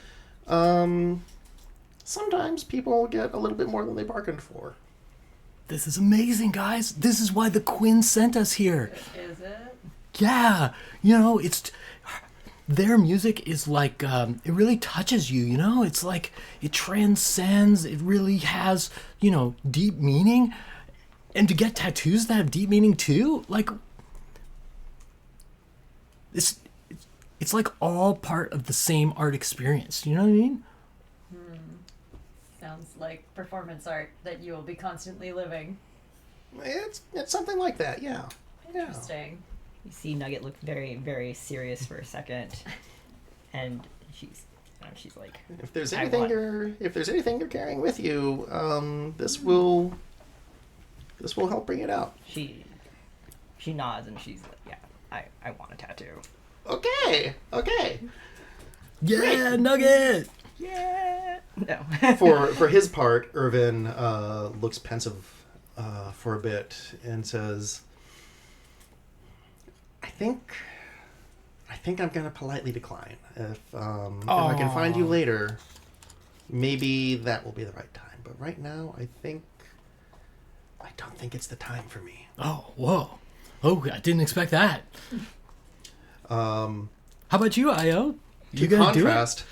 people get a little bit more than they bargained for. This is amazing, guys. This is why the Quinn sent us here. Is it? Yeah, it's their music is like it really touches you. It's like it transcends. It really has deep meaning, and to get tattoos that have deep meaning too, like it's like all part of the same art experience. You know what I mean? Sounds like performance art that you will be constantly living. It's something like that, yeah. Interesting. You see Nugget look very, very serious for a second, and she's like, If there's anything you're carrying with you, this will help bring it out. She nods and she's like, yeah, I want a tattoo. Okay. Yeah, Great. Nugget. Yeah. No. For his part, Irvin looks pensive for a bit and says, I think I'm gonna politely decline. If I can find you later, maybe that will be the right time. But right now, I don't think it's the time for me. Oh, whoa. Oh, I didn't expect that. How about you, Io? You To gonna do it? contrast,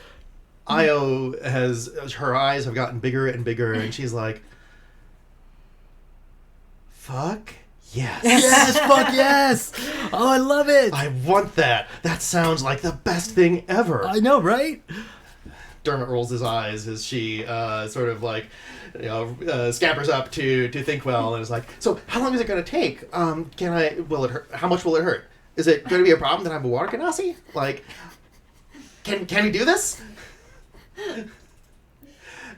Io her eyes have gotten bigger and bigger, and she's like, fuck yes. Yes, fuck yes. Oh, I love it. I want that. That sounds like the best thing ever. I know, right? Dermot rolls his eyes as she sort of like, scampers up to Thinkwell and is like, so how long is it going to take? Will it hurt? How much will it hurt? Is it going to be a problem that I'm a water genasi? Like, can we do this?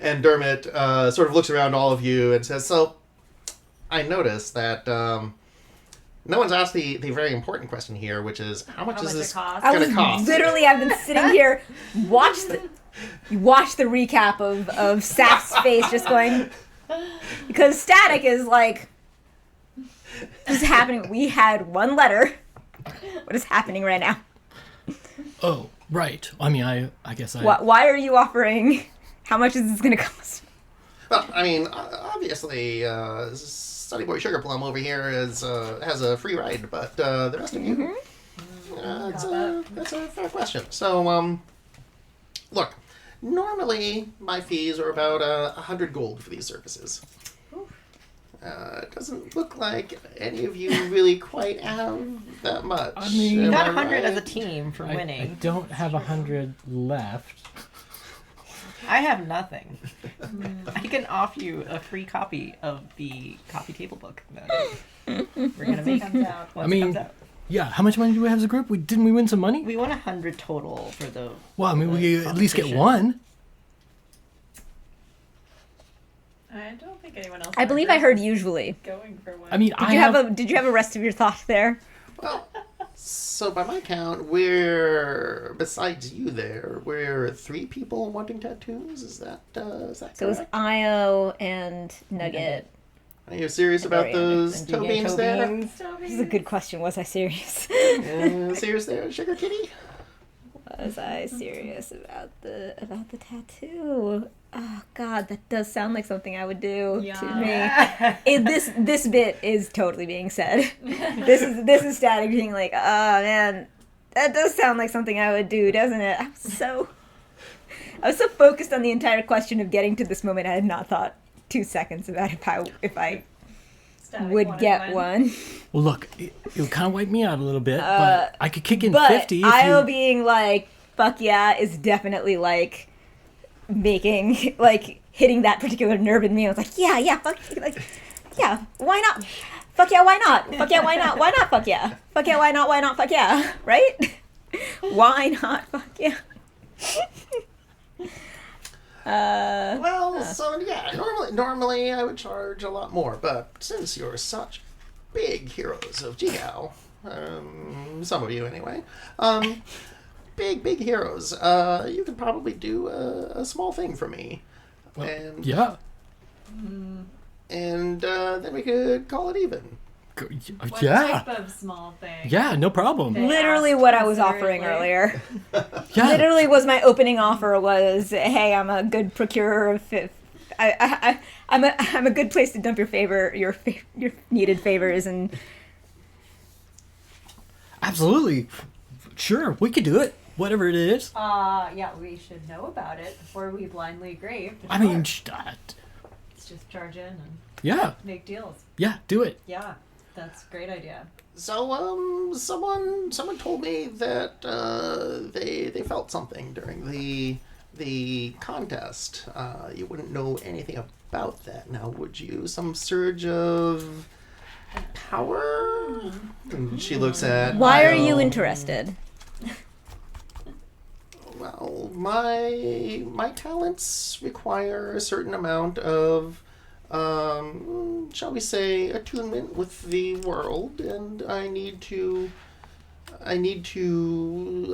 And Dermot sort of looks around all of you and says, so I noticed that no one's asked the very important question here, which is how much is this cost? I going was to cost? literally, I've been sitting here, watch the recap of Saf's face just going, because Static is like, this is happening. We had one letter. What is happening right now? Oh, right. I mean, I guess I... Why are you offering? How much is this going to cost? Well, I mean, obviously, Sunny Boy Sugar Plum over here has a free ride, but the rest of you, that's a fair question. So, look, normally my fees are about 100 gold for these services. It doesn't look like any of you really quite have that much. I mean, You got Am I 100 as a right? team for I winning. don't have 100 left. I have nothing. I can offer you a free copy of the coffee table book that we're gonna make comes out. once I mean, it comes out. Yeah, how much money do we have as a group? Didn't we win some money? We won 100 total for the. Well, I mean, the we at least get competition. one. I don't think anyone else. I believe I heard usually. going for one. I mean, Did you have a rest of your thought there? Well, so by my count, we're besides you there, we're 3 people wanting tattoos. Is that correct? So it was Io and Nugget. Are you serious about Very those And do toe you get beams toe there? beams? This is a good question. Was I serious? Serious there, Sugar Kitty? Was I serious about the tattoo? Oh God, that does sound like something I would do to me. This bit is totally being said. This is Static being like, oh man, that does sound like something I would do, doesn't it? I was so focused on the entire question of getting to this moment, I had not thought 2 seconds about if I Static would wanted get one. Well, look, it would kind of wipe me out a little bit, but I could kick in But 50 if Io you... being like, fuck yeah, is definitely like making, like, hitting that particular nerve in me. I was like, yeah, fuck, like, yeah, why not? Fuck yeah, why not? Fuck yeah, why not? Why not? Fuck yeah. Fuck yeah, why not? Why not? Fuck yeah. Right? Why not? Fuck yeah. Well, so yeah, normally I would charge a lot more, but since you're such big heroes of Jigao, some of you anyway, big heroes, you could probably do a small thing for me. Well, and yeah. and then we could call it even. What Yeah. type of small thing? Yeah, no problem. They Literally asked what I was offering considerately. earlier. Yeah. Literally was my opening offer was, hey, I'm a good procurer of I'm a good place to dump your needed favors, and Absolutely. Sure, we could do it. Whatever it is. Yeah, we should know about it before we blindly agree. for I mean, sure. Let's just charge in and yeah. make deals. Yeah, do it. Yeah, that's a great idea. So, someone told me that they felt something during the contest. You wouldn't know anything about that now, would you? Some surge of power? And she looks at. why are you Io. interested? Well, my talents require a certain amount of, shall we say, attunement with the world, and I need to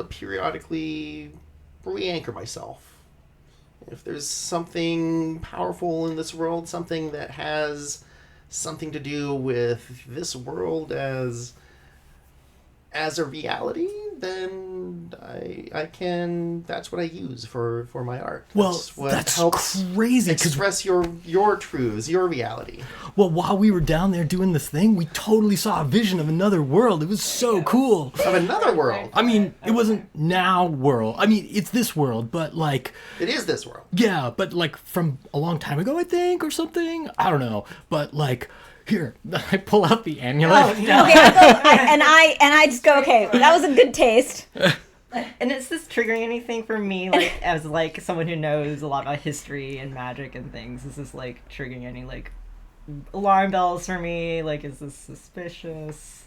periodically re-anchor myself. If there's something powerful in this world, something that has something to do with this world as a reality, then I can. That's what I use for my art. Well, That's what that's helps crazy. 'Cause express your truths, your reality. well, while we were down there doing this thing, we totally saw a vision of another world. It was so cool. Of another world. I mean, it wasn't now world. I mean, it's this world, but like, It is this world. yeah, but like from a long time ago, I think, or something. I don't know. But like, here, I pull out the amulet. Okay, I just go, okay, that was a good taste. And is this triggering anything for me, like as like someone who knows a lot about history and magic and things? Is this like triggering any like alarm bells for me? Like, is this suspicious?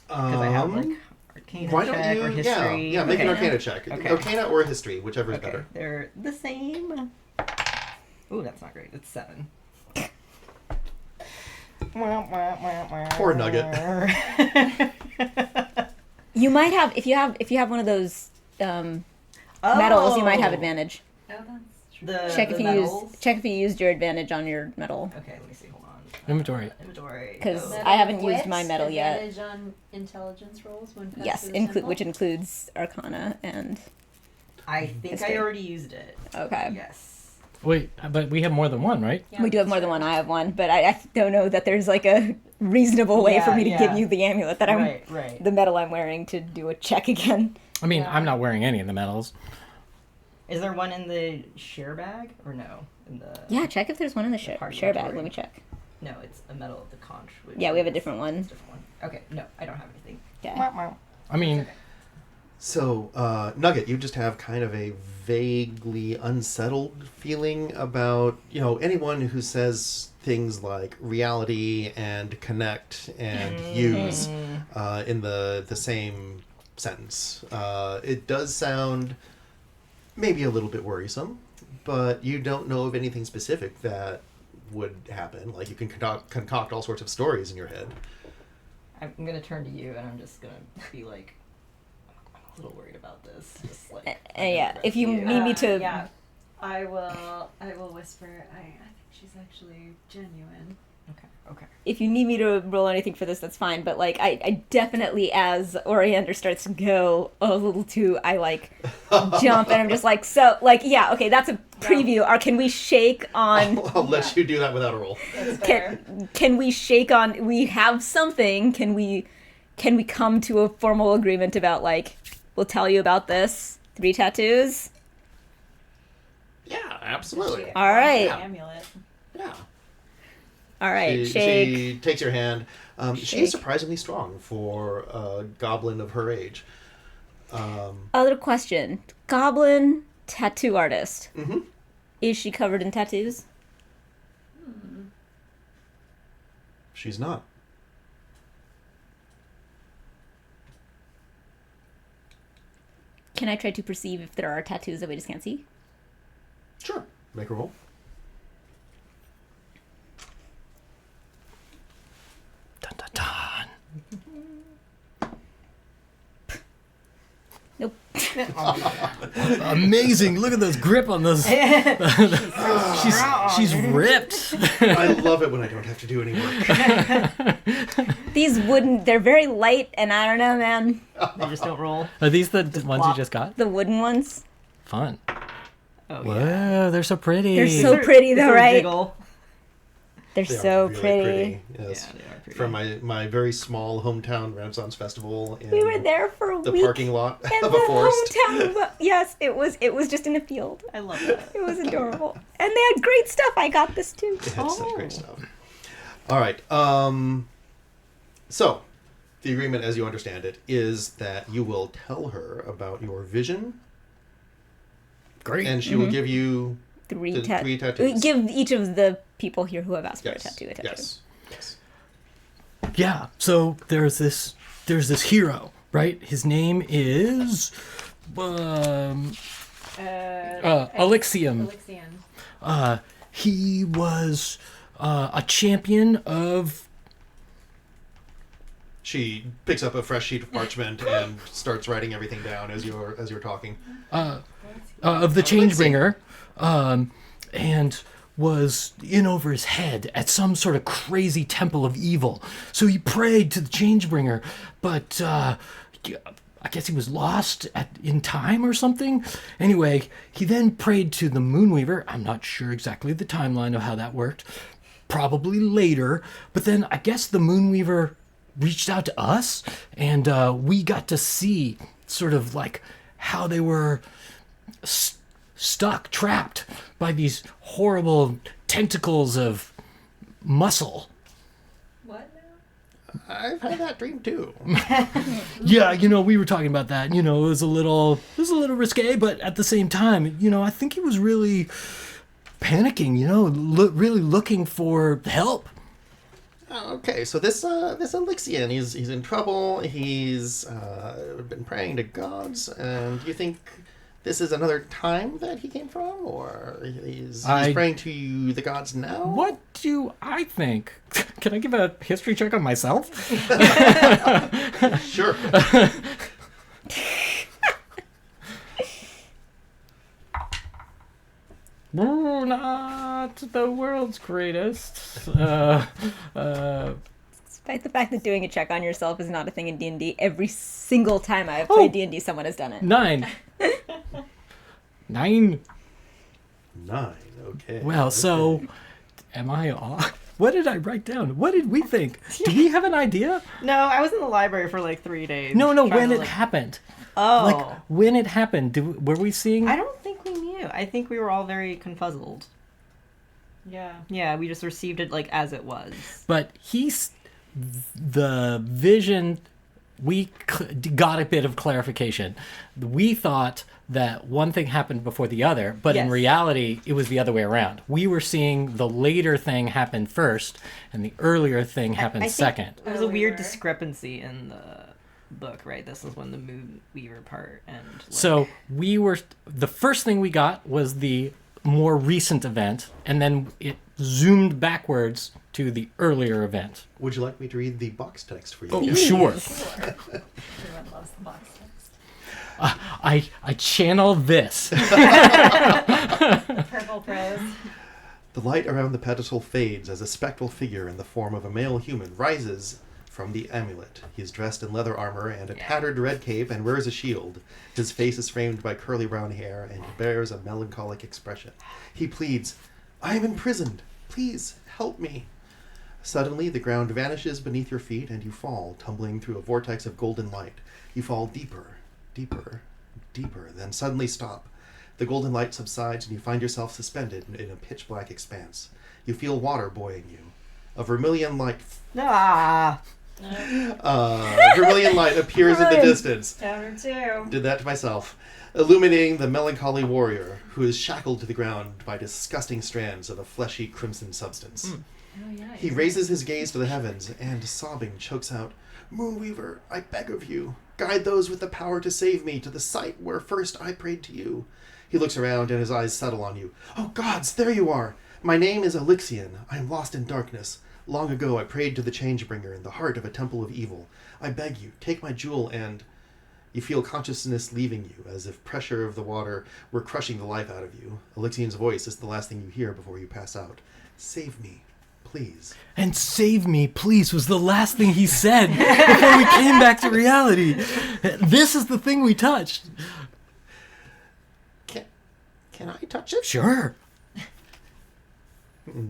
Because I have like arcana Why don't check you? or history. Yeah, make an Okay. arcana check. Okay. Arcana or history, whichever is Okay, better. they're the same. Ooh, that's not great. It's 7. Poor Nugget. You might have if you have one of those medals, you might have advantage. Oh, that's true. The, Check the if you medals? check if you used your advantage on your medal. Okay, let me see. Hold on. Inventory. Inventory. 'Cause Oh. I haven't used Wit, my medal yet. advantage on intelligence rolls when passed Yes, through the temple? which includes Arcana and I think History. I already used it. okay. Yes. Wait, but we have more than one, right? Yeah, We do have more that's than right. one. I have one, but I don't know that there's like a reasonable way for Yeah, me to yeah. give you the amulet that I'm Right. the medal I'm wearing to do a check again. I mean, Yeah. I'm not wearing any of the medals. Is there one in the share bag or no? In the Yeah, check if there's one in the share Party bag. inventory. Let me check. No, it's a medal of the conch. Which Yeah, we have a is- different one. it's a different one. Okay, no, I don't have anything. Yeah. I mean, So, Nugget, you just have kind of a vaguely unsettled feeling about, anyone who says things like reality and connect and use in the same sentence. It does sound maybe a little bit worrisome, but you don't know of anything specific that would happen. Like, you can concoct all sorts of stories in your head. I'm gonna turn to you and I'm just gonna be like, I'm a little worried about this. Just like, Yeah, if you rescue. need me to- Yeah, I will whisper. I think she's actually genuine. Okay. If you need me to roll anything for this, that's fine. But like, I definitely, as Oriander starts to go a little too, I like jump and I'm just like, so like, yeah, okay, that's a preview. Or can we shake on? I'll let you do that without a roll. That's fair. Can we shake on? We have something. Can we come to a formal agreement about like, we'll tell you about this 3 tattoos? Yeah, absolutely. She All right. wants the amulet. Yeah. All right, She shake. takes your hand. She Shake. is surprisingly strong for a goblin of her age. Other question: Goblin tattoo artist. Mhm. Is she covered in tattoos? She's not. Can I try to perceive if there are tattoos that we just can't see? Sure. Make a roll. dun dun dun. Nope. Amazing! Look at those grip on those. she's ripped. I love it when I don't have to do any work. These they're very light, and I don't know, man. They just don't roll. Are these the ones you plop. just got? The wooden ones. Fun. Oh, Whoa, yeah. they're so pretty. They're so pretty, though, It's a right? jiggle. They're They are so really pretty. Yes. Yeah, they are pretty. From my very small hometown Renaissance festival in We were there for a the week. parking lot And of the a forest. hometown, yes, it was just in a field. I love that. It was adorable, and they had great stuff. I got this too. It had such Oh. great stuff. All right. So, the agreement, as you understand it, is that you will tell her about your vision, Great. and she will give you Three tattoos. Give each of the people here who have asked for a Yes. tattoo. Yes. Yes. Yeah. So there's this hero, right? His name is Alexium. Alexian. He was a champion of. She picks up a fresh sheet of parchment and starts writing everything down as you're talking. Of the Changebringer, and was in over his head at some sort of crazy temple of evil. So he prayed to the Changebringer, but I guess he was lost in time or something. Anyway, he then prayed to the Moonweaver. I'm not sure exactly the timeline of how that worked. Probably later, but then I guess the Moonweaver reached out to us, and we got to see sort of like how they were stuck, trapped by these horrible tentacles of muscle. What now? I've had that dream too. Yeah, we were talking about that. It was a little risque, but at the same time, I think he was really panicking. Really looking for help. Okay, so this Alexian, he's in trouble. He's been praying to gods, and you think this is another time that he came from, or he's praying to the gods now? What do I think? Can I give a history check on myself? Sure. We're not the world's greatest. Despite the fact that doing a check on yourself is not a thing in D&D, every single time I've played D&D, someone has done it. 9. 9. 9. Okay. Well, so am I off? What did I write down? What did we think? Do we have an idea? No, I was in the library for like 3 days. No, trying when to, it like- happened. Oh. Like, when it happened, were we seeing... I don't think we knew. I think we were all very confuzzled. Yeah. Yeah, we just received it like as it was. But the vision, we got a bit of clarification. We thought that one thing happened before the other, but in Yes. reality, it was the other way around. We were seeing the later thing happen first, and the earlier thing happened I think second. There was a weird Earlier. discrepancy in the book, right? This is when the Moonweaver part and like, So the first thing we got was the more recent event, and then it zoomed backwards to the earlier event. Would you like me to read the box text for you? Oh, sure. Everyone loves the box text. I channel this. Purple prose. The light around the pedestal fades as a spectral figure in the form of a male human rises from the amulet. He is dressed in leather armor and a tattered red cape and wears a shield. His face is framed by curly brown hair and he bears a melancholic expression. He pleads, "I am imprisoned. Please help me." Suddenly, the ground vanishes beneath your feet and you fall, tumbling through a vortex of golden light. You fall deeper, deeper, deeper, then suddenly stop. The golden light subsides and you find yourself suspended in a pitch-black expanse. You feel water buoying you. A vermilion light appears in the distance. Chapter 2. Did that to myself. Illuminating the melancholy warrior who is shackled to the ground by disgusting strands of a fleshy crimson substance. Oh, yeah. He raises his gaze to the heavens and, sobbing, chokes out, "Moonweaver, I beg of you, guide those with the power to save me to the site where first I prayed to you." He looks around and his eyes settle on you. "Oh gods, there you are! My name is Alexian. I am lost in darkness. Long ago I prayed to the Changebringer in the heart of a temple of evil. I beg you, take my jewel and..." You feel consciousness leaving you, as if pressure of the water were crushing the life out of you. Elixian's voice is the last thing you hear before you pass out. Save me, please. And save me, please, was the last thing he said before we came back to reality. This is the thing we touched. Can I touch it? Sure.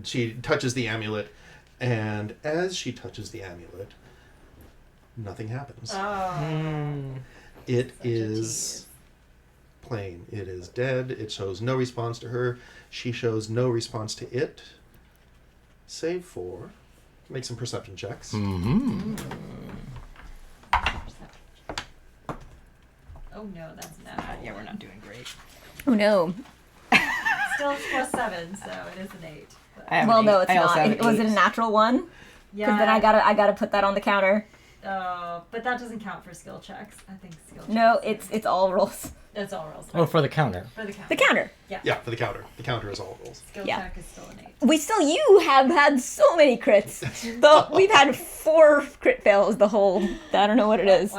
She touches the amulet, and as she touches the amulet, nothing happens. It is plain. It is dead. It shows no response to her. She shows no response to it. Save for... Make some perception checks. Mm-hmm. Oh no, that's not. Yeah, we're not doing great. Oh no. Still it's +7, so it is an 8. But- I have Well, an no, eight. it's I also not. have an Was it a eight. natural one? Yeah. Because then I gotta put that on the counter. But that doesn't count for skill checks. I think skill checks. No, it's all rolls. It's all rolls. Oh, for the counter. For the count. The counter. Yeah, for the counter. The counter is all rolls. Skill Yeah. check is still an 8. You have had so many crits. We've had 4 crit fails the whole, I don't know what it is.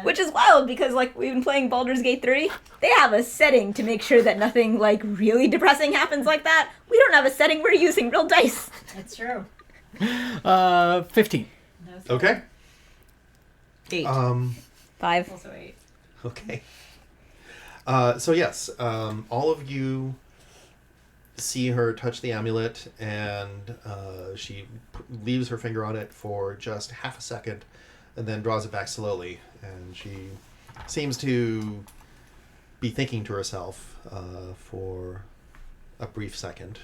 Which is wild because, like, we've been playing Baldur's Gate 3. They have a setting to make sure that nothing, like, really depressing happens like that. We don't have a setting. We're using real dice. It's true. 15. No skill. Okay. 8. 5. Also 8. Okay. So yes, all of you see her touch the amulet, and she leaves her finger on it for just half a second, and then draws it back slowly. And she seems to be thinking to herself for a brief second,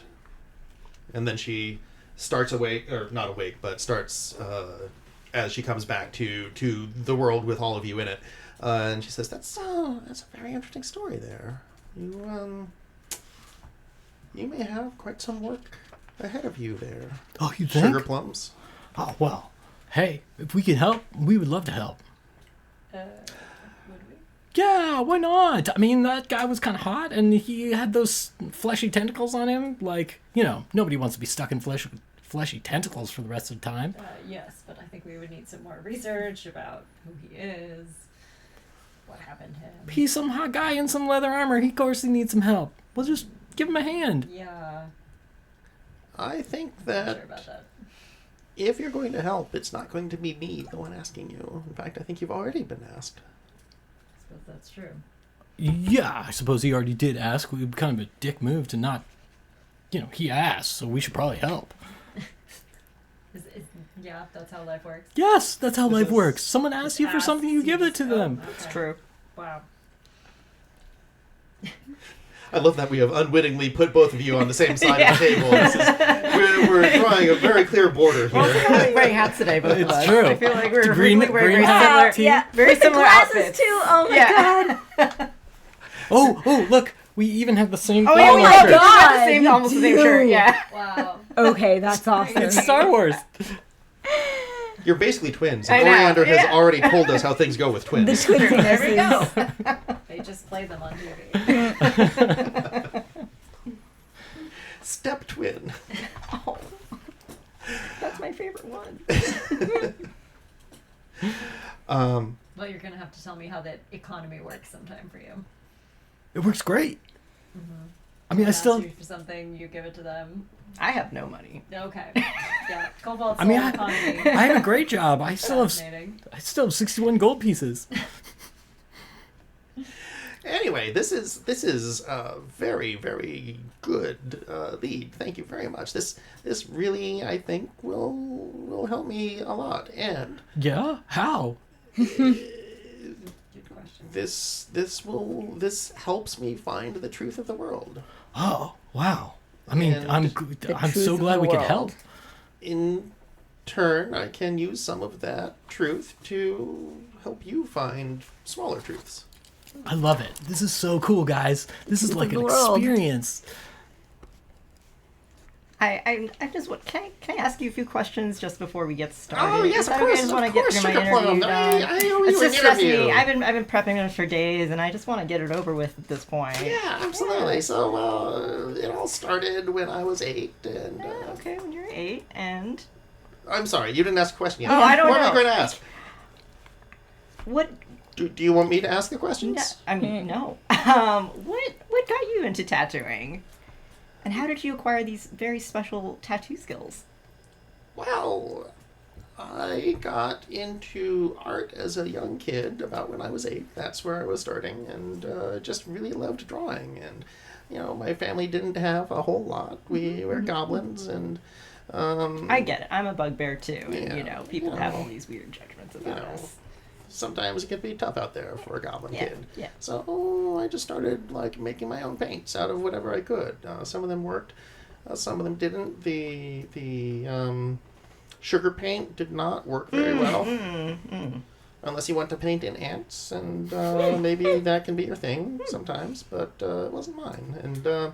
and then she starts awake, or not awake, but starts as she comes back to the world with all of you in it. And she says, that's a very interesting story there. You may have quite some work ahead of you there. Oh, you think? Sugar plums. Oh, well. Hey, if we can help, we would love to help. Would we? Yeah, why not? I mean, that guy was kind of hot, and he had those fleshy tentacles on him. Like, nobody wants to be stuck in fleshy tentacles for the rest of the time. Yes, but I think we would need some more research about who he is, what happened to him. He's some hot guy in some leather armor. Of course he needs some help. We'll just give him a hand. Yeah, I think I'm that not sure about that. if you're going to help, it's not going to be me, the one asking you. In fact, I think you've already been asked. I suppose that's true. Yeah, I suppose he already did ask. We kind of a dick move to not... he asked, so we should probably help. Yeah, that's how life works. Yes, that's how life is- works. Someone asks you for Asks, something, you give it to sees- them. okay. It's true. Wow. I love that we have unwittingly put both of you on the same side of the table. We're drawing a very clear border We're also here. kind of wearing hats today, both of It's us. true. I feel like we're It's green- really wearing green very hat. similar, Yeah. very With the similar glasses outfits. too. Oh my Yeah. god. Oh, look, we even have the same Oh yeah, we my have God, the same, you almost the same do. shirt. Yeah. Wow. Okay, that's awesome. It's Star Wars. You're basically twins. I And know, Oriander has yeah. already told us how things go with The twins. twinsiness. There we is- go. They just play them on TV. Step twin. Oh. That's my favorite one. Well, you're gonna have to tell me how that economy works sometime for you. It works great. I mean, I They still... ask you for something, you give it to them. I have no money. Okay. Yeah. Cobalt's I mean, whole economy. I have a great job. I still have Fascinating. 61 gold pieces. Anyway, this is a very, very good lead. Thank you very much. This really, I think, will help me a lot. And Yeah? How? Good question. this helps me find the truth of the world. Oh, wow. I mean, And I'm truth so of glad the we could world. help. In turn, I can use some of that truth to help you find smaller truths. I love it. This is so cool, guys. This is Truth like of an the world. experience. I just want. Can I ask you a few questions just before we get started? Oh yes, Is of that okay? course, I just of want to get course, through my Sugar interview Plum. done. I owe It's you an just stressing interview. me. I've been prepping this for days, and I just want to get it over with at this point. Yeah, absolutely. So it all started when I was 8, and Okay, when you're 8, and I'm sorry, you didn't ask a question yet. Oh, I don't What am know. I going to ask? what Do you want me to ask the questions? No, I mean, no. What got you into tattooing? And how did you acquire these very special tattoo skills? Well, I got into art as a young kid, about when I was 8. That's where I was starting, and just really loved drawing. And, my family didn't have a whole lot. We were goblins, and... I get it. I'm a bugbear, too. Yeah, And, people have all these weird judgments about us. Sometimes it can be tough out there for a goblin kid. Yeah. So I just started making my own paints out of whatever I could. Some of them worked, some of them didn't. The sugar paint did not work very well, unless you want to paint in ants, and maybe that can be your thing sometimes. But it wasn't mine. And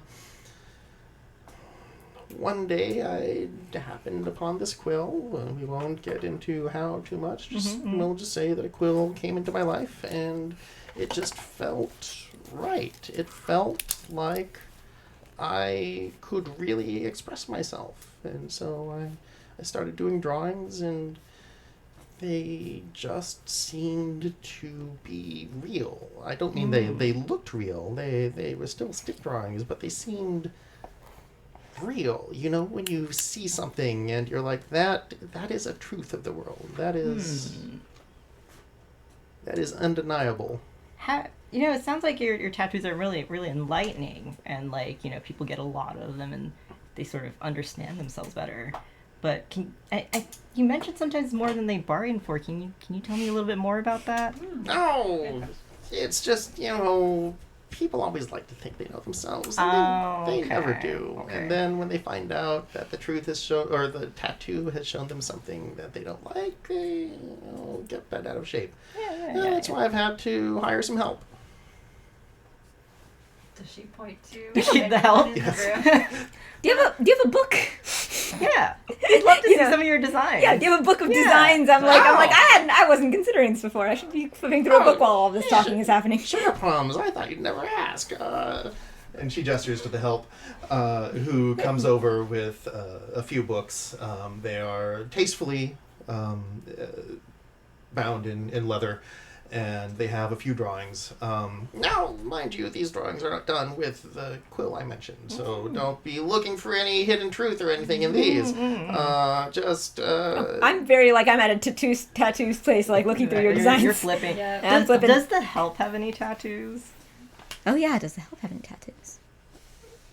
one day I happened upon this quill. We won't get into how too much. We'll just say that a quill came into my life, and it just felt right. It felt like I could really express myself. And so I started doing drawings, and they just seemed to be real. I don't mean they looked real. They were still stick drawings, but they seemed real. When you see something and you're like, that is a truth of the world. That is undeniable. It sounds like your tattoos are really, really enlightening, and people get a lot of them and they sort of understand themselves better. But you mentioned sometimes more than they bargain for. Can you tell me a little bit more about that? No, it's just people always like to think they know themselves, and they never do. Okay. And then when they find out that the truth has shown, or the tattoo has shown them something that they don't like, they get bent out of shape. That's why I've had to hire some help. Does she point to The help? Yes. Do you have a book? Yeah, I'd love to see some of your designs. Yeah, do you have a book of designs? I wasn't considering this before. I should be flipping through a book while all this talking is happening. Sugar plums, I thought you'd never ask. And she gestures to the help, who comes over with a few books. They are tastefully bound in leather, and they have a few drawings. Now, mind you, these drawings are not done with the quill I mentioned, so don't be looking for any hidden truth or anything in these. I'm very I'm at a tattoos place, looking through your designs. You're flipping. Yeah. I'm flipping. Does the help have any tattoos? Oh yeah, does the help have any tattoos?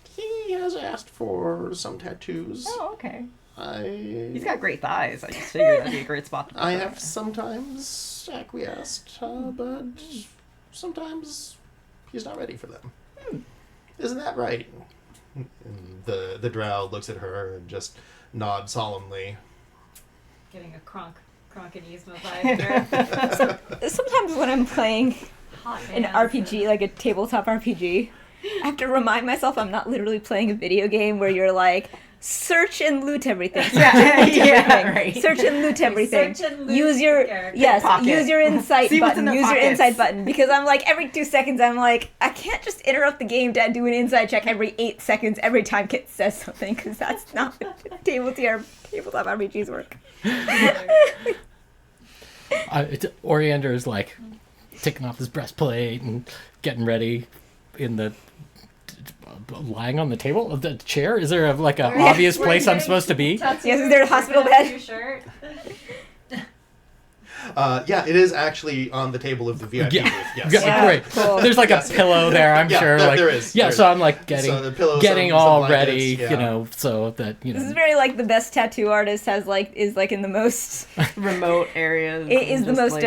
He has asked for some tattoos. Oh, okay. He's I got great thighs. I just figured that'd be a great spot to put I that. have sometimes acquiesced, but sometimes he's not ready for them. Isn't that right? And the drow looks at her and just nods solemnly. Getting a Kronk and Yzma vibe here. Sometimes when I'm playing Hot an hands. RPG, like a tabletop RPG, I have to remind myself I'm not literally playing a video game where you're search and loot everything. Right. Search and loot everything. Search and loot use your character. Pocket. use your insight See what's in button. the Use your pockets. insight button, because I'm every 2 seconds I'm I can't just interrupt the game to do an insight check every 8 seconds every time Kit says something, because that's not how tabletop RPGs work. Oriander is taking off his breastplate and getting ready in the lying on the table of the chair. Is there a obvious place I'm supposed to be? Yes, is there a hospital bed? Shirt. Yeah, it is actually on the table of the VIP booth. Yes. Yeah. Great. Cool. There's a pillow there, I'm sure. there is. Yeah, There so is. I'm getting So the pillows, getting some all blankets, ready, yeah. so that This is very the best tattoo artist is in the most Remote areas. it is the most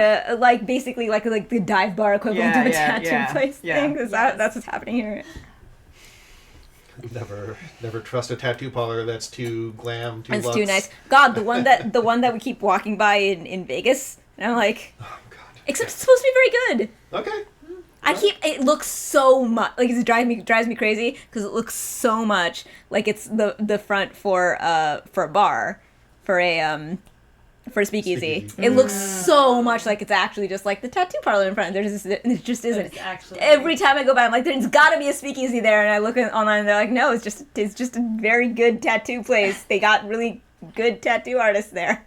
basically the dive bar equivalent of a tattoo place thing. 'Cause that's what's happening here. Never trust a tattoo parlor that's too glam, too It's luxe. too nice. God, the one that we keep walking by in Vegas, and I'm Oh God. except it's supposed to be very good. Okay. It looks so much it drives me crazy because it looks so much like it's the front for a bar, for a speakeasy. Speakeasy. It looks so much like it's actually just the tattoo parlor in front. It just isn't. It's actually Every time I go by, I'm there's got to be a speakeasy there, and I look online, and they're no, it's just a very good tattoo place. They got really good tattoo artists there.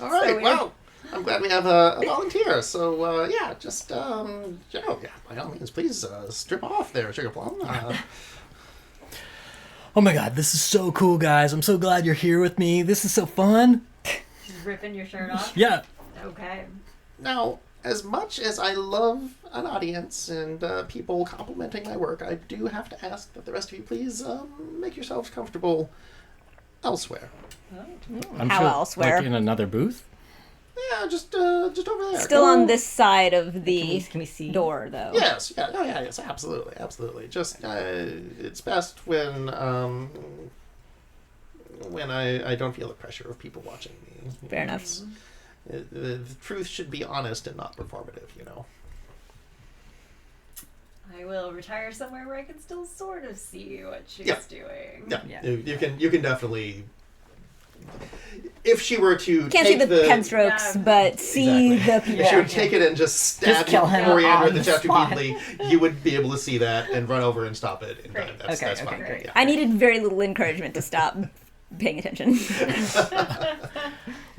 All right. weird. Well, I'm glad we have a volunteer. So yeah, just by all means, please strip off there, Sugar Plum. Oh my god, this is so cool, guys. I'm so glad you're here with me. This is so fun. Ripping your shirt off? Yeah. Okay. Now, as much as I love an audience and people complimenting my work, I do have to ask that the rest of you please make yourselves comfortable elsewhere. I'm How sure, elsewhere? Like in another booth? Yeah, just over there. Still Go- on this side of the Can we see? door, though. Yes, yeah, oh yeah, yes, absolutely. Just it's best when I don't feel the pressure of people watching me. Fair enough. The truth should be honest and not performative, you know. I will retire somewhere where I can still sort of see what she's doing. Yeah, Yeah. you can definitely. If she were to Can't take see the pen strokes, but see Exactly. the people. If she would take it and just stab kill him Coriander on the the chapter spot. deeply, you would be able to see that and run over and stop it. And Great. that's Okay, fine. great. Yeah. I needed very little encouragement to stop paying attention.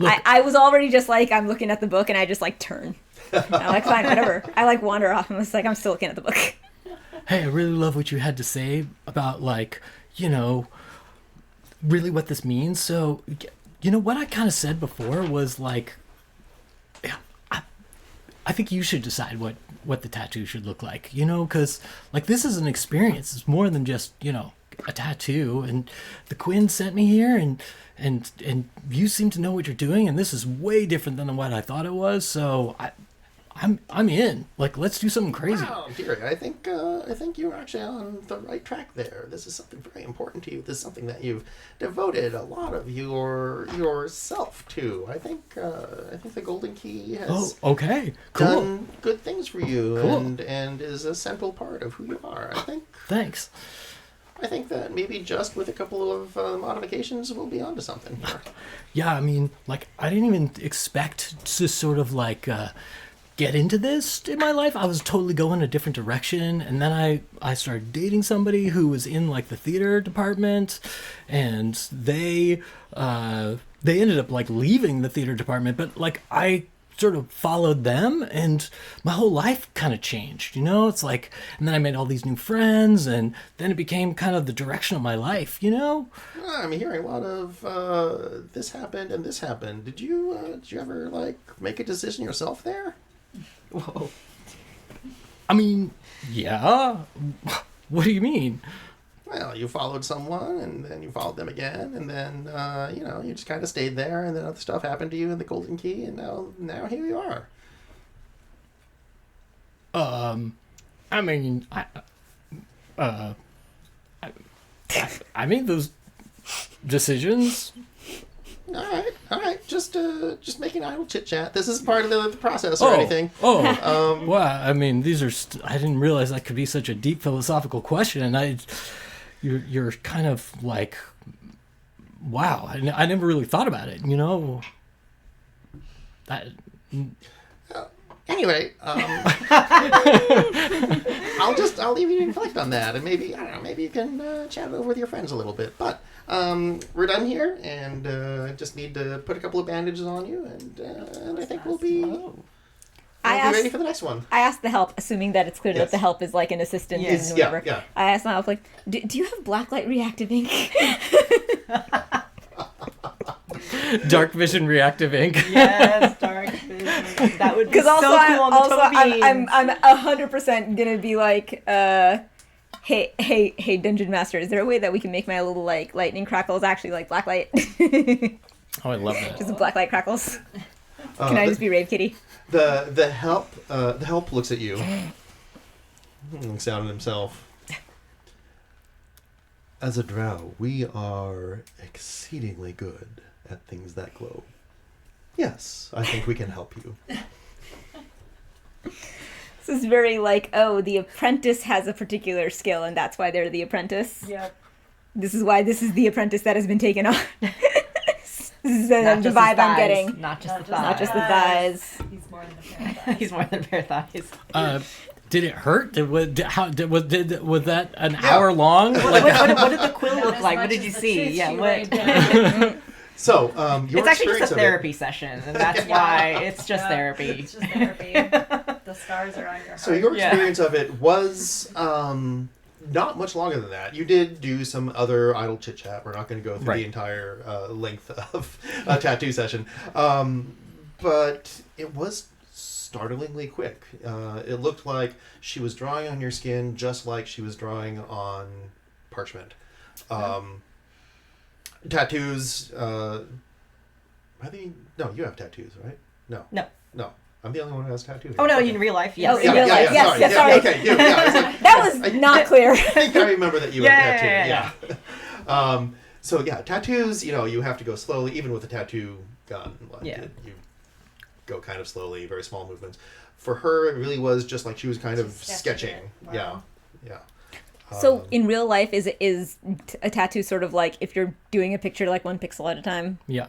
I was already just like, I'm looking at the book, and I just like turn. I'm like, fine, whatever. I like wander off, and it's like, I'm still looking at the book. Hey, I really love what you had to say about, like, you know, really what this means. So, you know, what I kind of said before was like, yeah, I think you should decide what the tattoo should look like, you know, because, like, this is an experience. It's more than just, you know, a tattoo. And the Quinn sent me here, and you seem to know what you're doing, and this is way different than what I thought it was. So I'm in. Like, let's do something crazy. Wow, dearie, I think you're actually on the right track there. This is something very important to you. This is something that you've devoted a lot of yourself to. I think the Golden Key has Okay, cool. done good things for you, Cool. and is a central part of who you are. Thanks. I think that maybe just with a couple of modifications, we'll be onto something here. Yeah, I mean, like, I didn't even expect to sort of like get into this in my life. I was totally going a different direction, and then I started dating somebody who was in like the theater department, and they ended up like leaving the theater department, but like I sort of followed them, and my whole life kind of changed, you know. It's like, and then I made all these new friends, and then it became kind of the direction of my life, you know. I'm hearing a lot of this happened and this happened. Did you ever like make a decision yourself there? Whoa. I mean, yeah. What do you mean? Well, you followed someone, and then you followed them again, and then you just kind of stayed there, and then other stuff happened to you in the Golden Key, and now here you are. I mean, I made those decisions. All right. Just making idle chit chat. This is part of the process or anything. Well, I mean, these are. I didn't realize that could be such a deep philosophical question, and you're kind of like, wow. I never really thought about it. You know. Anyway, I'll leave you to reflect on that, and maybe you can chat it over with your friends a little bit. But we're done here, and just need to put a couple of bandages on you, and I think we'll be ready for the next one. I asked the help, assuming that it's clear that Yes. the help is like an assistant Yes. and whatever. Yeah. I asked the help, like, do you have blacklight reactive ink? Dark vision reactive ink. Yes, dark vision. That would be Because so also, cool on the also toe beans. I'm 100% gonna be like, hey, Dungeon Master, is there a way that we can make my little like lightning crackles actually like blacklight? Oh, I love that. Just blacklight crackles. Can I just be Rave Kitty? The help looks at you, looks down at himself. As a drow, we are exceedingly good at things that glow. Yes, I think we can help you. This is very like, oh, the apprentice has a particular skill, and that's why they're the apprentice. Yep. This is why this is the apprentice that has been taken on. This is the Not just vibe his I'm thighs, getting. Not just Not the just- thighs. Not just the thighs. He's more than a pair of He's more than bare thighs. Did it hurt? Was that an hour long? What did the quill Not look as like? much What did as you the see? tooth Yeah, she what? laid down. So, your It's actually experience just a of it- therapy session, and that's why it's just Yeah, therapy. It's just therapy. The scars are on your heart. So your Yeah. experience of it was not much longer than that. You did do some other idle chit chat. We're not going to go through Right. the entire length of a tattoo session, but it was startlingly quick. It looked like she was drawing on your skin just like she was drawing on parchment. Tattoos. I think no, you have tattoos, right? No. No. I'm the only one who has tattoos. Oh no, Okay. in real life, Oh, yes. in real life. Yes, sorry. yes, sorry. Okay, you, yeah, I was like, That was not clear. I think I remember that you Yeah, had tattoo. yeah, So yeah, tattoos. You have to go slowly, even with a tattoo gun. Like, Yeah. you go kind of slowly, very small movements. For her, it really was just like she was kind of Just sketching. sketching it. Wow. Yeah. So in real life, is a tattoo sort of like if you're doing a picture like one pixel at a time? Yeah.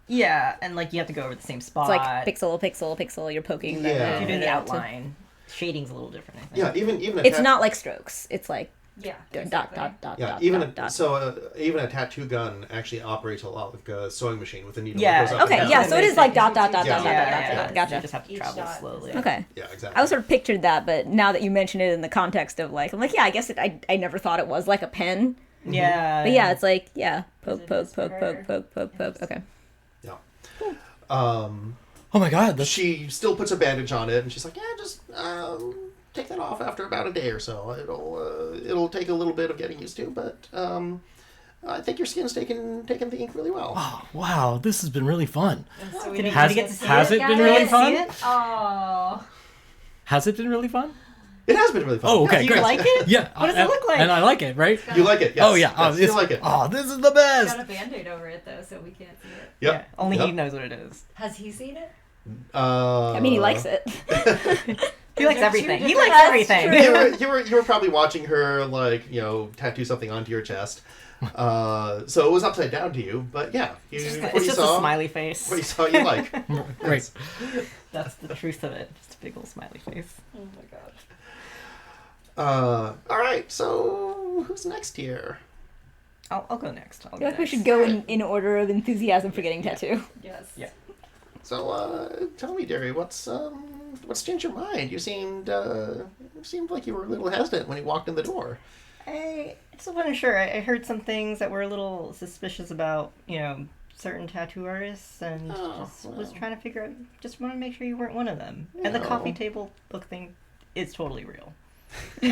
Yeah, and like you have to go over the same spot. It's like pixel, pixel, pixel. You're poking. Yeah. If you're doing the out to- outline, shading's a little different. I think. Yeah, even a It's not like strokes. It's like Yeah. dot exactly. dot Yeah, dot even dot dot. even a tattoo gun actually operates a lot like a sewing machine with a needle. Yeah, that goes up Okay, and yeah. down. So it is like dot dot dot Yeah. dot dot Yeah, dot yeah, dot. You Gotcha. just have to Each travel dot is slowly. a- Okay. Yeah, exactly. I was sort of pictured that, but now that you mention it in the context of like, I'm like, yeah, I guess I never thought it was like a pen. Yeah. But yeah, it's like, yeah, poke, it poke, is poke, for poke, her. poke, poke, poke. Okay. Yeah. Oh my God. That's She still puts a bandage on it, and she's like, "Yeah, just take that off after about a day or so. It'll take a little bit of getting used to, but I think your skin's taken the ink really well." oh, wow. This has been really fun. And so we Did you- didn't Has did you get to see has it, it been guys? really See fun? it? Oh. Has it been really fun? It has been really fun. Oh, okay, Do you great. like it? Yeah. What does it look like? And I like it, right? You like it? Yes. Oh yeah. Yes, you like it. Oh, this is the best. Got a band-aid over it though, so we can't see it. Yep. Yeah. Only Yep. he knows what it is. Has he seen it? I mean, he likes it. He likes They're everything. two He likes That's everything. true. You were probably watching her tattoo something onto your chest. So it was upside down to you, but yeah, It's just a smiley face. What you saw, you like. Great. That's the truth of it. Just a big old smiley face. Oh my god. All right, so who's next here? I'll go next. I feel like we should go in order of enthusiasm for getting tattoo. Yes. Yeah. So tell me, Derry, what's changed your mind? You seemed like you were a little hesitant when you walked in the door. I just wasn't sure. I heard some things that were a little suspicious about, certain tattoo artists, and was trying to figure out. Just want to make sure you weren't one of them. And the No. coffee table book thing is totally real. Is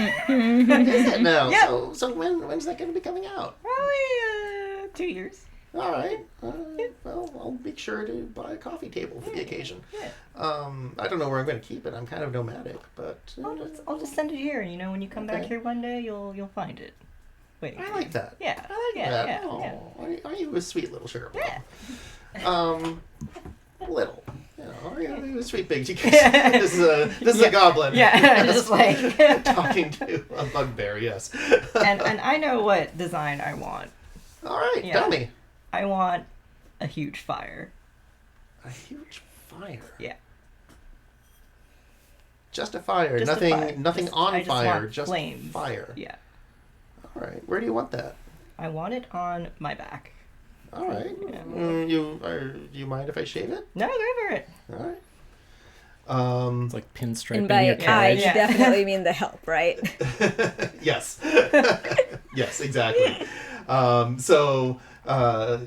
it now? Yeah. So when's that going to be coming out? Probably 2 years. All right. Well, I'll make sure to buy a coffee table for the occasion. Yeah. I don't know where I'm going to keep it. I'm kind of nomadic, but I'll just send it here. And, when you come back Okay. here one day, you'll find it. Waiting. I for like you. that. Yeah. I like yeah, that. Yeah. Oh, Yeah. are you a sweet little sugar plum? Yeah. Little. Are you a sweet big? This is a goblin. Yeah. Just like. talking to a bugbear. Yes. and I know what design I want. All right. Yeah. Tell me. I want a huge fire. A huge fire. Yeah. Just a fire. Just a nothing. fire. Nothing Just- on I just fire. want Just flames. fire. Yeah. All right. Where do you want that? I want it on my back. All right. Yeah. You mind if I shave it? No, go for it. All right. It's like pinstriping And by your I, carriage. you Yeah. definitely mean the help, right? Yes. Yes, exactly. So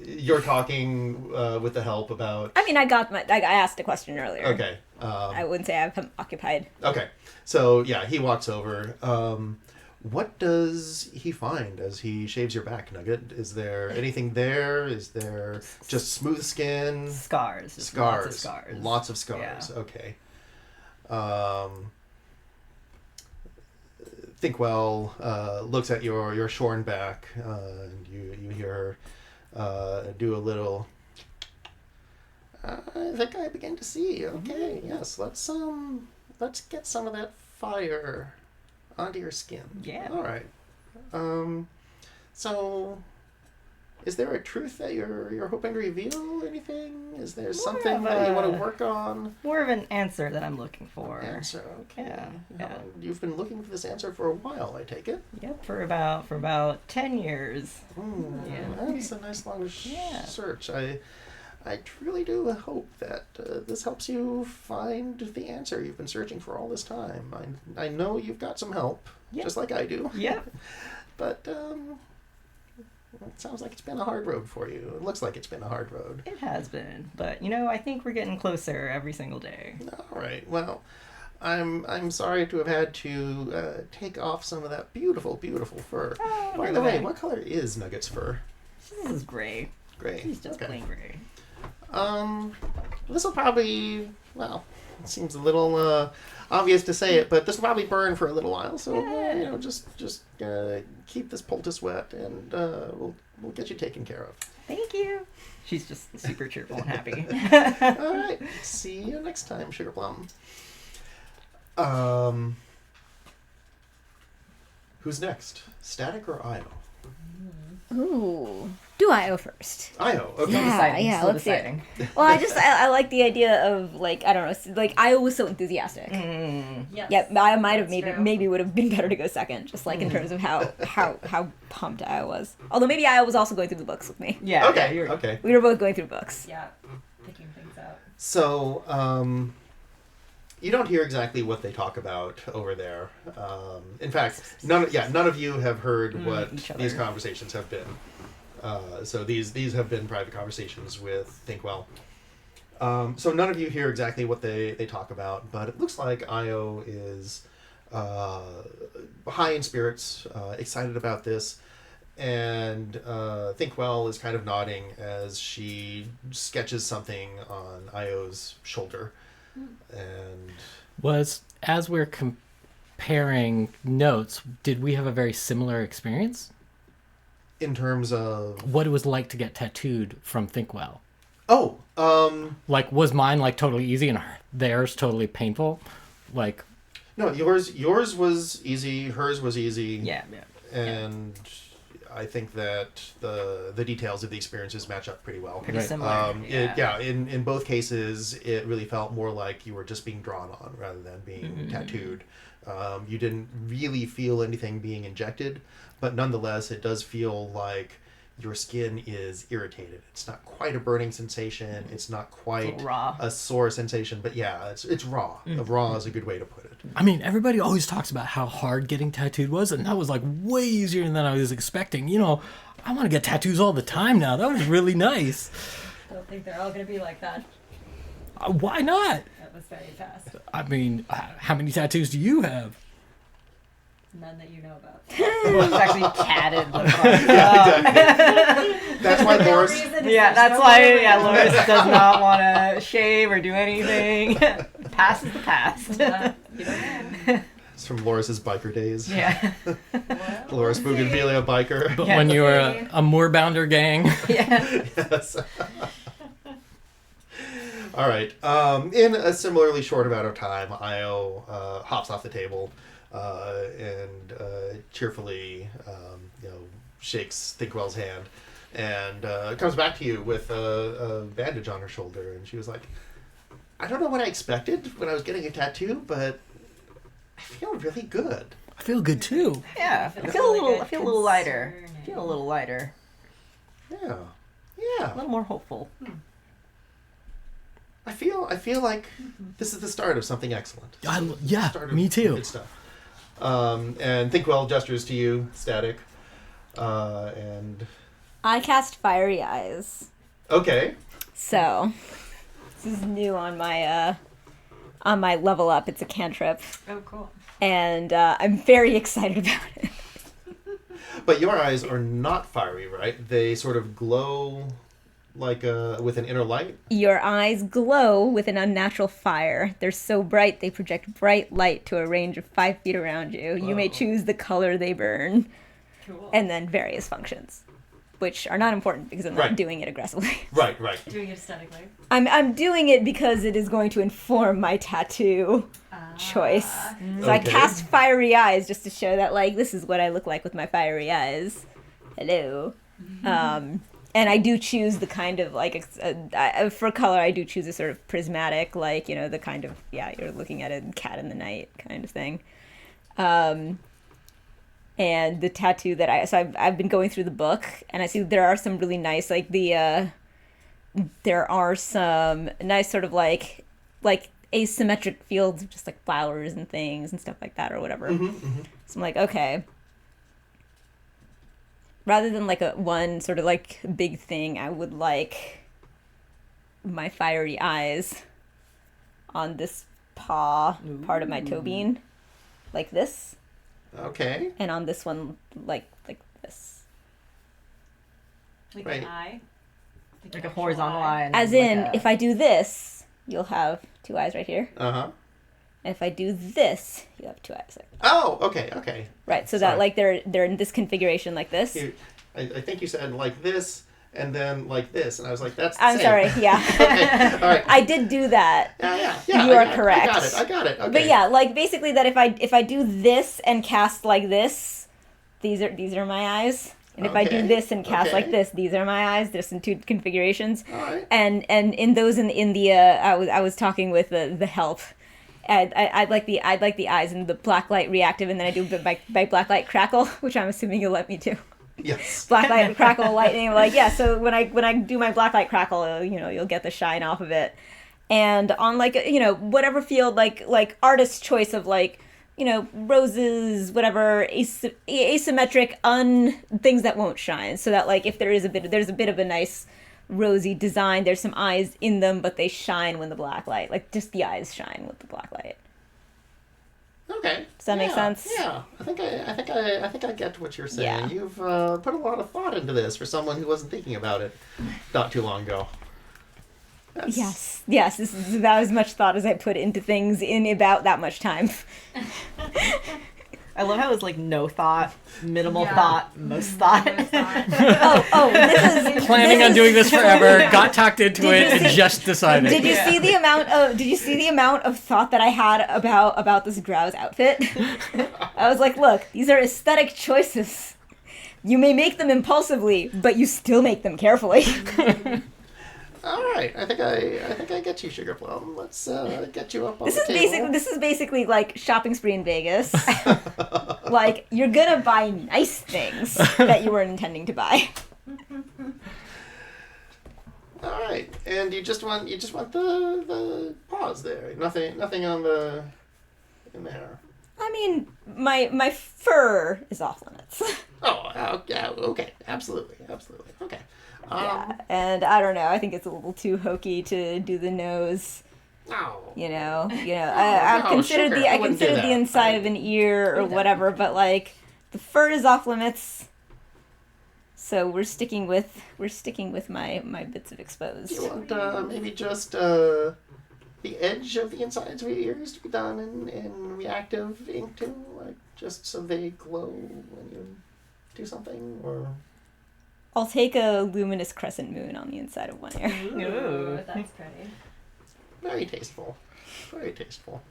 you're talking with the help about. I mean, I asked a question earlier. Okay. I wouldn't say I'm occupied. Okay. So yeah, he walks over. What does he find as he shaves your back, Nugget? Is there anything there? Is there just smooth skin? Scars. Just Scars. Lots of scars. Lots of scars. Yeah. Okay. Thinkwell looks at your shorn back, and you hear her do a little. I think I begin to see. Okay, yes. Let's get some of that fire onto your skin. Yeah. All right. So, is there a truth that you're hoping to reveal? Anything? Is there something that you want to work on? More of an answer that I'm looking for. Answer. Okay. Yeah. You've been looking for this answer for a while, I take it. Yep, for about 10 years. That's a nice long search. I truly do hope that this helps you find the answer you've been searching for all this time. I know you've got some help, just like I do. Yep. But it sounds like it's been a hard road for you. It looks like it's been a hard road. It has been, but I think we're getting closer every single day. All right. Well, I'm sorry to have had to take off some of that beautiful, beautiful fur. By the way, what color is Nugget's fur? This is gray. Gray. He's just plain gray. This will probably, well, it seems a little obvious to say it, but this will probably burn for a little while. So just keep this poultice wet, and we'll get you taken care of. Thank you. She's just super cheerful and happy. All right. See you next time, Sugar Plum. Who's next? Static or Io? Ooh. Do Io first. Io. Okay. Yeah, let's see it. Well, I like the idea of, like, I don't know, like, Io was so enthusiastic. Yes. Yeah, Io might have maybe would have been better to go second, just like in terms of how pumped Io was. Although maybe Io was also going through the books with me. Yeah. Okay. We were both going through books. Yeah, picking things out. So, you don't hear exactly what they talk about over there. In fact, none of you have heard what these conversations have been. So these have been private conversations with Thinkwell. So none of you hear exactly what they talk about, but it looks like Io is high in spirits, excited about this, and Thinkwell is kind of nodding as she sketches something on Io's shoulder. And as we're comparing notes, did we have a very similar experience? In terms of what it was like to get tattooed from Thinkwell. Oh, like, was mine like totally easy and theirs totally painful? Like, no, yours was easy, hers was easy. Yeah. And I think that the details of the experiences match up pretty well. Pretty similar. In both cases, it really felt more like you were just being drawn on rather than being tattooed. You didn't really feel anything being injected, but nonetheless, it does feel like your skin is irritated. It's not quite a burning sensation. It's not quite a sore sensation, but yeah, it's raw. Raw is a good way to put it. I mean, everybody always talks about how hard getting tattooed was, and that was like way easier than I was expecting. I want to get tattoos all the time now. That was really nice. I don't think they're all going to be like that. Why not? That was very fast. I mean, how many tattoos do you have? None that you know about. Well, it's actually catted. Yeah, exactly. That's why Loris. That's why Loris does not want to shave or do anything. Past is the past. It's from Loris's biker days. Yeah. Loris Bougainvillea biker. But when you were a moorbounder gang. Yeah. Yes. All right. In a similarly short amount of time, Io hops off the table and cheerfully, shakes Thinkwell's hand, and comes back to you with a bandage on her shoulder. And she was like, "I don't know what I expected when I was getting a tattoo, but I feel really good." I feel good too. Yeah. I feel a little lighter. Yeah. Yeah. A little more hopeful. I feel like this is the start of something excellent. Me too. Good stuff. And Thinkwell gestures to you, Static, and I cast Fiery Eyes. Okay. So this is new on my level up. It's a cantrip. Oh, cool. And I'm very excited about it. But your eyes are not fiery, right? They sort of glow like with an inner light? Your eyes glow with an unnatural fire. They're so bright they project bright light to a range of 5 feet around you. Whoa. You may choose the color they burn. Cool. And then various functions, which are not important because I'm not doing it aggressively. Right. Doing it aesthetically. I'm doing it because it is going to inform my tattoo choice. So I cast Fiery Eyes just to show that, like, this is what I look like with my fiery eyes. Hello. And I do choose the kind of like for color, I do choose a sort of prismatic, like, you know, the kind of, you're looking at a cat in the night kind of thing. And the tattoo that I've been going through the book, and I see there are some really nice, like there are some nice sort of like asymmetric fields of just like flowers and things and stuff like that or whatever. So I'm like, okay. Rather than like a one sort of like big thing, I would like my fiery eyes on this paw part of my toe bean, like this. Okay. And on this one, like this. Like Right. an eye? Like a horizontal line. As in, if I do this, you'll have two eyes right here. Uh-huh. And if I do this, you have two eyes. Oh, okay. Right, so Sorry. that like they're in this configuration like this. I think you said like this and then like this, and I was like, that's the I'm same. sorry, yeah. Okay, all right. I did do that. Yeah. You are I correct. I got it. Okay. But yeah, like basically that if I do this and cast like this, these are my eyes. And if I do Okay, this and cast okay. like this, these are my eyes. There's in two configurations. All right. And in those in the I was talking with the help. I'd like the eyes in the blacklight reactive, and then I do by blacklight crackle, which I'm assuming you'll let me do. Yes. Blacklight crackle lightning, like so when I do my blacklight crackle, you'll get the shine off of it. And on like whatever field, like artist's choice of like roses, whatever, asymmetric things that won't shine, so that like if there's a bit of a nice rosy design, there's some eyes in them, but they shine when the black light, like just the eyes shine with the black light. Okay. Does that make sense? Yeah. I think I get what you're saying. Yeah. You've put a lot of thought into this for someone who wasn't thinking about it not too long ago. Yes, this is about as much thought as I put into things in about that much time. I love how it's like no thought, minimal thought, most thought. This is Planning on doing this forever, got talked into Did it, you and see- just decided. Did you see the amount of thought that I had about this Grow's outfit? I was like, look, these are aesthetic choices. You may make them impulsively, but you still make them carefully. All right. I think I get you, Sugar Plum. Let's get you up on This the table. is basically like shopping spree in Vegas. Like you're gonna buy nice things that you weren't intending to buy. All right. And you just want the pause there. Nothing on the in there. I mean, my fur is off limits. Oh, yeah. Okay. Absolutely. Okay. Yeah, and I don't know. I think it's a little too hokey to do the nose. No. I've no, considered sugar, I the wouldn't do that. inside of an ear or whatever, but like the fur is off limits. So we're sticking with my bits of exposed. You want maybe just the edge of the insides of your ears to be done in reactive ink too, like just so they glow when you do something, or. I'll take a luminous crescent moon on the inside of one ear. Ooh, that's pretty. Very tasteful. Very tasteful.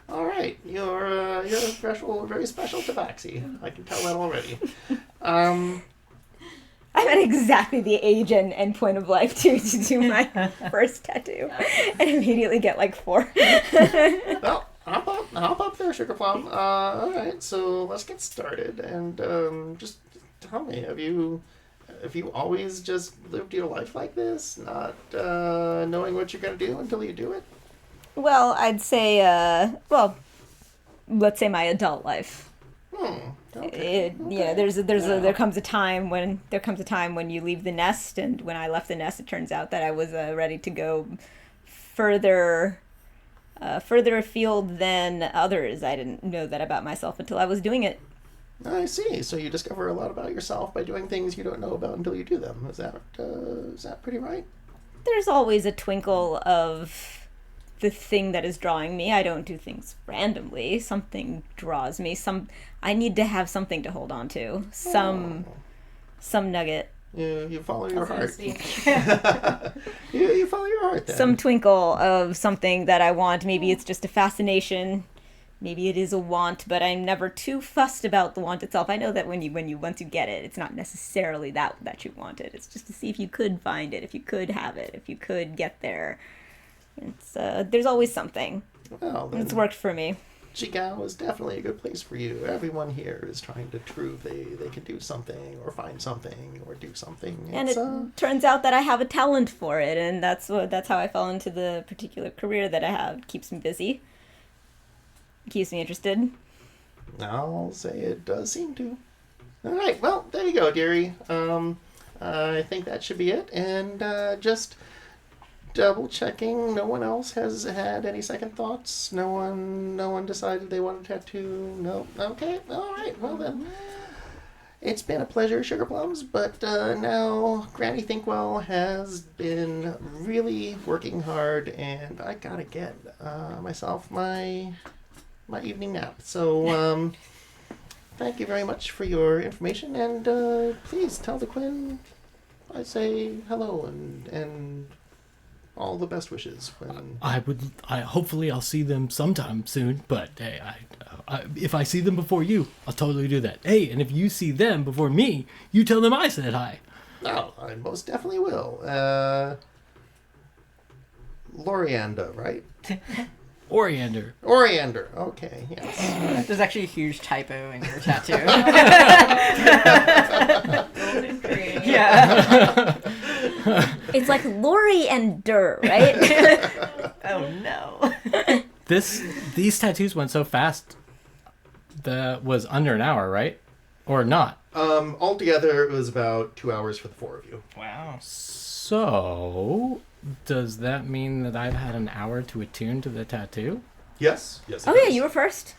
All right, you're a very special tabaxi. I can tell that already. I'm at exactly the age and point of life to do my first tattoo, and immediately get like 4. Well, hop up there, Sugar Plum. All right, so let's get started, and just tell me, have you always just lived your life like this, not knowing what you're gonna do until you do it? Well, I'd say, let's say my adult life. Okay. There comes a time when you leave the nest, and when I left the nest, it turns out that I was ready to go further afield than others. I didn't know that about myself until I was doing it. I see. So you discover a lot about yourself by doing things you don't know about until you do them. Is that pretty right? There's always a twinkle of the thing that is drawing me. I don't do things randomly. Something draws me. I need to have something to hold on to. Some nugget. You follow your So to heart. speak. You follow your heart then. Some twinkle of something that I want. Maybe it's just a fascination. maybe it is a want, but I'm never too fussed about the want itself. I know that when you once you get it, it's not necessarily that you want it. It's just to see if you could find it, if you could have it, if you could get there. It's there's always something. Well, It's worked for me. Jigao is definitely a good place for you. Everyone here is trying to prove they can do something or find something or do something. And it turns out that I have a talent for it, and that's how I fell into the particular career that I have. It keeps me busy. It keeps me interested. I'll say it does seem to. All right, well, there you go, dearie. I think that should be it. And just double checking, no one else has had any second thoughts. No one decided they want a tattoo. No. Okay. All right. Well then, it's been a pleasure, Sugar Plums. But now Granny Thinkwell has been really working hard, and I gotta get myself my evening nap. So thank you very much for your information, and please tell the Quinn I say hello and all the best wishes. When Hopefully I'll see them sometime soon. But hey, if I see them before you, I'll totally do that. Hey, and if you see them before me, you tell them I said hi. Oh, I most definitely will. Lorianda, right? Oriander. Okay, yes. There's actually a huge typo in your tattoo. Golden green. Yeah. It's like Lori and Durr, right? Oh no. These tattoos went so fast. That was under an hour, right? Or not? Altogether, it was about 2 hours for the four of you. Wow. So, does that mean that I've had an hour to attune to the tattoo? Yes. Yes. Oh yeah, you were first.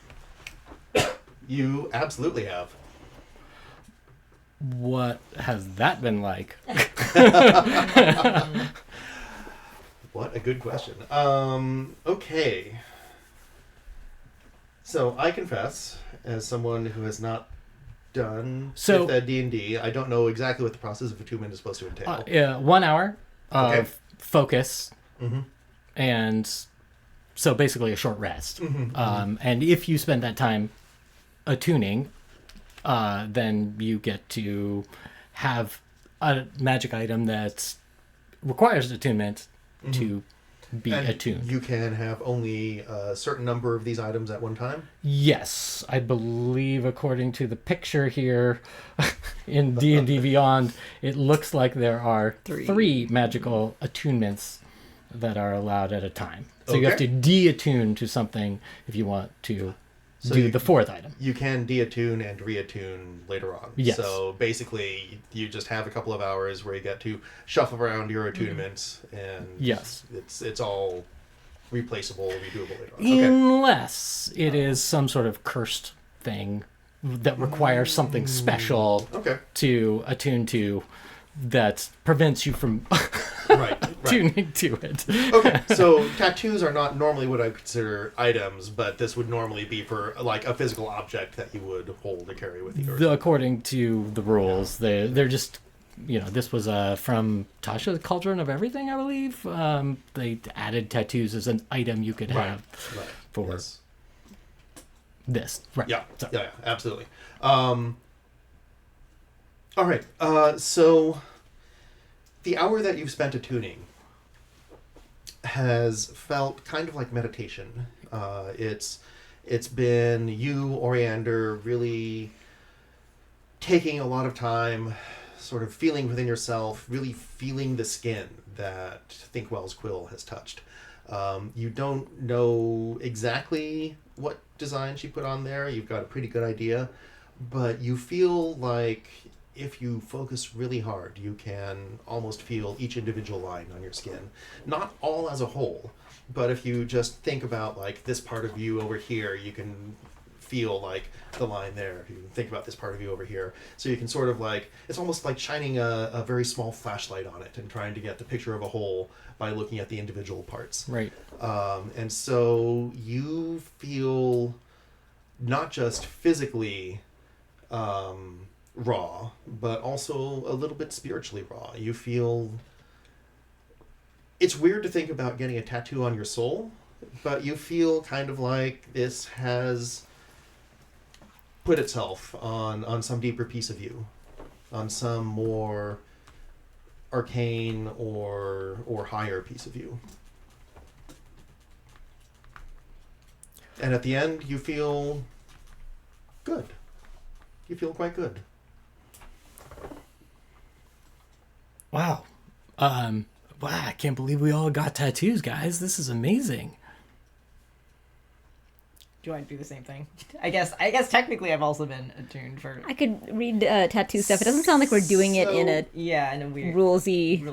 You absolutely have. What has that been like? What a good question. Okay. So I confess, as someone who has not done D&D, I don't know exactly what the process of attunement is supposed to entail. Yeah, 1 hour of focus, Mm-hmm. and so basically a short rest. Mm-hmm. And if you spend that time attuning, then you get to have a magic item that requires attunement to be And attuned. you can have only a certain number of these items at one time? Yes, I believe according to the picture here in D&D Beyond, it looks like there are three magical attunements that are allowed at a time. So you have to de-attune to something if you want to do the fourth item. You can de-attune and re-attune later on. Yes. So basically, you just have a couple of hours where you get to shuffle around your attunements, and Yes. it's all replaceable, redoable later on. Unless it is some sort of cursed thing that requires something special to attune to that prevents you from Right. tuning to it. Okay, so tattoos are not normally what I would consider items, but this would normally be for like a physical object that you would hold or carry with you. According to the rules, they're just, this was from Tasha's Cauldron of Everything, I believe. They added tattoos as an item you could have for this. Right. Yeah, yeah, absolutely. All right, so the hour that you've spent attuning has felt kind of like meditation. It's been you, Oriander, really taking a lot of time, sort of feeling within yourself, really feeling the skin that Thinkwell's quill has touched. You don't know exactly what design she put on there. You've got a pretty good idea, but you feel like if you focus really hard, you can almost feel each individual line on your skin. Not all as a whole, but if you just think about like this part of you over here, you can feel like the line there. If you think about this part of you over here. So you can sort of like, it's almost like shining a very small flashlight on it and trying to get the picture of a whole by looking at the individual parts. Right. And so you feel not just physically raw, but also a little bit spiritually raw. You feel... It's weird to think about getting a tattoo on your soul, but you feel kind of like this has put itself on some deeper piece of you, on some more arcane or higher piece of you. And at the end, you feel good. You feel quite good. Wow. Wow, I can't believe we all got tattoos, guys. This is amazing. Do you want to do the same thing? I guess technically I've also been attuned for. I could read tattoo stuff. It doesn't sound like we're doing it in a in a weird rulesy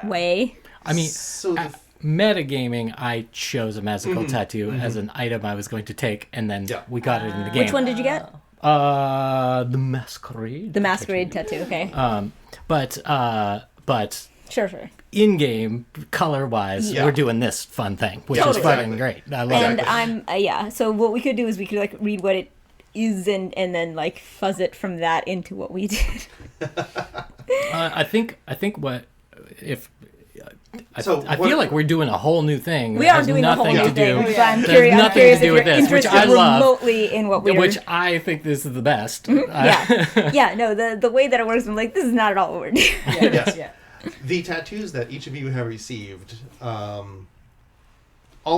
way. I mean, So the metagaming, I chose a magical tattoo as an item I was going to take, and then we got it in the game. Which one did you get? The Masquerade. The Masquerade tattoo. Okay. But Sure. in-game, color-wise, Yeah. we're doing this fun thing, which Totally. is fucking great. I love And it. I'm So what we could do is we could like read what it is and then like fuzz it from that into what we did. I think what if. I So I what- feel like we're doing a whole new thing. We that are has doing a whole nothing new to do. thing. Yeah. I'm There's curious. I'm nothing to curious do if with you're this, which interested I love. remotely in what we're. Which I think this is the best. Yeah. No. The way that it works, I'm like, this is not at all what we're doing. Yes. Yeah. The tattoos that each of you have received, all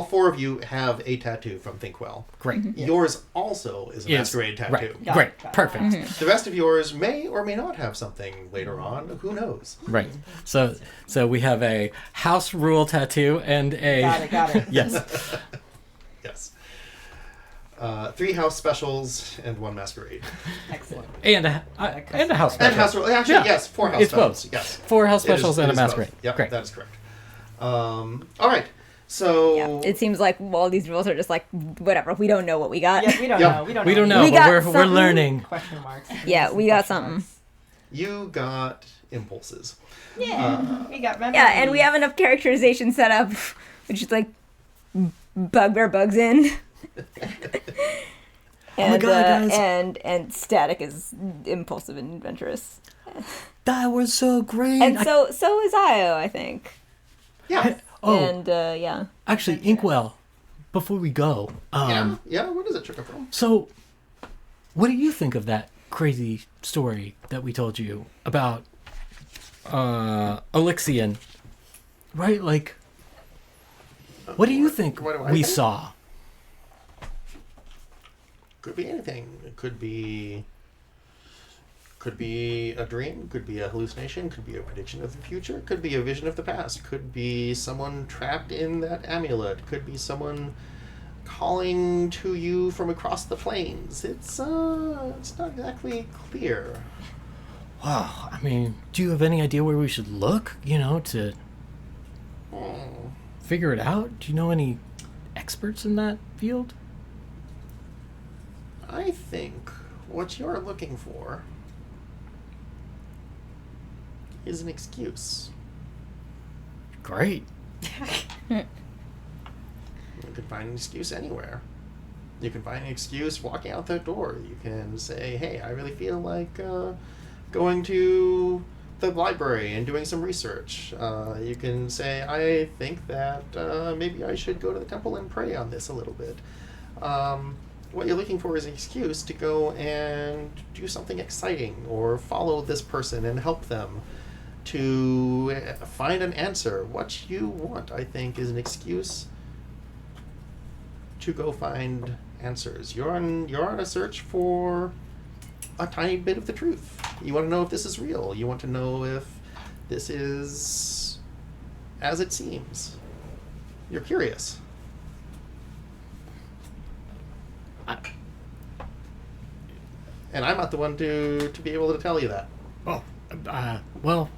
four of you have a tattoo from Thinkwell. Great. Yours also is a Yes. masquerade tattoo. Right. Got Great. it, got it. Perfect. The rest of yours may or may not have something later on. Who knows? Right. So we have a house rule tattoo and a Got it. yes. Yes. 3 house specials and 1 masquerade. Excellent. And a house And special. house actually, Yeah. yes, 4 house It's specials. both. Yes. 4 house It is- specials it and a is both. masquerade. Yep, Great. that is correct. All right. So Yeah. It seems like all these rules are just like whatever. We don't know what we got. Yeah, we don't Yep. know. We don't We know. don't know, We but got we're something. learning. Question marks. Yeah, we got Question something. marks. you got impulses. Yeah, we got memories. Yeah, and we have enough characterization set up, which is like bugbear bugs in. And, God, guys. and Static is impulsive and adventurous, That was so great. and so is Io, I think. Yeah. Oh, And yeah, actually, Inkwell. Before we go, Yeah. Where does it trickle from? so what do you think of that crazy story that we told you about Elixian? Right? Like, what do you think What do I we think? saw? Could be anything. It could be a dream, could be a hallucination, could be a prediction of the future, could be a vision of the past, could be someone trapped in that amulet, could be someone calling to you from across the plains. It's not exactly clear. Wow. I mean, do you have any idea where we should look, to figure it out? Do you know any experts in that field? I think what you're looking for is an excuse. Great. You can find an excuse anywhere. You can find an excuse walking out that door. You can say, hey, I really feel like going to the library and doing some research. You can say, I think that maybe I should go to the temple and pray on this a little bit. What you're looking for is an excuse to go and do something exciting or follow this person and help them to find an answer. What you want, I think, is an excuse to go find answers. You're on a search for a tiny bit of the truth. You want to know if this is real. You want to know if this is as it seems. You're curious. And I'm not the one to be able to tell you that. Oh, well,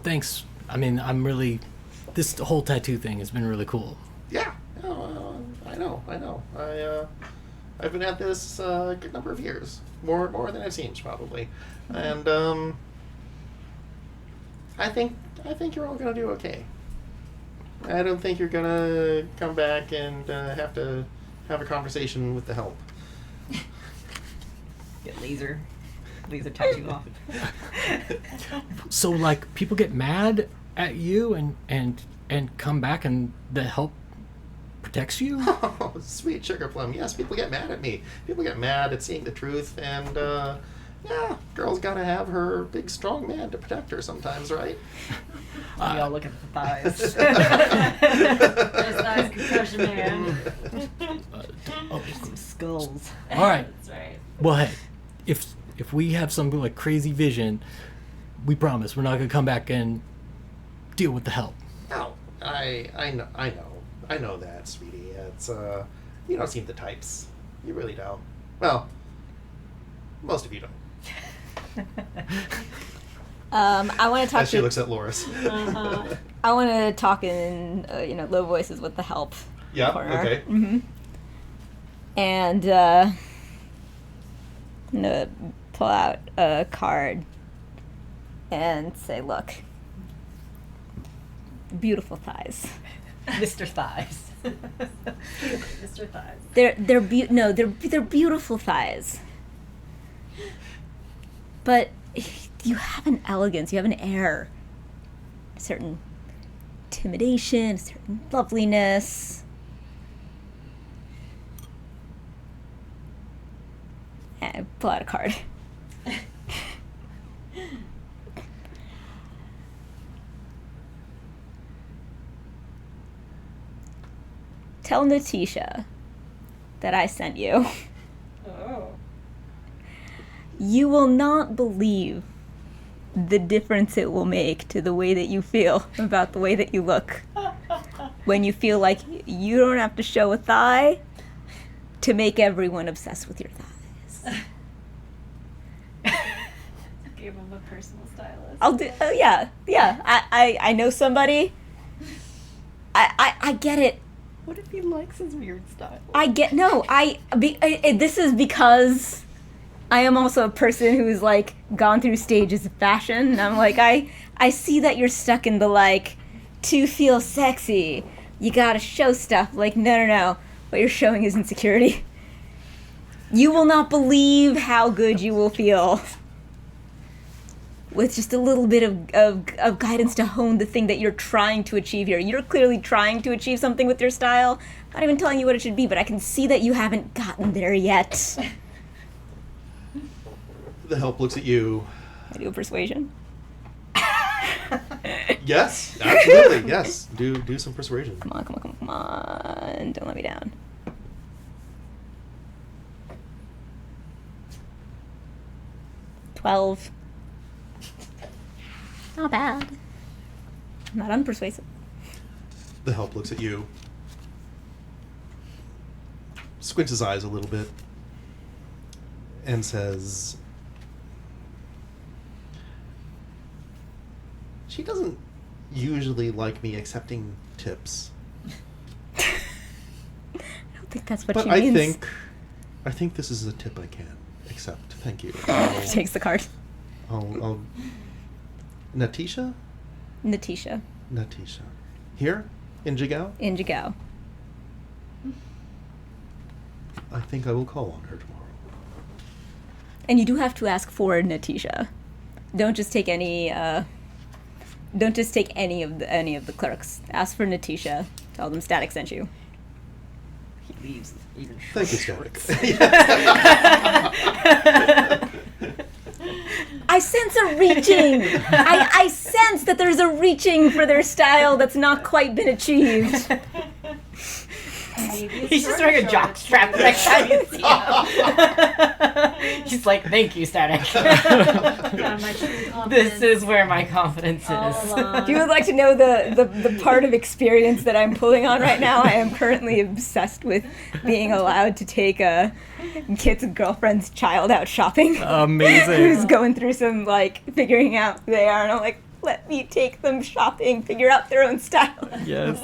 thanks. I mean, this whole tattoo thing has been really cool. Yeah, I know. I've been at this a good number of years, more than it seems probably, and I think you're all gonna do okay. I don't think you're gonna come back and have to have a conversation with the help. Get laser tattoo off. So, like, people get mad at you and come back and the help protects you? Oh, sweet sugar plum. Yes, people get mad at me. People get mad at seeing the truth, and yeah, girl's gotta have her big strong man to protect her sometimes, right? We all look at the thighs. Those thighs can crush a man. Some skulls. All right. That's right. Well, hey, if we have some like crazy vision, we promise we're not gonna come back and deal with the help. No, I know that, sweetie. It's you don't seem the types. You really don't. Well, most of you don't. I want to talk As she to. looks at Loris. I want to talk in low voices with the help. Yeah. Corner. Okay. Mm-hmm. And I'm gonna pull out a card and say, "Look, beautiful thighs. Mr. Thighs. Mr. Thighs. They're beautiful thighs. But you have an elegance, you have an air, a certain intimidation, a certain loveliness." And I pull out a card. Tell Natisha that I sent you. Oh. You will not believe the difference it will make to the way that you feel about the way that you look. When you feel like you don't have to show a thigh to make everyone obsessed with your thighs. Gave him a personal stylist. I'll do. Oh yeah. I know somebody. I get it. What if he likes his weird style? This is because I am also a person who's like gone through stages of fashion, and I'm like, I see that you're stuck in the like, to feel sexy, you gotta show stuff. Like, no. What you're showing is insecurity. You will not believe how good you will feel with just a little bit of guidance to hone the thing that you're trying to achieve here. You're clearly trying to achieve something with your style. I'm not even telling you what it should be, but I can see that you haven't gotten there yet. The help looks at you. I do a persuasion. Yes, absolutely. Yes, do some persuasion. Come on. Don't let me down. $12. Not bad. Not unpersuasive. The help looks at you, squints his eyes a little bit, and says, "She doesn't usually like me accepting tips, I don't think that's what but she means. I think this is a tip I can accept. Thank you." Takes the card. I'll Natisha? Natisha. Here? In Jigao? In Jigao. I think I will call on her tomorrow. And you do have to ask for Natisha. Don't just take any. Don't just take any of the clerks. Ask for Natisha. Tell them Static sent you. He leaves even Thank you, shorter. Static. I sense a reaching. I sense that there's a reaching for their style that's not quite been achieved. He's just wearing a jock strap the next time you see him. He's like, "Thank you, Static." This is where my confidence is. If you would like to know the part of experience that I'm pulling on right now, I am currently obsessed with being allowed to take a kid's girlfriend's child out shopping. Amazing. Who's going through some, like, figuring out who they are, and I'm like, let me take them shopping, figure out their own style. Yes.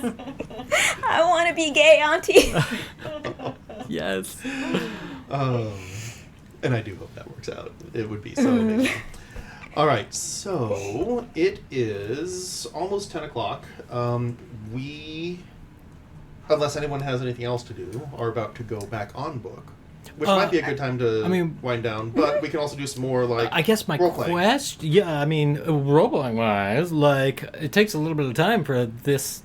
I want to be gay, auntie. Yes. And I do hope that works out. It would be so amazing. All right, so it is almost 10 o'clock. We, unless anyone has anything else to do, are about to go back on book. which might be a good time to I mean- wind down. But we can also do some more like I guess my role-playing. question, yeah, I mean, role-playing wise, like, it takes a little bit of time for this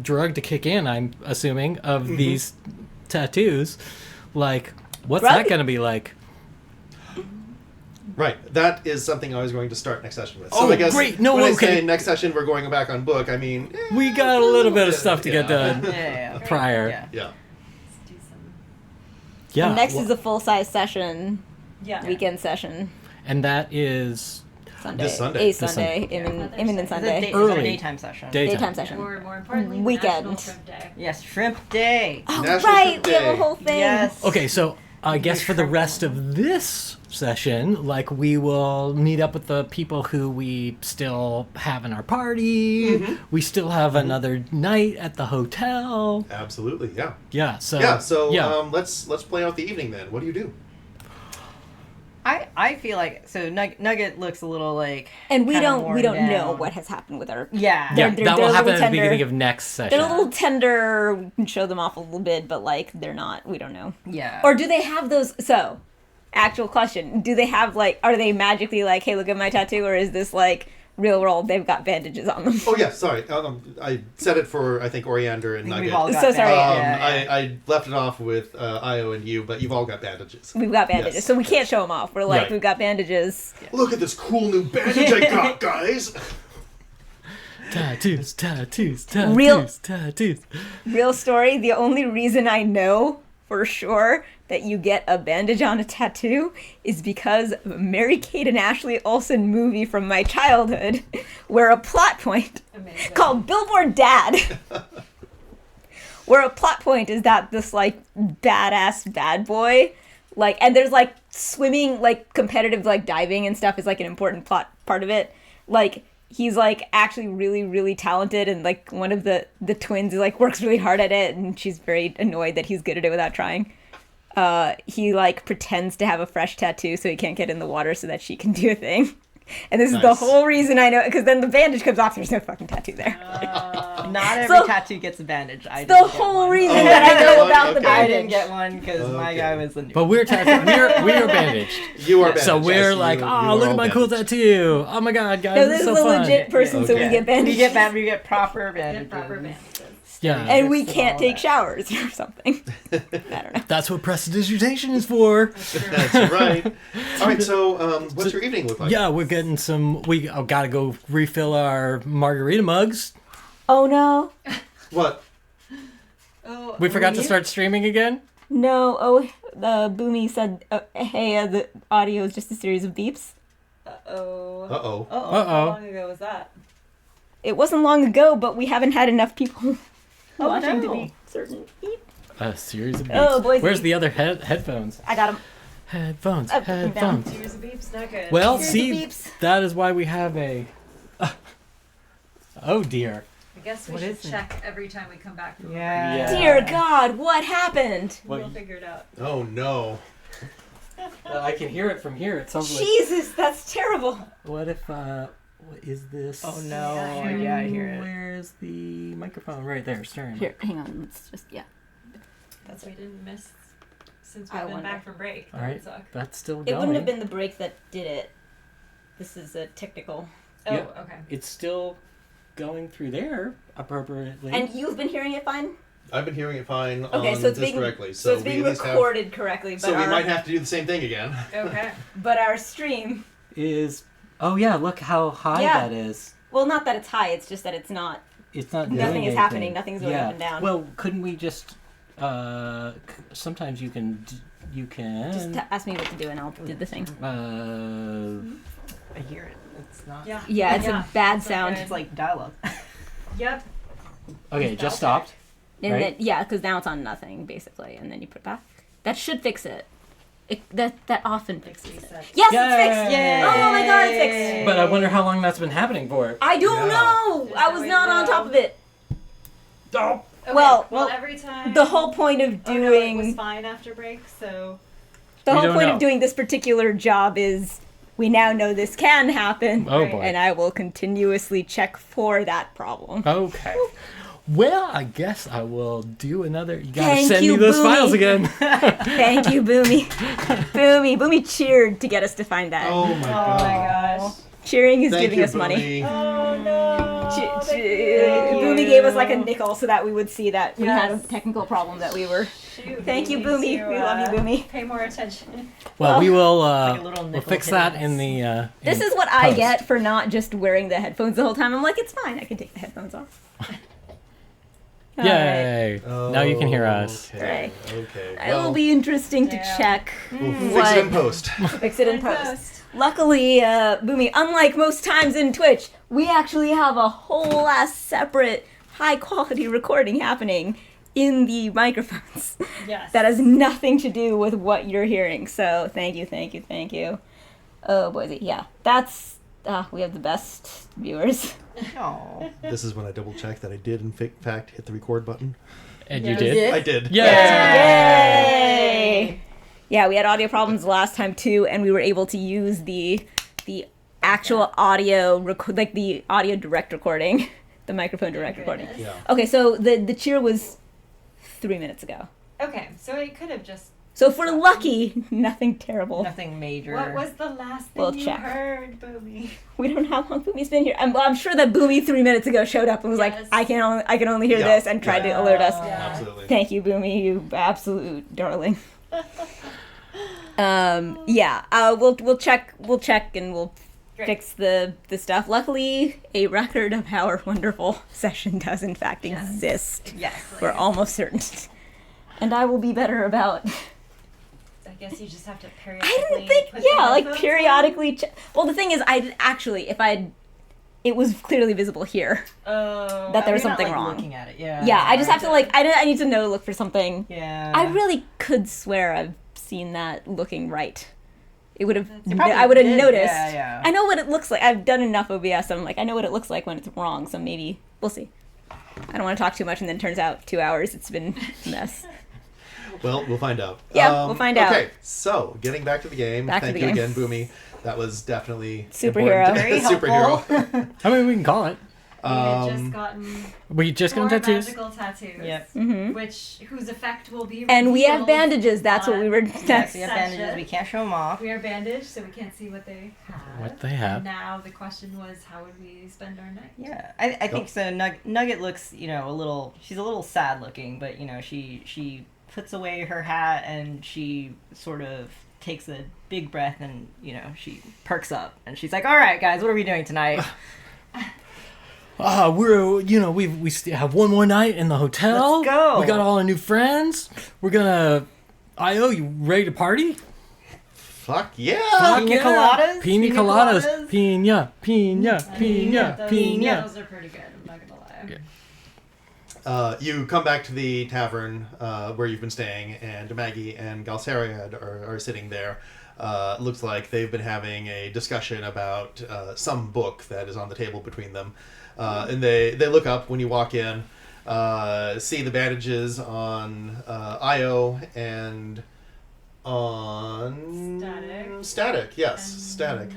drug to kick in, I'm assuming, of these tattoos. Like, what's Drug? that going to be like? Right, that is something I was going to start next session with. So Oh, I guess great. No, when I okay. say next session we're going back on book, I mean We got a little bit of stuff to get done Yeah. prior. Yeah. Yeah. Let's do some. Yeah. And next well, is a full-size session, Yeah. weekend session. and that is Sunday. This Sunday. A Sunday. Imminent It's a, Sunday. it's a Early. daytime session. Daytime session. More importantly, Weekend. National Shrimp Day. Yes, Shrimp Day. Oh, National right. Shrimp We have a Day. whole thing. Yes. okay. So I guess for the rest of this session, like, we will meet up with the people who we still have in our party. We still have another night at the hotel. Absolutely, yeah. Yeah. So Let's play out the evening then. What do you do? I feel like so Nugget looks a little like And we kinda don't worn know down. what has happened with our. Yeah. yeah, they're- that they're will a happen little at the tender. beginning of next session. They're a little tender. We can show them off a little bit, but like they're not. We don't know. Yeah. Or do they have those? So, actual question: do they have like? Are they magically like, hey, look at my tattoo, or is this like real world? They've got bandages on them. Oh yeah, sorry. I said it for I think Oriander and I think Nugget. we've all got So sorry. that. I left it off with Io and you, but you've all got bandages. We've got bandages, Yes. so we can't show them off. We're like, Right. we've got bandages. Look at this cool new bandage I got, guys. tattoos, tattoos, Real- tattoos, tattoos. Real story. The only reason I know for sure that you get a bandage on a tattoo is because of a Mary-Kate and Ashley Olsen movie from my childhood where a plot point Amazing. called Billboard Dad where a plot point is that this like badass bad boy like and there's like swimming like competitive like diving and stuff is like an important plot part of it like he's like actually really really talented and like one of the twins like works really hard at it and she's very annoyed that he's good at it without trying. He like pretends to have a fresh tattoo so he can't get in the water so that she can do a thing. And this is the Nice. whole reason I know, because then the bandage comes off, there's no fucking tattoo there. Not every So- tattoo gets a bandage. I The didn't get whole one. reason Oh, that I know okay, about the okay. I bandage. didn't get one because my Okay. guy was a new. But we're we're bandaged. You are bandaged. So we're yes, like, you oh, are look all at my cool bandaged. tattoo. Oh my god, guys, No, this this is is so a fun. legit person, so we Okay. get bandages. We get proper Get bandages. proper bandages. Yeah. And we Fix it can't all take that. showers or something. I don't know. That's what prestidigitation is for. That's right. All right. So, what's your evening look like? Yeah, we're getting some. We gotta go refill our margarita mugs. Oh no. What? Oh, We forgot to you? start streaming again. No. Oh, Boomy said, hey, the audio is just a series of beeps. Uh-oh. Uh-oh. Oh. Uh How oh. long ago was that? It wasn't long ago, but we haven't had enough people watching to no. be certain. Beep. A series of beeps. Oh, boy. Where's the other headphones? I got them. Headphones. Up and down. Headphones. Series of beeps, not good. Well, Here's see, the beeps. that is why we have a. Oh dear. I guess we What should is it? check every time we come back from Yeah. Yeah. Dear God, what happened? a break. We'll figure it out. Oh no. I can hear it from here. It sounds Jesus, that's terrible. What if? What is this? Oh no. Yeah, Yeah, I hear it. Where's the microphone? Right there. Stern. Here, hang on. Let's just, yeah. That's we didn't miss since I we've been wonder. back from break. That All right. would suck. That's still It going. wouldn't have been the break that did it. This is a technical. Oh, Yeah. okay. It's still going through there appropriately. And you've been hearing it fine? I've been hearing it fine Okay, on so it's this being directly. so it's we being at least have- recorded correctly, but So we our, might have to do the same thing again. Okay. but our stream. is oh yeah, look how high Yeah. that is. Well, not that it's high. It's just that it's not. It's not. Nothing doing is anything. happening, nothing's going yeah. up and down. Well, couldn't we just? Sometimes you can. You can. Just ask me what to do, and I'll do the thing. I hear it. It's not. Yeah. Yeah, it's Yeah. a bad It's sound. okay. It's like dial-up. Yep. Okay, it just stopped. And right? then, yeah, because now it's on nothing basically, and then you put it back. That should fix it. That often fixes it. Reset. Yes, Yay! it's fixed. Yay! Oh my God, it's fixed. But I wonder how long that's been happening for. I don't Yeah. know. Just I was always not on know. top of it. Oh. Okay. Well- well, every time. The whole point of Oh, no, it was doing fine after break, so the We whole don't point know. of doing this particular job is we now know this can happen. Oh Right. boy. And I will continuously check for that problem. Okay. Well, I guess I will do another. You gotta Thank send you, me those Boomy. files again. Thank you, Boomy. Boomy cheered to get us to find that. Oh my god. gosh. Cheering is Thank giving you, us money. Boomy. Oh no. Boomy gave us like a nickel so that we would see that we had a Yes. technical problem that we were. Shoot, Thank we you, need Boomy. to, We love you, Boomy. Pay more attention. Well, we will. like a little We'll nickel fix hitting that us. in the. This in is what I post. get for not just wearing the headphones the whole time. I'm like, it's fine. I can take the headphones off. All right. Yay! Now you can hear us. Okay. Okay. It will be interesting to Yeah. check. We'll fix what- it in post. Fix it in post. Luckily, Boomy, unlike most times in Twitch, we actually have a whole ass separate high quality recording happening in the microphones. Yes. That has nothing to do with what you're hearing. So thank you. Oh, Boise. Yeah, that's, we have the best viewers. Aw. This is when I double check that I did in fact hit the record button. And Yeah. you did. I did. Yay! Yay! Yeah, we had audio problems last time too, and we were able to use the actual audio, like the audio direct recording, the microphone direct recording. Goodness. Yeah. Okay, so the cheer was 3 minutes ago. Okay, so it could have just. So if we're lucky, nothing terrible. Nothing major. What was the last thing We'll you check. heard, Boomy? We don't know how long Boomy's been here. I'm sure that Boomy 3 minutes ago showed up and was Yes. like, I can only hear Yeah. this, and tried Yeah. to alert us. Yeah. Absolutely. Thank you, Boomy, you absolute darling. Yeah, we'll check and we'll Great. fix the stuff. Luckily, a record of our wonderful session does in fact Yes. exist. Yes. We're almost certain. And I will be better about. I guess you just have to periodically. I didn't think. put the Yeah, like headphones on. periodically. Well, the thing is, it was clearly visible here. Oh. That there was You're not, something like, wrong. Looking at it, yeah. Yeah, I just have to I need to know to look for something. Yeah. I really could swear I've seen that looking right. It would have. You probably I would have did, noticed. yeah. I know what it looks like. I've done enough OBS. I'm like, I know what it looks like when it's wrong. So maybe we'll see. I don't want to talk too much, and then it turns out 2 hours it's been a mess. Well, we'll find out. Yeah, we'll find out. Okay, so getting back to the game. Back to Thank the you game. again, Boomy. That was definitely Superhero. important. Very Superhero. I mean, we can call it. We had just gotten We just got 4 tattoos. magical tattoos. Yep. Whose effect will be And we have revealed bandages. That's what we were. on- Yes, That's, we have bandages. We can't show them off. We are bandaged, so we can't see what they have. What they have. And now the question was, how would we spend our night? Yeah, I think so. Nugget looks, she's a little sad looking, but she puts away her hat and she sort of takes a big breath and she perks up and she's like, "All right, guys, what are we doing tonight?" We still have one more night in the hotel. Let's go. We got all our new friends. We're gonna. You ready to party? Fuck yeah! Fuck Pina yeah. coladas? Pina Pina coladas. coladas? Pina. Those are pretty good, I'm not gonna lie. Yeah. You come back to the tavern where you've been staying, and Maggie and Galsariad are sitting there. Looks like they've been having a discussion about some book that is on the table between them. And they look up when you walk in, see the bandages on Io and on Static. Yes, And Static.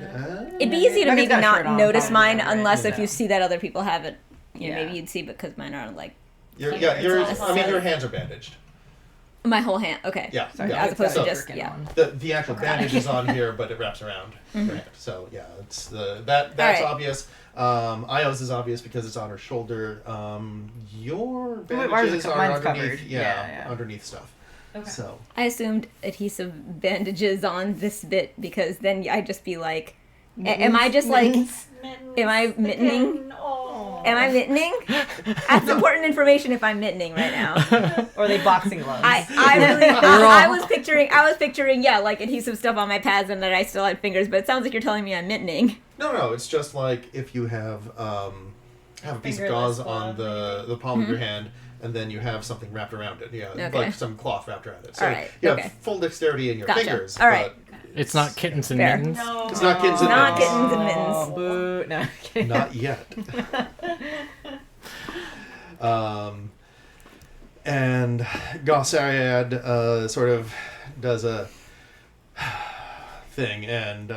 it'd be easy to Nugget's maybe got a not shirt on, notice probably, mine right? unless if Yeah. you see that other people have it. Yeah. Maybe you'd see because mine are like Your hands are bandaged. my whole hand. Okay. Yeah. Sorry, yeah. As opposed to So, just yeah. the actual bandage is on here, but it wraps around. your hand. So yeah, it's that's Alright. obvious. Io's is obvious because it's on her shoulder. Your Mine's bandages are mine's underneath. covered. Yeah. Underneath stuff. Okay. So I assumed adhesive bandages on this bit because then I'd just be like, am I just like, Mittens am I mittening? again. Oh. Am I mittening? That's important information if I'm mittening right now. Or are they boxing gloves? I was picturing yeah, like adhesive stuff on my pads and that I still had fingers, but it sounds like you're telling me I'm mittening. no, it's just like if you have a piece of gauze Fingerless on glove, the palm of your hand. And then you have something wrapped around it. Yeah, Okay. like some cloth wrapped around it. So Alright, you have okay. full dexterity in your Gotcha. fingers. Alright. But It's not kittens and Fair. mittens. No. it's not kittens and Not mittens. kittens and mittens. Oh, boo. No. Okay. Not yet. And Gossariad sort of does a thing and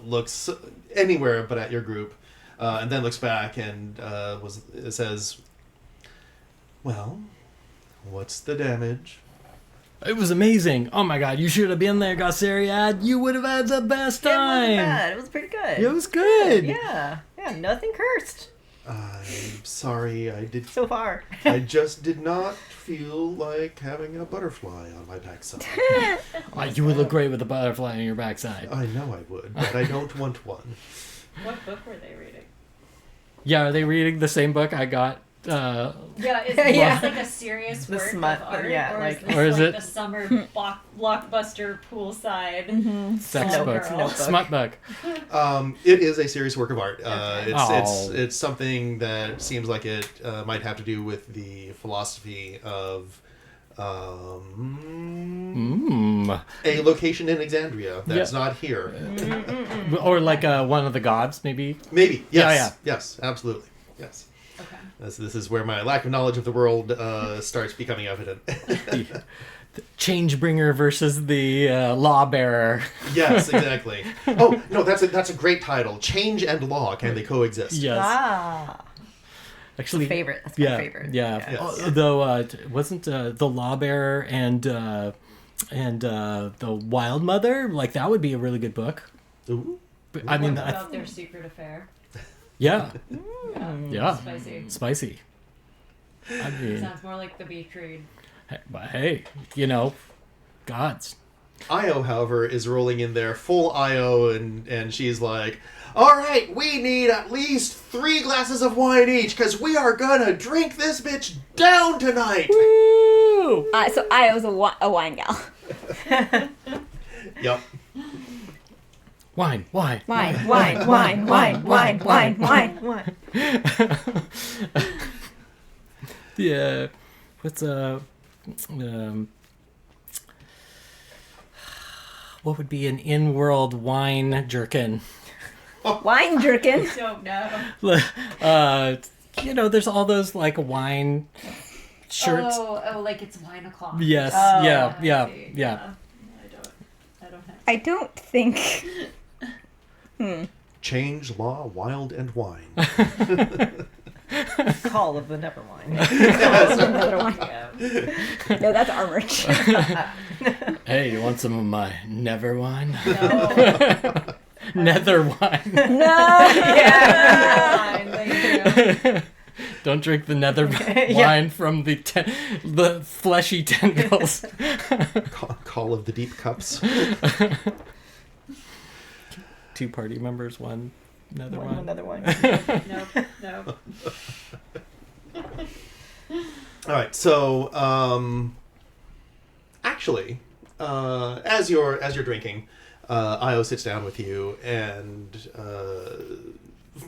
looks anywhere but at your group, and then looks back and says, Well, what's the damage? It was amazing. Oh my god, you should have been there, Gossariad. You would have had the best It wasn't time. bad. It was pretty good. It was good. Yeah. Yeah, nothing cursed I'm sorry, so far. I just did not feel like having a butterfly on my backside. Oh, you would look great with a butterfly on your backside. I know I would, but I don't want one. What book were they reading? Yeah, are they reading the same book I got? Yeah, is Yeah. this like a serious The work smut, of art, yeah, or like- is this Or is like it- the summer blockbuster poolside Sex small book. girl? Smut book. It is a serious work of art. Okay. It's something that seems like it might have to do with the philosophy of a location in Exandria that's Yeah. not here. Or like one of the gods, maybe. Maybe. Yes. Yeah. Yes. Absolutely. Yes. Okay. This is where my lack of knowledge of the world starts becoming evident. The Changebringer versus the Lawbearer. Yes, exactly. Oh no, that's a great title. Change and law, can they coexist? Yes. Ah. Actually, Favorite. That's my yeah, favorite. Yeah. Yes. Though wasn't the Lawbearer and the Wild Mother, like that would be a really good book. Ooh. But, I mean, About their secret affair. yeah, yeah, Spicy. spicy. I mean, Sounds more like the beach read. but hey, you know, gods. Io, however, is rolling in there full Io, and she's like, "All right, we need at least 3 glasses of wine each, because we are gonna drink this bitch down tonight." Woo! So I was a wine gal. Yep. Wine. Wine. Yeah. What's what would be an in-world wine jerkin? Wine jerkin. Don't know. You know, there's all those like wine shirts. Oh, like it's wine o'clock. Yes. Oh, yeah. I Yeah. see. Yeah. I don't have. I don't think. Change, law, wild, and wine. Call of the Nevermind. Another one. Yeah. No, that's our merch. Hey, you want some of my never wine? No. Nether wine. No. Fine, thank you. Don't drink the nether Yeah. wine from the fleshy tendrils. Call of the deep cups. 2 party members, 1 nether wine. Another one. Nope. All right, so actually, as you're drinking, Io sits down with you and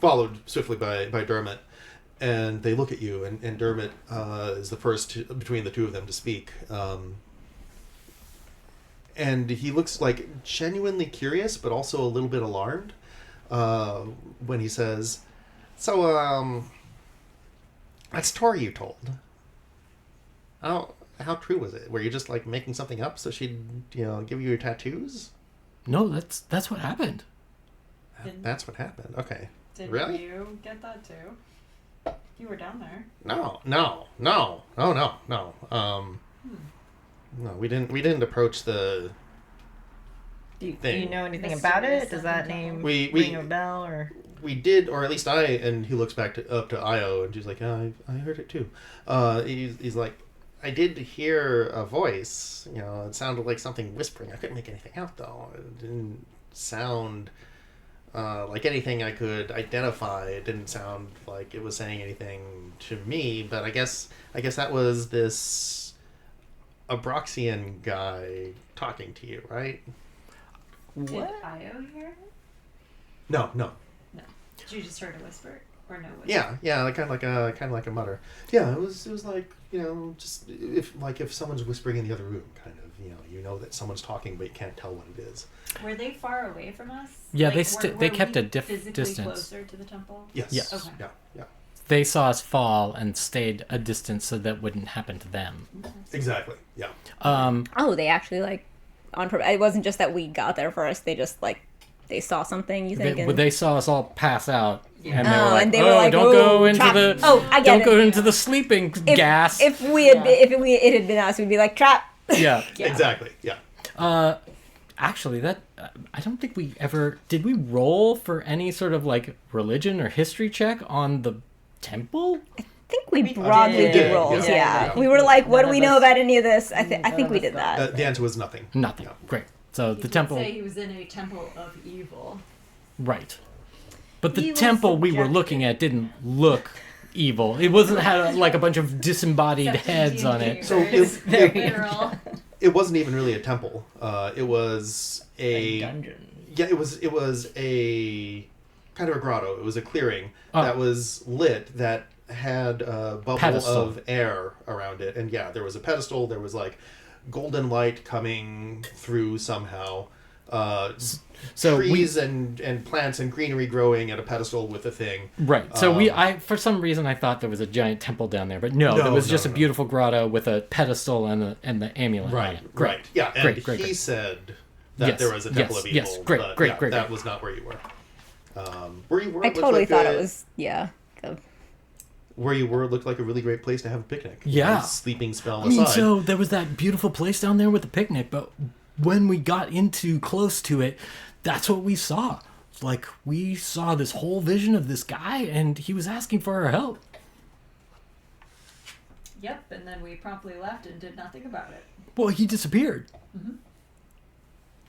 followed swiftly by Dermot, and they look at you, and Dermot is the first between the two of them to speak, and he looks like genuinely curious, but also a little bit alarmed when he says, "So, that story you told. How true was it? Were you just like making something up so she'd, give you your tattoos?" No, that's what happened. That's what happened. Okay. Did Really? you get that too? You were down there. No. No, we didn't approach the. Do you Thing. know anything Mysterious about it? Does that something. name We- ring a bell or? We did, or at least I. And he looks up to Io, and she's like, "Yeah, I heard it too." He's like, "I did hear a voice. It sounded like something whispering. I couldn't make anything out though. It didn't sound like anything I could identify. It didn't sound like it was saying anything to me. But I guess that was this Abroxian guy talking to you, right?" Did What? Io hear it? No. Did you just heard a whisper or no whisper? Yeah, like kind of like a mutter. Yeah, it was like just if someone's whispering in the other room, kind of you know that someone's talking, but you can't tell what it is. Were they far away from us? Yeah, Like, they were kept we a physically distance. closer to the temple. Yes. Yes. Okay. Yeah. They saw us fall and stayed a distance so that wouldn't happen to them. Exactly. Yeah. Oh, they actually on purpose. It wasn't just that we got there first. They just they saw something. You think? They saw us all pass out Yeah. And they were like, and they were like, don't go into trap. the I get don't it. go into the sleeping gas. If it had been us, we'd be like, trap. yeah. Exactly. Yeah. Actually, that I don't think we ever did. We roll for any sort of like religion or history check on the temple. I think we broadly did, did rolls. yeah. We were like, what do None we of know us- about any of this? I think none we of us did got that. The answer was nothing. Nothing. Yeah. Great. So He the did temple, say he was in a temple of evil. right? But the Evil temple we were subjective. looking at didn't look evil. It wasn't had like a bunch of disembodied Except in heads on D&D, it. So where it's very literal. It wasn't even really a temple. It was A a dungeon. yeah. It was a kind of a grotto. It was a clearing Oh. that was lit that had a bubble Pedestal. of air around it, and yeah, there was a pedestal. There was like golden light coming through somehow. So trees and plants and greenery growing at a pedestal with a thing. Right. So I for some reason I thought there was a giant temple down there, but no, No, there was no, just a no. beautiful grotto with a pedestal and the amulet. on it. Great. Right. Yeah, and Great. he said that Yes, there was a temple yes, of yes. evil. Great, but great, yeah, great, that great. was not where you were. Where you were, I looked totally like thought a- it was, yeah. Where you were looked like a really great place to have a picnic. Yeah. Sleeping spell I mean, aside. so there was that beautiful place down there with the picnic, but when we got into close to it, that's what we saw. It's like we saw this whole vision of this guy, and he was asking for our help. Yep, and then we promptly left and did nothing about it. Well, he disappeared.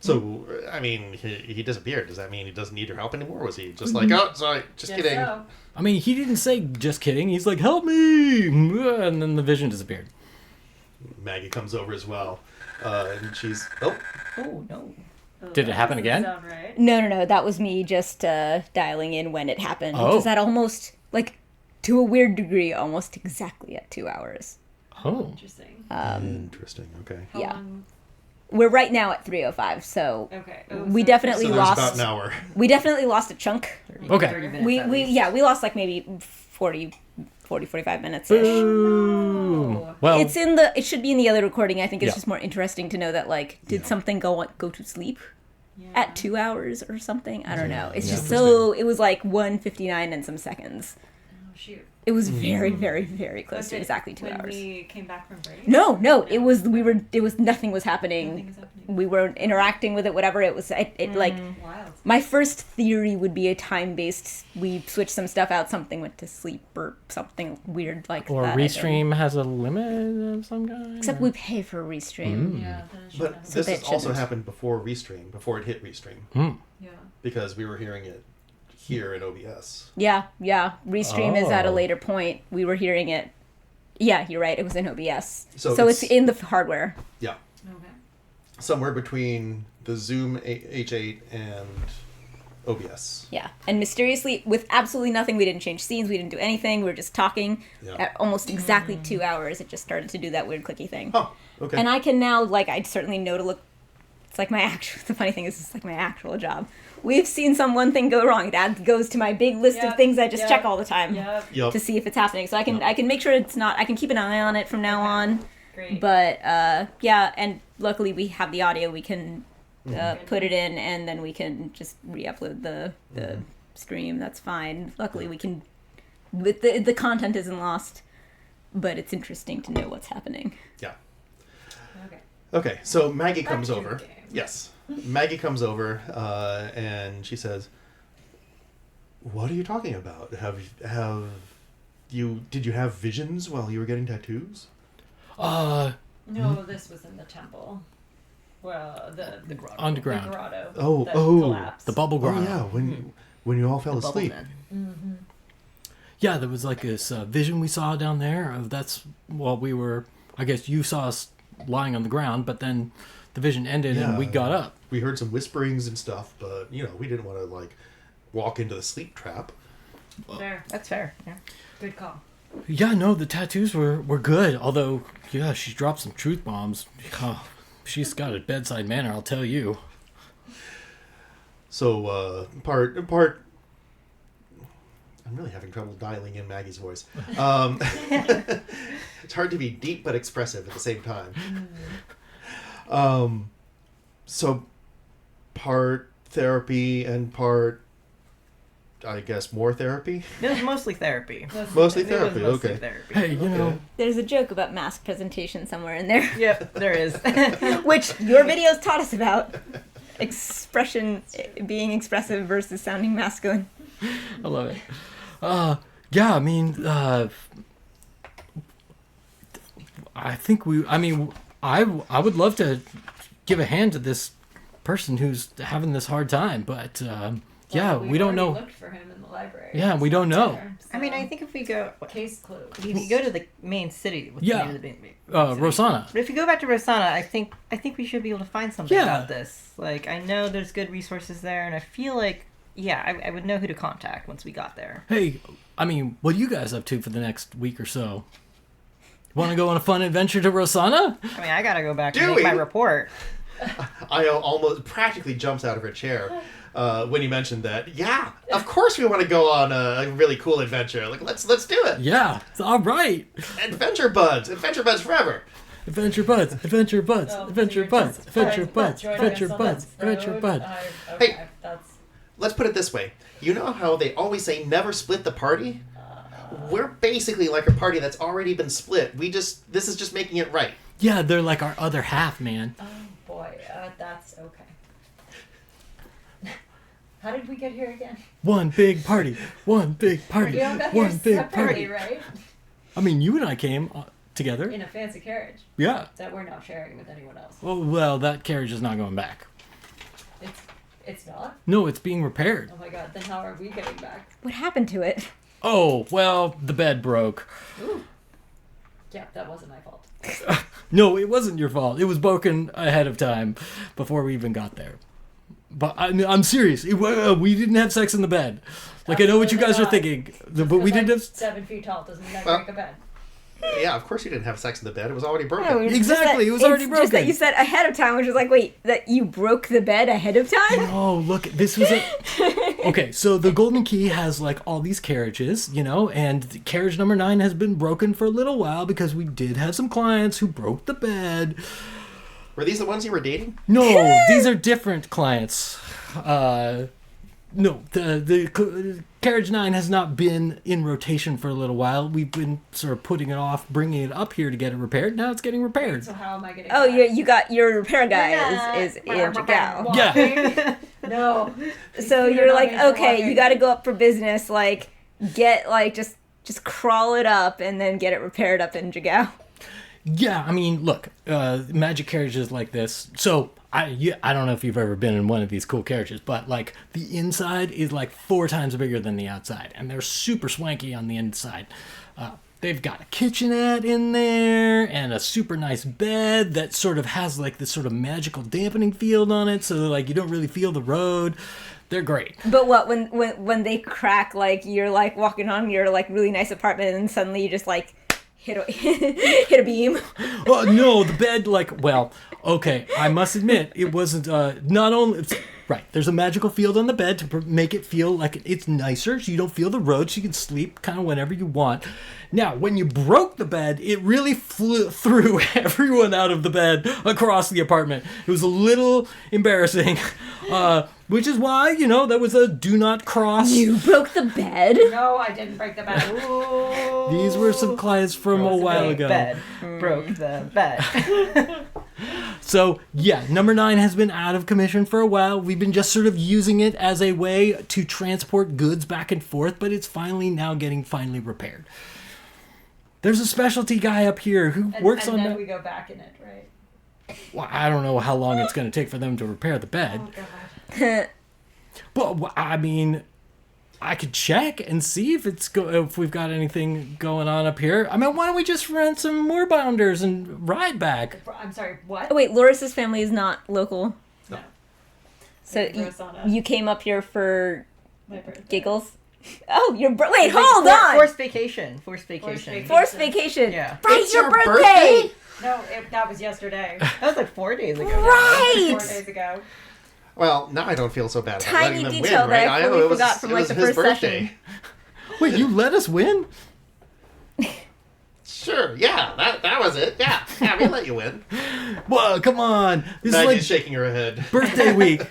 So, I mean, he disappeared. Does that mean he doesn't need your help anymore? Was he just like, oh, sorry, just Guess kidding? so. I mean, he didn't say just kidding. He's like, help me, and then the vision disappeared. Maggie comes over as well, and she's oh, Oh no. Oh, Did it that happen doesn't again? Sound right. No, that was me just dialing in when it happened. Oh. Which is at almost, like, to a weird degree, almost exactly at 2 hours. Oh. Interesting. interesting. Okay. How yeah. long? We're right now at 3:05, so Okay. we so- definitely So there's lost. about an hour. We definitely lost a chunk. 30 Okay. 30 minutes We at least. lost like maybe 45 minutes. Boo. Well, It should be in the other recording. I think it's Yeah. just more interesting to know that, like, did Yeah. something go to sleep Yeah. at 2 hours or something? I don't know. It's Yeah. just so, it was like 1:59 and some seconds. Oh shoot. It was very, very, very close Was to it exactly 2 when hours. we came back from break? No, it was nothing was happening. Nothing was happening. We were interacting with it, whatever it was. Like, Wild. my first theory would be a time-based, we switched some stuff out, something went to sleep or something weird like or that. I think. Restream has a limit of some kind. Except we pay for Restream. Yeah. Then it should But happen. So this that has also shouldn't. happened before Restream, before it hit Restream, Yeah. because we were hearing it here in OBS. Yeah. Restream is at a Oh. later point. We were hearing it. Yeah, you're right. It was in OBS. So So it's it's- in the hardware. Yeah. Okay. Somewhere between the Zoom H8 and OBS. Yeah. And mysteriously, with absolutely nothing, we didn't change scenes. We didn't do anything. We were just talking. Yeah. At almost exactly 2 hours, it just started to do that weird clicky thing. Huh. Okay. And I can now, like, I certainly know to look. It's like my actual. The funny thing is, it's like my actual job. We've seen one thing go wrong. It goes to my big list of Yep, things I just yep, check all the time Yep. Yep. to see if it's happening. So I can make sure it's not. I can keep an eye on it from now Okay. on. Great. But yeah, and luckily we have the audio. We can Mhm. put it in, and then we can just re-upload the stream. That's fine. Luckily we can. With the content isn't lost, but it's interesting to know what's happening. Yeah. Okay. Okay. So Maggie Back comes to the over. game. Yes. Maggie comes over, and she says, "What are you talking about? Did you have visions while you were getting tattoos?" No, this was in the temple. Well, the grotto. the Underground. grotto. Oh, that oh. collapsed. The bubble Oh grotto. yeah, when you all fell The bubble asleep. men. Yeah, there was like this vision we saw down there. We were. I guess you saw us lying on the ground, but then the vision ended and we Yeah. got up. We heard some whisperings and stuff, but we didn't want to like walk into the sleep trap. There. That's fair. Yeah. Good call. Yeah, no, the tattoos were good. Although, yeah, she dropped some truth bombs. Oh, she's got a bedside manner, I'll tell you. So part. I'm really having trouble dialing in Maggie's voice. It's hard to be deep but expressive at the same time. So part therapy and part I guess more therapy. It was mostly therapy. Mostly It was therapy. mostly Okay. therapy. Hey, you know, There's a joke about mask presentation somewhere in there, Yep, there is. which your videos taught us about. Expression being expressive versus sounding masculine. I love it. Yeah, I mean, I think I would love to give a hand to this person who's having this hard time, but yeah, we don't know. Looked for him in the library. Yeah, we don't know. I mean, I think if we go, Case closed. if you go to the main city, what's Yeah. the name of the main city? Rosanna. But if you go back to Rosanna, I think we should be able to find something Yeah. about this. Like, I know there's good resources there, and I feel like, yeah, I would know who to contact once we got there. Hey, I mean, what are you guys up to for the next week or so? Want to go on a fun adventure to Rosanna? I mean, I gotta go back and Do make we? my report. Io almost practically jumps out of her chair when you mentioned that. Yeah, of course we want to go on a really cool adventure. Like, let's do it. Yeah, all right. Adventure buds forever. Adventure buds, adventure buds, Oh, adventure you're buds, just adventure buds, joining adventure us on buds, this road. adventure buds. Okay, Hey. that's Let's put it this way. You know how they always say never split the party? We're basically like a party that's already been split. This is just making it right. Yeah, they're like our other half, man. oh boy, that's okay. How did we get here again? One big party, one big party, We all got here one big separately, party. right? I mean, you and I came together. In a fancy carriage Yeah. that we're not sharing with anyone else. Well, that carriage is not going back. It's not. No, it's being repaired. Oh my god, then how are we getting back? What happened to it? Oh, well, the bed broke. Ooh. Yeah, that wasn't my fault. No, it wasn't your fault. It was broken ahead of time before we even got there. But I'm serious. We didn't have sex in the bed. Like, I know what you guys are thinking, but we didn't have... 7 feet tall doesn't that Well- break a bed? Yeah, of course you didn't have sex in the bed. It was already Yeah, broken. we were just Exactly, that- it was already it's Just that broken. you said ahead of time, which is like, wait, that you broke the bed ahead of time? Oh, look, this was Okay, so the Golden Key has, like, all these carriages, you know, and carriage number 9 has been broken for a little while because we did have some clients who broke the bed. Were these the ones you were dating? No, these are different clients. No, the carriage 9 has not been in rotation for a little while. We've been sort of putting it off, bringing it up here to get it repaired. Now it's getting repaired. So how am I getting Oh, back? you got your repair guy is in Jagao. Yeah. No. So You're you're not like, made for okay, walking. you got to go up for business. Like, get like just crawl it up and then get it repaired up in Jagao. Yeah, I mean, look, magic carriages like this. So I don't know if you've ever been in one of these cool carriages, but like the inside is like 4 times bigger than the outside, and they're super swanky on the inside. They've got a kitchenette in there and a super nice bed that sort of has like this sort of magical dampening field on it, so like you don't really feel the road. They're great. But what when they crack, like you're like walking on your like really nice apartment and suddenly you just like hit a hit a beam. Oh no, the bed, like, well, okay, I must admit it wasn't not only right, there's a magical field on the bed to make it feel like it's nicer so you don't feel the road, so you can sleep kind of whenever you want. Now, when you broke the bed, it really threw everyone out of the bed across the apartment. It was a little embarrassing, which is why, you know, that was a do not cross. You broke the bed. No, I didn't break the bed. These were some clients from a while ago. Bed. Broke the bed. So, yeah, number 9 has been out of commission for a while. We've been just sort of using it as a way to transport goods back and forth, but it's finally now getting finally repaired. There's a specialty guy up here who works on then that. we go back in it, right? Well, I don't know how long it's going to take for them to repair the bed. Oh god. But, I mean, I could check and see if if we've got anything going on up here. I mean, why don't we just rent some moorbounders and ride back? I'm sorry, what? Oh, wait, Loris's family is not local, No. so Rosanna. you came up here for My birthday. giggles. Oh, wait, It's like hold on. Forced vacation. Forced vacation. vacation. Forced vacation. Yeah. Right, It's your your birthday. No, that was yesterday. That was like 4 days ago. Right. 4 days ago. Well, now I don't feel so bad about Tiny letting them detail win, that right? I fully It was, forgot from, it like, was the his first birthday. session. Wait, you let us win? Sure, yeah, that was it. Yeah, we let you win. Well, come on. This Maggie's is shaking her head. like birthday week.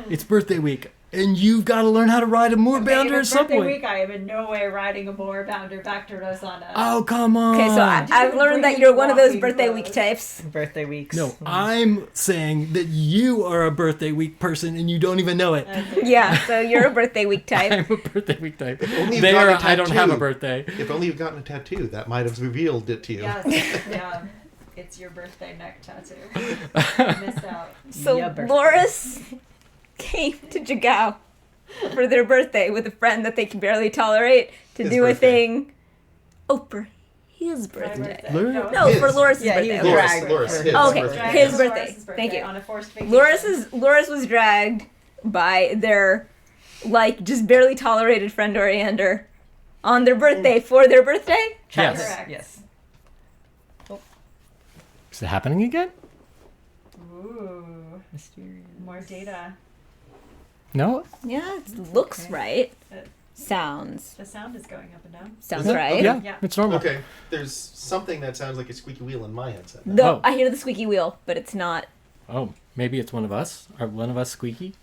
It's birthday week. and you've got to learn how to ride a moorbounder Birthday at some point. week, I am in no way riding a moorbounder back to Rosanna. Oh, come on. Okay, so I've learned that you're one of those birthday week types. Birthday weeks. No, I'm saying that you are a birthday week person and you don't even know it. Okay. Yeah, so you're a birthday week type. I'm a birthday week type. only you've There, gotten a I don't have a tattoo. birthday. If only you've gotten a tattoo, that might have revealed it to you. Yes, yeah. It's your birthday neck tattoo. Missed out. So Yeah, birthday. Loris came to Jagao for their birthday with a friend that they can barely tolerate to His do a birthday. thing. Oh, for his My birthday. birthday. Lure? No, His. for Loris's Yeah, he birthday. was Okay. dragged. Loris, his Oh, okay. birthday. His Dragged birthday. Loris's Thank you. On a forced vacation. Loris was dragged by their just barely tolerated friend Oriander on their birthday for their birthday. Yes. Correct. Yes. Is it happening again? Ooh, Mysterious. more data. No? Yeah, it looks Okay. right. Uh, Sounds The sound is going up and down. sounds Is it? right. Yeah, Yeah. it's normal. Okay, there's something that sounds like a squeaky wheel in my headset. No, Oh. I hear the squeaky wheel, but it's not. Oh, maybe it's one of us? Are one of us squeaky?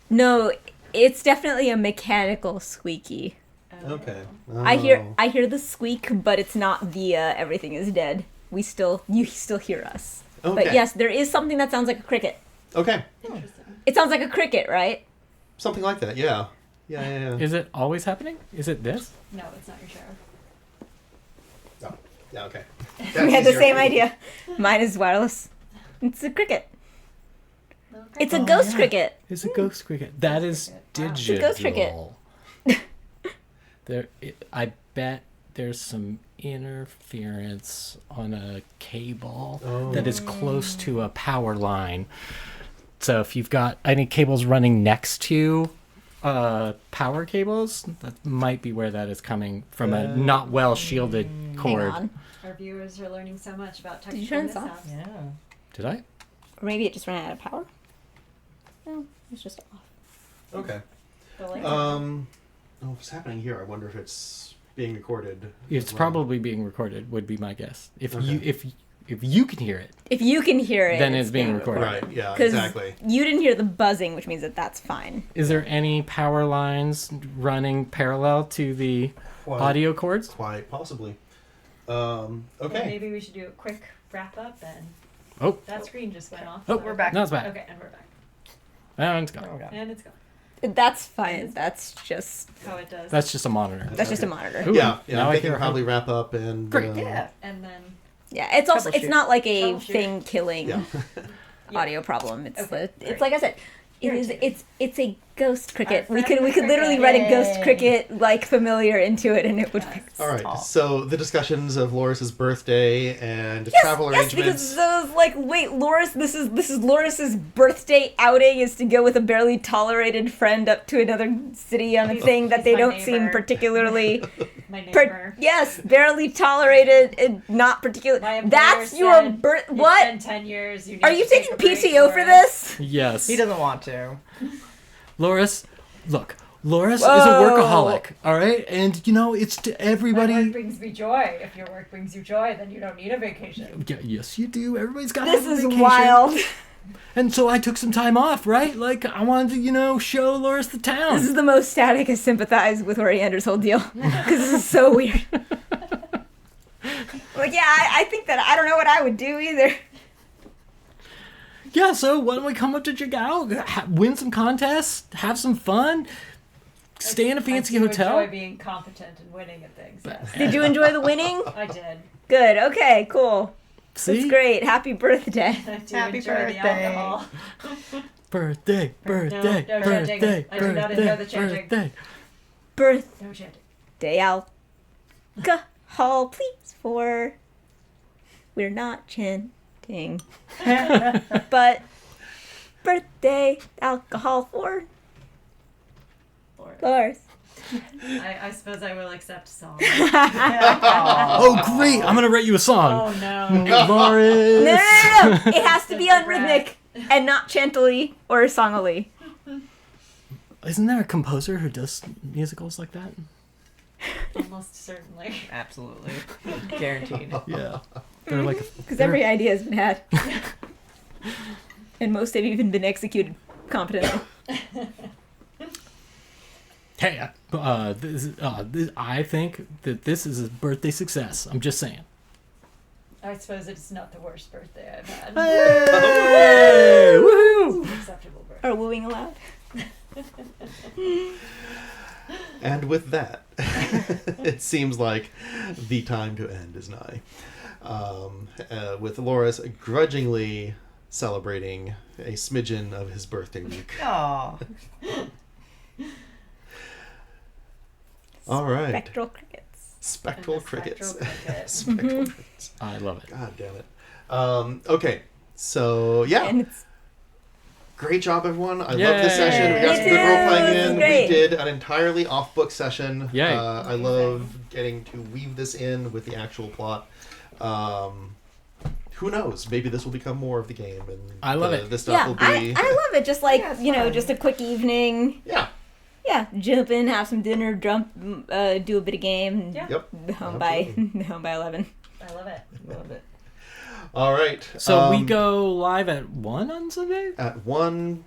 No, it's definitely a mechanical squeaky. Oh. Okay. I Oh. hear the squeak, but it's not via everything is dead. You still hear us. Okay. But yes, there is something that sounds like a cricket. Okay. Interesting. It sounds like a cricket, right? Something like that. Yeah. Yeah. Is it always happening? Is it this? No, it's not your sheriff. Oh, yeah. Okay. We had the easier. same idea. Mine is wireless. It's a cricket. Little It's a Oh, ghost yeah. cricket. It's a ghost cricket. That is cricket. Wow. digital. It's a ghost cricket. I bet there's some interference on a cable Oh. that is close to a power line. So if you've got any cables running next to power cables, that might be where that is coming from, a not well shielded Hang cord. on. Our viewers are learning so much about Did you technical turn this off? mishaps. Yeah. Did I? Or maybe it just ran out of power. No, it's just off. Okay. The lights Oh, what's happening here? I wonder if it's being recorded. It's as well. probably being recorded. Would be my guess. If Okay. if you can hear it, If you can hear it, then it's being recorded. Right. Yeah. 'Cause Exactly. you didn't hear the buzzing, which means that that's fine. Is there any power lines running parallel to the Quite, audio cords? Quite possibly. Well, Okay. maybe we should do a quick wrap up then. Oh. That screen just went off. Oh, We're back. No, it's back. Okay, and we're back. And it's gone. Oh, God. And it's gone. That's fine. That's just How it does. That's just a monitor. that's just a Okay. monitor. Ooh, Yeah. now I'm I thinking hear probably wrap up and. Great. Yeah. And then Yeah, it's also it's Troubleshoot. not like a Troubleshoot. thing killing Yeah. audio problem. It's Okay, it's great. like I said, Irritating. it's a ghost cricket. Our We could friend literally cricket. write a ghost Yay. cricket like familiar into it, and it would Yes. fix. All right. Aw. So the discussions of Loris's birthday and Yes, travel yes, arrangements. because I was like, wait, Loris, this is Loris's birthday outing is to go with a barely tolerated friend up to another city on a He's- thing that he's they my don't seem neighbor. particularly. my neighbor. Yes, barely tolerated and not particular. My employer That's your said, birth. It's What? been 10 years. You need Are you to take taking a break PTO for it. this? Yes. He doesn't want to. Loris, look, Loris is a Whoa. workaholic, all right? And, it's to My work everybody. brings me joy. If your work brings you joy, then you don't need a vacation. Yeah, yes, you do. Everybody's got to This have a is vacation. wild. And so I took some time off, right? Like, I wanted to, show Loris the town. This is the most static I sympathize with Oriander's whole deal. Because this is so weird. Like, yeah, I think that I don't know what I would do either. Yeah, so why don't we come up to Jagao, win some contests, have some fun, stay in a fancy I do hotel. enjoy being competent and winning at things. Yes. Did you enjoy the winning? I did. Good. Okay, cool. See? That's great. Happy birthday. I do Happy enjoy birthday. the alcohol. Birthday, birthday, no chanting. birthday, I do not enjoy the chanting. birthday. Birthday No chanting. alcohol, please, for we're not chanting. But birthday alcohol for Lord. Lars. I suppose I will accept song. Oh, great! I'm gonna write you a song. Oh no. Loris. No. It has to be That's a unrhythmic and not chantily or songily. Isn't there a composer who does musicals like that? Almost certainly. Absolutely. Guaranteed. Yeah. They're like. Because every idea has been had. And most have even been executed competently. Hey, I think that this is a birthday success. I'm just saying. I suppose it's not the worst birthday I've had. Hey! Woohoo! Acceptable birthday. Are wooing allowed? And with that, it seems like the time to end is nigh. With Loris grudgingly celebrating a smidgen of his birthday week. Aw. All right. Spectral crickets. Spectral And the crickets. spectral cricket. Spectral crickets. I love it. God damn it. Okay, so yeah. And it's Great job, everyone. I love Yay. this session. We got some Me good too. role playing This is in. We great. did an entirely off-book session. Yay. I love getting to weave this in with the actual plot. Who knows? Maybe this will become more of the game. And I love it. This stuff yeah, will be... I love it. Just like, Yeah, it's you know, fun. just a quick evening. Yeah. Yeah, jump in, have some dinner, do a bit of game, and Yeah. Yep. home Absolutely. by 11. I love it. Love it. All right. So we go live at 1 on Sunday? At 1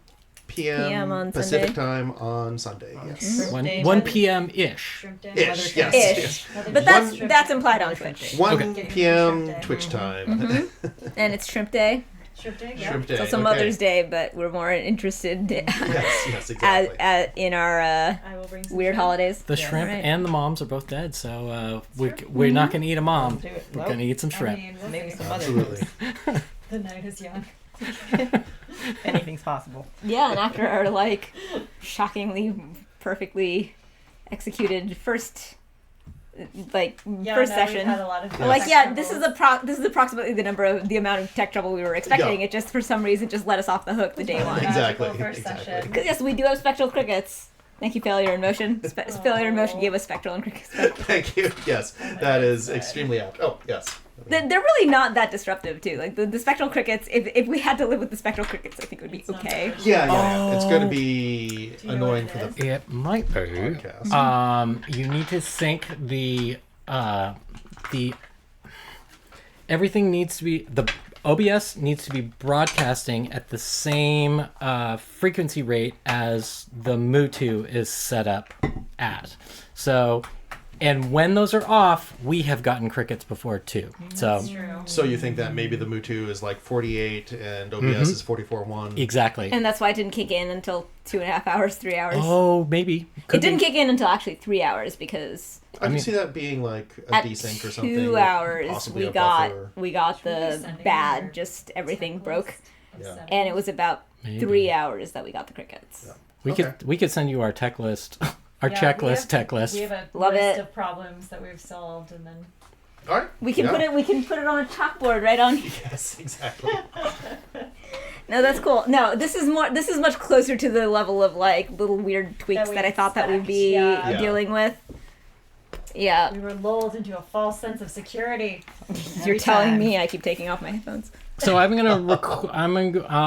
p.m. PM on Pacific Sunday. time on Sunday. Yes. 1, Day 1 by- p.m.-ish. Shrimp day. Ish. Yes. Ish. Yes. But that's One- that's implied on Twitch. 1 Okay. p.m. Shrimp day. Twitch time. And it's Shrimp Day. Shrimp day. Yeah. Shrimp day. It's also okay. Mother's Day, but we're more interested Yes, exactly. in our I will bring some weird shrimp. holidays. The shrimp Right. and the moms are both dead, so we're not going to eat a mom. Do it. We're Nope. going to eat some I shrimp. mean, we'll Maybe see. some other Absolutely. things. The night is young. Anything's possible. Yeah, and after our like shockingly perfectly executed first Yeah, first no, we've session. had a lot of We're like, tech yeah, this is troubles. this is approximately the amount of tech trouble we were expecting. Yeah. It just for some reason just let us off the hook the day one. Exactly, Magical first exactly. session. 'Cause yes, we do have spectral crickets. Thank you, Failure in Motion. Failure in Motion gave us spectral and crickets. Thank you. Yes, my that is God. extremely apt. Oh, yes. They're really not that disruptive too. Like the spectral crickets, if we had to live with the spectral crickets, I think it would be It's not okay. very- Yeah. It's going to Oh. be Do you know annoying what for it the It might be. podcast. You need to sync the everything needs to be the OBS needs to be broadcasting at the same frequency rate as the Mutu is set up at. So, and when those are off, we have gotten crickets before too. So That's true. So you think that maybe the Mutu is like 48 and OBS is 44.1? exactly. And that's why it didn't kick in until 2.5 hours, 3 hours. Oh, maybe It didn't kick in until actually 3 hours because I can mean- see that being like a at desync or something. 2 with hours possibly we a got buffer. we got Should we be the sending bad, our just everything Templates broke, of Yeah. seven. and it was about Maybe. 3 hours that we got the crickets. Yeah. We Okay. we could send you our tech list, our Yeah, checklist tech We list. have a Love list it. of problems that we've solved, and then All right. We can Yeah. put it on a chalkboard right on. Yes, exactly. No, that's cool. No, this is much closer to the level of like little weird tweaks we that I thought that we'd be expect, yeah. dealing with. Yeah. we were lulled into a false sense of security. You're Every telling time. me I keep taking off my headphones. So I'm gonna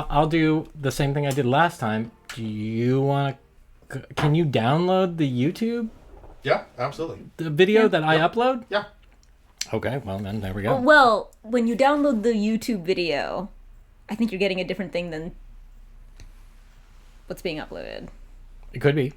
I'll do the same thing I did last time. Do you want to? Can you download the YouTube Yeah, absolutely. the video that I upload? Yeah. Okay, well then there we go. Well, when you download the YouTube video, I think you're getting a different thing than what's being uploaded. It could be.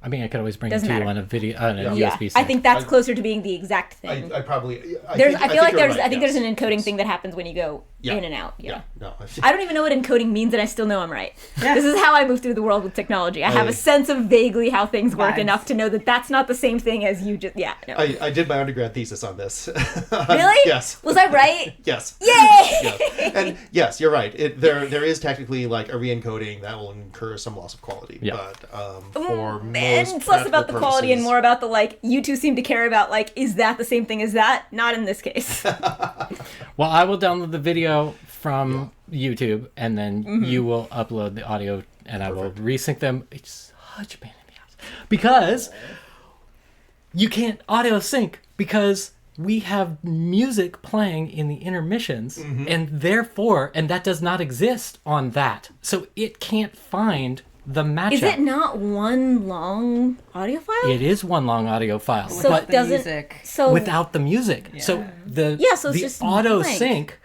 I mean, I could always bring Doesn't it to you matter. on a video, on a Yeah. USB stick. I think that's I- closer to being the exact thing. I probably. I There's, think, I feel like you're there's, right, I think yes. there's an encoding Yes. thing that happens when you go Yeah. in and out. Yeah. No. I don't even know what encoding means, and I still know I'm right. Yeah. This is how I move through the world with technology. I have I- a sense of vaguely how things work Vibes. enough to know that that's not the same thing as you just. Yeah. No. I did my undergrad thesis on this. Really? Yes. Was I right? Yes. Yay! Yes. And yes, you're right. There is technically like a re-encoding that will incur some loss of quality. Yeah. But for most And it's less about the practical quality and purposes- more about the like. You two seem to care about like, is that the same thing as that? Not in this case. Well, I will download the video from YouTube, and then you will upload the audio, and I will resync them. It's such a pain in the ass because you can't audio sync because we have music playing in the intermissions, and therefore, and that does not exist on that, so it can't find the matchup. Is it not one long audio file? It is one long audio file, So but it doesn't. music. So without the music. So the Yeah, so it's the just auto blank. sync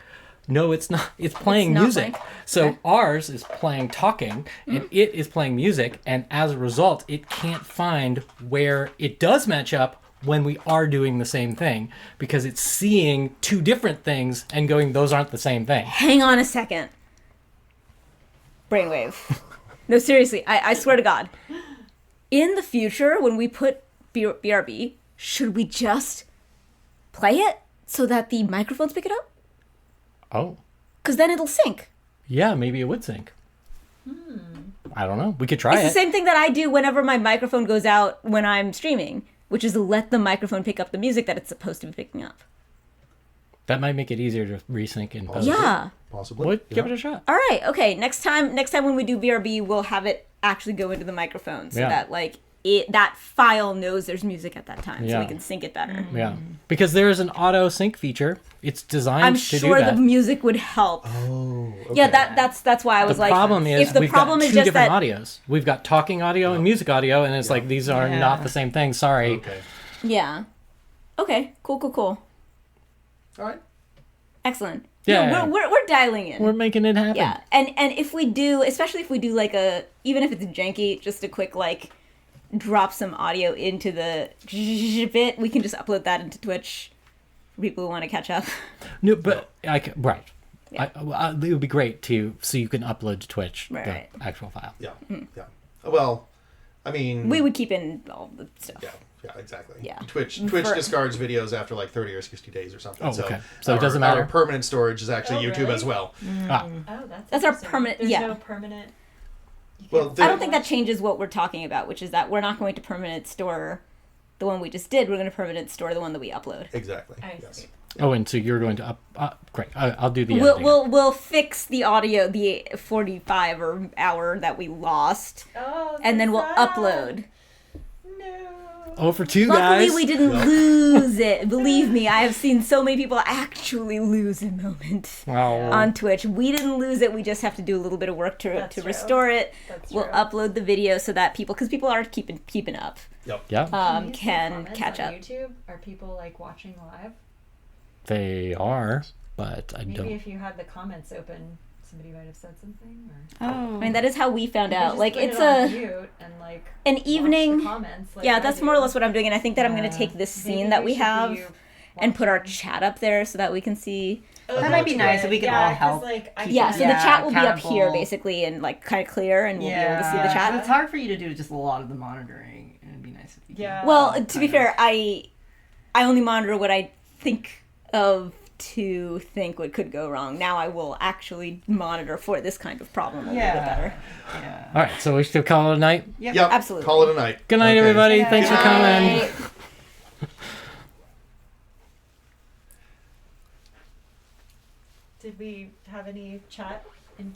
No, it's not. It's playing not music. playing? So Okay. ours is playing talking, and it is playing music, and as a result, it can't find where it does match up when we are doing the same thing, because it's seeing two different things and going, those aren't the same thing. Hang on a second. Brainwave. No, seriously, I swear to God. In the future, when we put BRB, should we just play it so that the microphones pick it up? Oh. Because then it'll sync. Yeah, maybe it would sync. I don't know. We could try It's the it. same thing that I do whenever my microphone goes out when I'm streaming, which is let the microphone pick up the music that it's supposed to be picking up. That might make it easier to resync in post. Yeah. Possibly. Would Yeah. give it a shot. All right. Okay. Next time when we do BRB, we'll have it actually go into the microphone so Yeah. that that file knows there's music at that time, so Yeah. we can sync it better. Yeah, because there is an auto sync feature. It's designed I'm to sure do that. the music would help. Oh, okay. Yeah, that's why I was The like, problem is if the we've problem got is two just different that, audios. We've got talking audio and music audio, and it's like these are not the same thing. Sorry. Okay. yeah. Okay, cool. All right. Excellent. Yeah. No, we're dialing in. We're making it happen. Yeah, and if we do, especially if we do like even if it's janky, just a quick like drop some audio into the bit, we can just upload that into Twitch for people who want to catch up. No, but right. Yeah. It would be great so you can upload to Twitch Right. the actual file. Yeah. Yeah. Well, I mean. We would keep in all the stuff. Yeah. Yeah, exactly. Yeah. Twitch For- discards videos after like 30 or 60 days or something. Oh, okay. So it our- doesn't matter? Our permanent storage is actually Oh, YouTube really? as well. Ah, Oh, That's our interesting. permanent- There's yeah. no permanent. Well, I don't think that changes what we're talking about, which is that we're not going to permanent store the one we just did. We're going to permanent store the one that we upload. Exactly. I Yes. see. oh, and so you're going to great. I'll do the We'll, editing. we'll fix the audio, the 45 or hour that we lost, Oh, and then we'll sad. upload. No. Oh, for two Luckily, guys. we didn't lose it. Believe me, I have seen so many people actually lose a moment Wow. on Twitch. We didn't lose it. We just have to do a little bit of work to That's true. restore it. That's We'll true. upload the video so that because people are keeping up, Yep. Yeah, you see can comments catch on up. YouTube? Are people like watching live? they are, but I Maybe don't. if you had the comments open, somebody might have said something. Or I mean, that is how we found You out. just Like, put it's it on a mute and like an watch evening. the comments. Like Yeah, I that's do. more or less what I'm doing, and I think that I'm going Yeah. to take this Maybe scene that we should have be and put our watching- chat up there so that we can see. Oh, That might be that's nice, good. so we can Yeah, all 'cause, help Like, I keep Yeah, can- so the chat will be up here accountable. basically and like kind of clear, and we'll be able to see the Yeah. chat. It's hard for you to do just a lot of the monitoring. It'd be nice if you could. Yeah. Well, Oh, to be fair, I only monitor what I think of to think what could go wrong. Now I will actually monitor for this kind of problem a little bit better. Yeah. All right, so we should call it a night. Yep. Yep. Absolutely. Call it a night. Good night, Okay. everybody. Thanks for coming. Right. Did we have any chat in